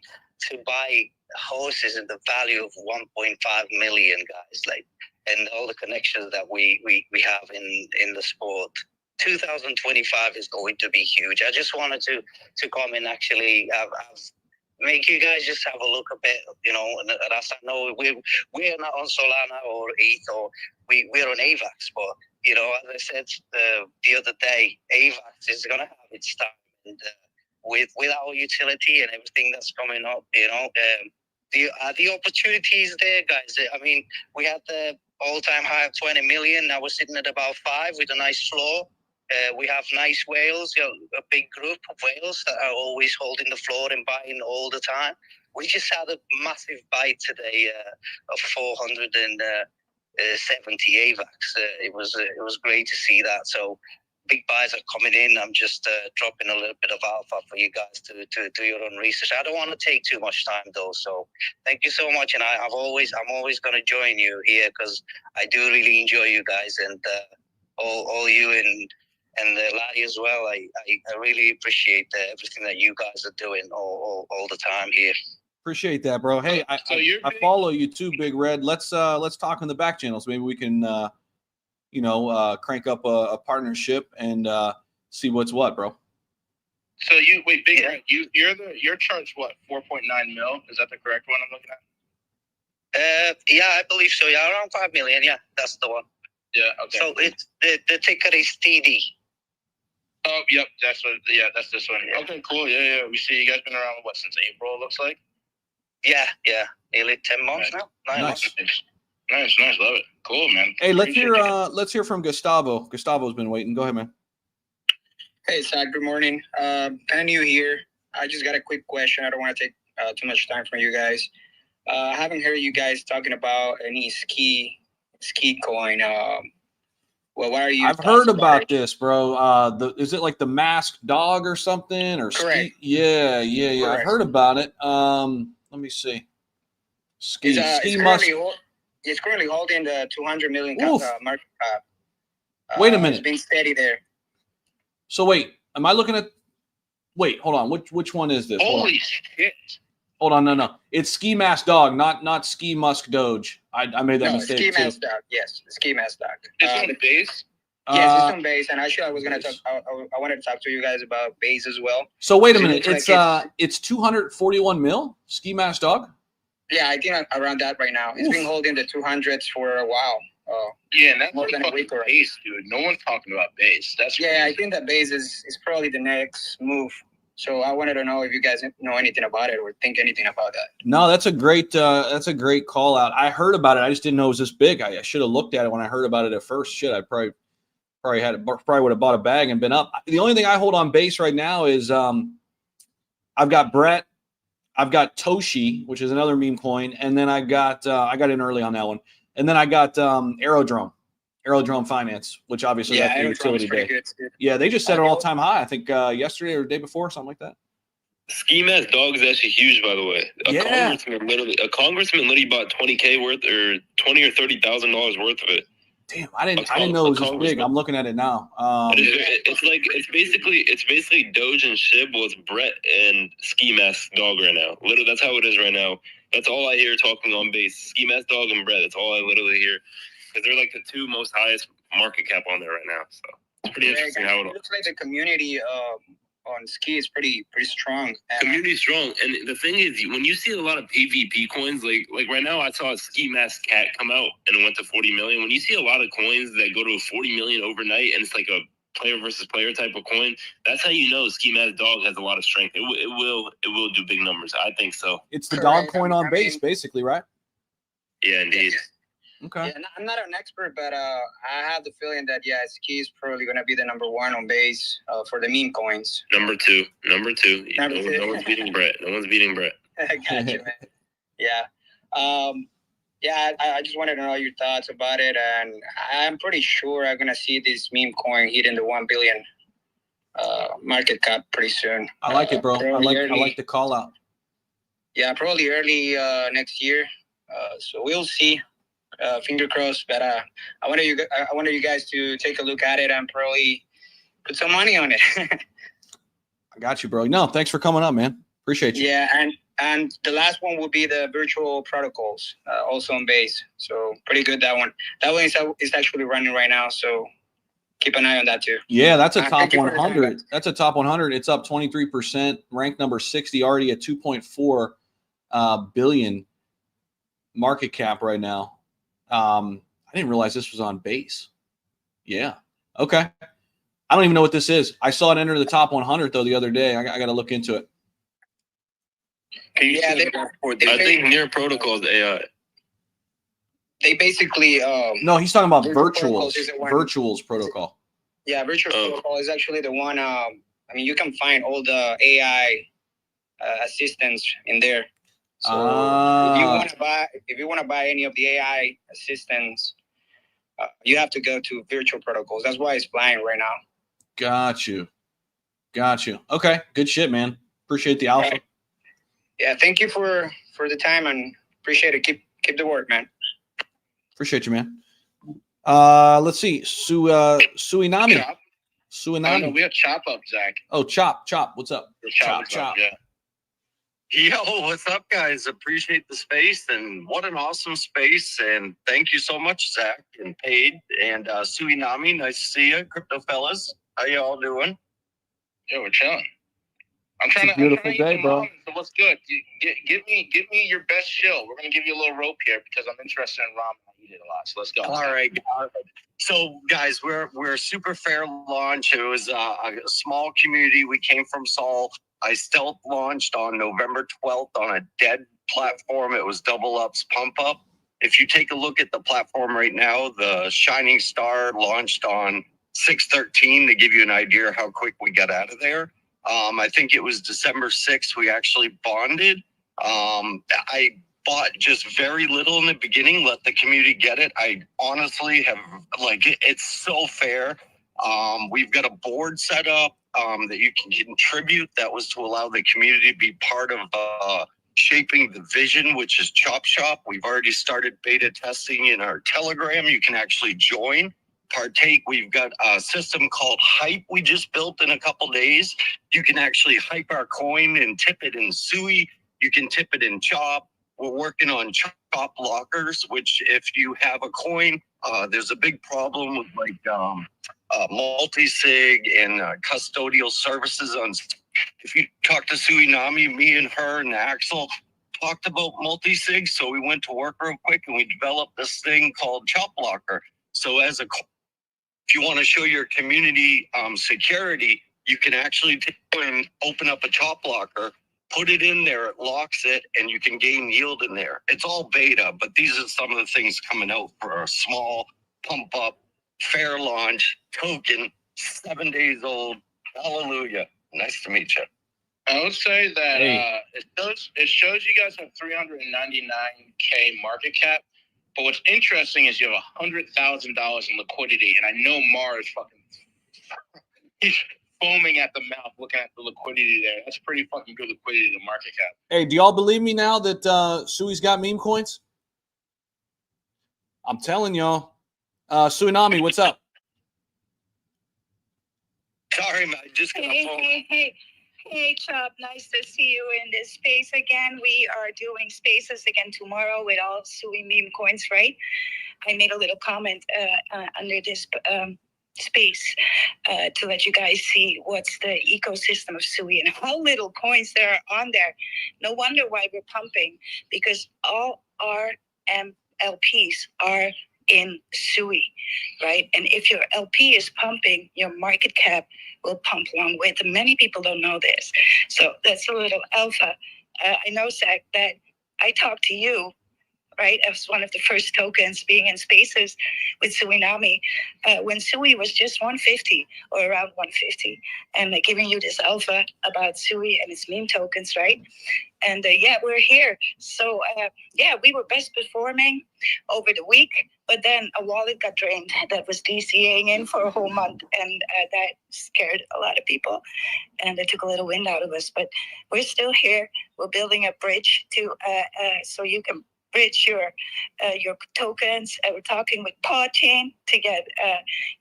S15: to buy horses in the value of 1.5 million, guys. Like, and all the connections that we have in the sport. 2025 is going to be huge. I just wanted to come and actually make you guys just have a look a bit, and as I know we're not on Solana or ETH, or we're on AVAX, but as I said the other day, AVAX is gonna have its time, and with our utility and everything that's coming up, the opportunities there, guys. I mean, we had the all-time high of 20 million. Now we're sitting at about 5 with a nice floor. We have nice whales, a big group of whales that are always holding the floor and buying all the time. We just had a massive buy today of 470 AVAX. It was great to see that. So big buys are coming in. I'm just dropping a little bit of alpha for you guys to do your own research. I don't want to take too much time though. So thank you so much. And I'm always going to join you here because I do really enjoy you guys. And all you and the Lottie as well. I really appreciate everything that you guys are doing all the time here.
S1: Appreciate that, bro. Hey, I follow you too, Big Red. Let's talk in the back channels. Maybe we can crank up a partnership and see what's what, bro.
S2: So you wait, Big Red, you're charged what, 4.9 mil? Is that the correct one I'm looking at?
S15: Yeah, I believe so. Yeah, around 5 million. Yeah, that's the one.
S2: Yeah, okay.
S15: So it's the ticker is TD.
S2: Oh, yep, that's this one. Yeah. Okay, cool. Yeah. We see you guys been around since April, it looks like.
S15: Yeah, nearly 10 months now. 9 months.
S2: Nice, love it. Cool, man.
S1: Hey, let's hear from Gustavo. Gustavo's been waiting. Go ahead, man.
S16: Hey, Zach, good morning. Kind of new here. I just got a quick question. I don't want to take too much time from you guys. I haven't heard you guys talking about any ski coin. What are you?
S1: I've heard about this, bro. Is it like the masked dog or something? Or
S16: correct?
S1: Yeah. I've heard about it. Let me see.
S16: It's currently holding the 200 million market cap.
S1: Wait a minute.
S16: It's been steady there.
S1: So wait, am I looking at? Wait, hold on. Which one is this?
S2: Holy shit!
S1: Hold on, no. It's Ski Mask Dog, not Ski Musk Doge. I made that mistake
S16: Ski
S1: too.
S16: Mask Dog. Yes, Ski Mask Dog.
S2: It's on base.
S16: Yes, it's on base, and actually, I was gonna talk. I wanted to talk to you guys about base as well.
S1: So wait a minute. It's 241 mil Ski Mask Dog.
S16: Yeah, I think around that right now. It's been holding the 200s for a while.
S2: Yeah, and that's more than a week or base, dude. No one's talking about base. That's crazy.
S16: I think that base is probably the next move. So I wanted to know if you guys know anything about it or think anything about that.
S1: No, that's a great call out. I heard about it. I just didn't know it was this big. I should have looked at it when I heard about it at first. Shit, I probably would have bought a bag and been up. The only thing I hold on base right now is I've got Brett, I've got Toshi, which is another meme coin, and then I got in early on that one. And then I got Aerodrome Finance, which obviously that's the utility day. Good. Yeah, they just set an all-time high, I think yesterday or the day before, something like that.
S14: Ski Mask Dog is actually huge, by the way. A congressman literally bought $20K worth or $20,000 or $30,000 worth of it.
S1: Damn, I didn't know it was this big. I'm looking at it now.
S14: It's basically Doge and Shib with Brett and Ski Mask Dog right now. Literally, that's how it is right now. That's all I hear talking on base. Ski Mask Dog and Brett. That's all I literally hear. Because they're like the two most highest market cap on there right now. So it's pretty interesting how it
S16: looks like the community on ski is pretty strong.
S14: Community strong. And the thing is, when you see a lot of PvP coins, like right now I saw a Ski Mask Cat come out and it went to 40 million. When you see a lot of coins that go to 40 million overnight and it's like a player versus player type of coin, that's how you know Ski Mask Dog has a lot of strength. It will do big numbers. I think so.
S1: It's the dog coin on base, basically, right?
S14: Yeah, indeed.
S1: Okay.
S16: Yeah, I'm not an expert, but I have the feeling that ski is probably going to be the #1 on base for the meme coins.
S14: Number two. No one's beating Brett. No one's beating Brett.
S16: I got you, man. Yeah. I just wanted to know your thoughts about it, and I'm pretty sure I'm going to see this meme coin hitting the 1 billion market cap pretty soon.
S1: I like it, bro. I like the call out.
S16: Yeah, probably early next year. So we'll see. Finger crossed, but I wanted you guys to take a look at it and probably put some money on it.
S1: I got you, bro. No, thanks for coming up, man. Appreciate you.
S16: Yeah, and the last one will be the virtual protocols, also on base. So pretty good, that one. That one is actually running right now, so keep an eye on that too.
S1: Yeah, that's a top 100. That's a top 100. It's up 23%, ranked number 60, already at 2.4 billion market cap right now. I didn't realize this was on base. Yeah. Okay. I don't even know what this is. I saw it enter the top 100 though the other day. I got to look into it.
S14: I think near protocols AI.
S16: They basically
S1: no, he's talking about virtuals protocol.
S16: Yeah, virtual protocol is actually the one. I mean, you can find all the AI assistants in there. So if you want to buy any of the AI assistants, you have to go to virtual protocols. That's why it's flying right now.
S1: Got you. Okay, good shit, man. Appreciate the alpha.
S16: Right. Yeah, thank you for the time and appreciate it. Keep the work, man.
S1: Appreciate you, man. Let's see. Suinami.
S2: Chop.
S1: Suinami.
S2: Oh, no, we have Chop up, Zach.
S1: Oh, Chop. What's up?
S2: Chop. Yeah.
S17: Yo, what's up, guys? Appreciate the space, and what an awesome space. And thank you so much, Zach and Paid and Suinami. Nice to see you, crypto fellas. How y'all doing?
S2: Yo, we're chilling. I'm
S1: It's
S2: trying
S1: a
S2: to
S1: beautiful
S2: get
S1: day,
S2: some
S1: bro.
S2: knowledge. So what's good? Give me your best shill. We're gonna give you a little rope here because I'm interested in ramen. I eat it a lot. So let's go.
S17: All right. So, guys, we're super fair launch. It was a small community. We came from Sol. I stealth launched on November 12th on a dead platform. It was Double Up's Pump Up. If you take a look at the platform right now, the Shining Star launched on 6/13 to give you an idea how quick we got out of there. I think it was December 6th. We actually bonded. I bought just very little in the beginning, let the community get it. I honestly have, like, it's so fair. We've got a board set up that you can contribute. That was to allow the community to be part of shaping the vision, which is Chop Shop. We've already started beta testing in our Telegram. You can actually join, partake. We've got a system called Hype we just built in a couple days. You can actually hype our coin and tip it in Sui. You can tip it in Chop. We're working on Chop lockers, which if you have a coin, there's a big problem with like multi-sig and custodial services. If you talk to Suinami, me and her and Axel talked about multi-sig, so we went to work real quick and we developed this thing called Chop Locker. So if you want to show your community security, you can actually open up a Chop Locker, put it in there, it locks it, and you can gain yield in there. It's all beta, but these are some of the things coming out for a small pump up, fair launch, token, 7 days old. Hallelujah. Nice to meet you.
S2: I would say that it shows you guys have 399K market cap. But what's interesting is you have $100,000 in liquidity, and I know Mar is he's foaming at the mouth looking at the liquidity there. That's pretty fucking good liquidity to market cap.
S1: Hey, do y'all believe me now that Sui's got meme coins? I'm telling y'all. Suinami, what's up?
S17: Sorry, man. I just got a phone.
S18: Hey, Chop. Nice to see you in this space again. We are doing spaces again tomorrow with all Sui meme coins, right? I made a little comment under this space to let you guys see what's the ecosystem of Sui and how little coins there are on there. No wonder why we're pumping, because all our LPs are in Sui, right? And if your LP is pumping, your market cap will pump along with it. Many people don't know this. So that's a little alpha. I know, Zach, that I talked to you, right, as one of the first tokens being in spaces with Suinami, when Sui was just 150 or around 150, and giving you this alpha about Sui and its meme tokens, right? And we're here. So we were best performing over the week, but then a wallet got drained that was DCAing in for a whole month, and that scared a lot of people, and it took a little wind out of us. But we're still here. We're building a bridge to so you can bridge your tokens. We're talking with Paw Chain to get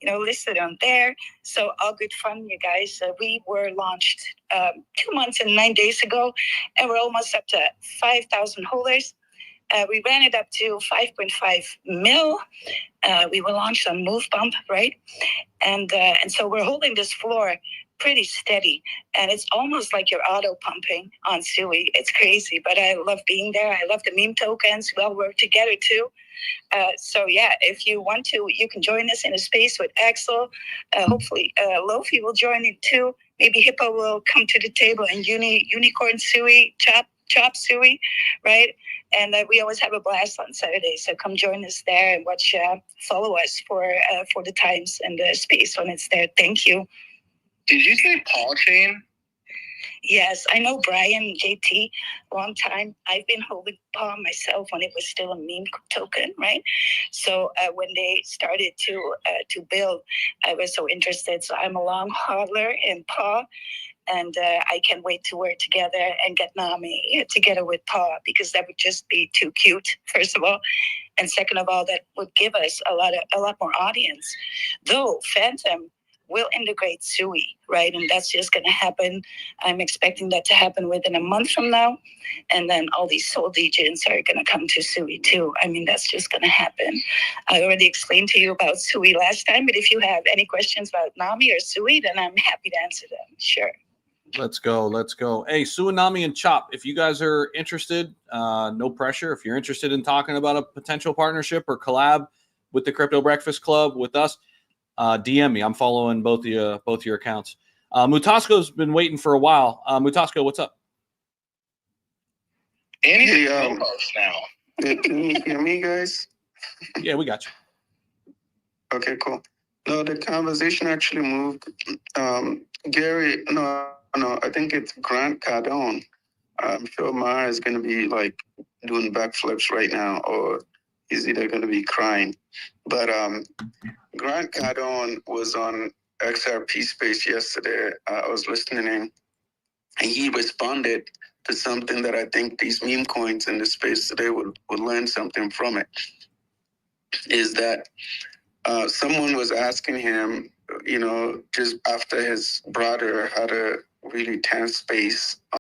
S18: listed on there. So all good fun, you guys. We were launched 2 months and 9 days ago, and we're almost up to 5,000 holders. We ran it up to 5.5 mil. We were launched on Move Bump, right? And so we're holding this floor pretty steady, and it's almost like you're auto pumping on Sui. It's crazy, but I love being there. I love the meme tokens. We all work together too. If you want to, you can join us in a space with Axel. Hopefully, Lofi will join in too. Maybe Hippo will come to the table, and Unicorn Sui, Chop Sui, right? And we always have a blast on Saturday. So come join us there and follow us for the times and the space when it's there. Thank you.
S2: Did you say Paw Chain?
S18: Yes, I know Brian, JT, long time. I've been holding Paw myself when it was still a meme token, right? So when they started to build, I was so interested. So I'm a long hodler in Paw, and I can't wait to work together and get Nami together with Paw, because that would just be too cute, first of all. And second of all, that would give us a lot more audience. Though Phantom will integrate Sui, right? And that's just going to happen. I'm expecting that to happen within a month from now. And then all these soul agents are going to come to Sui too. I mean, that's just going to happen. I already explained to you about Sui last time, but if you have any questions about Nami or Sui, then I'm happy to answer them. Sure.
S1: Let's go. Let's go. Hey, Suanami and Chop, if you guys are interested, no pressure. If you're interested in talking about a potential partnership or collab with the Crypto Breakfast Club with us, DM me. I'm following both your accounts. Mutasco's been waiting for a while. Mutasco, what's up?
S2: Andy's
S11: Hey,
S2: now.
S11: Can you hear me, guys?
S1: Yeah, we got you.
S11: Okay, cool. No, the conversation actually moved. Gary, no, I think it's Grant Cardone. I'm sure Mara is going to be like doing backflips right now, or he's either going to be crying. But Grant Cardone was on XRP Space yesterday. I was listening in, and he responded to something that I think these meme coins in the space today would learn something from it. Is that someone was asking him, just after his brother had a really tense space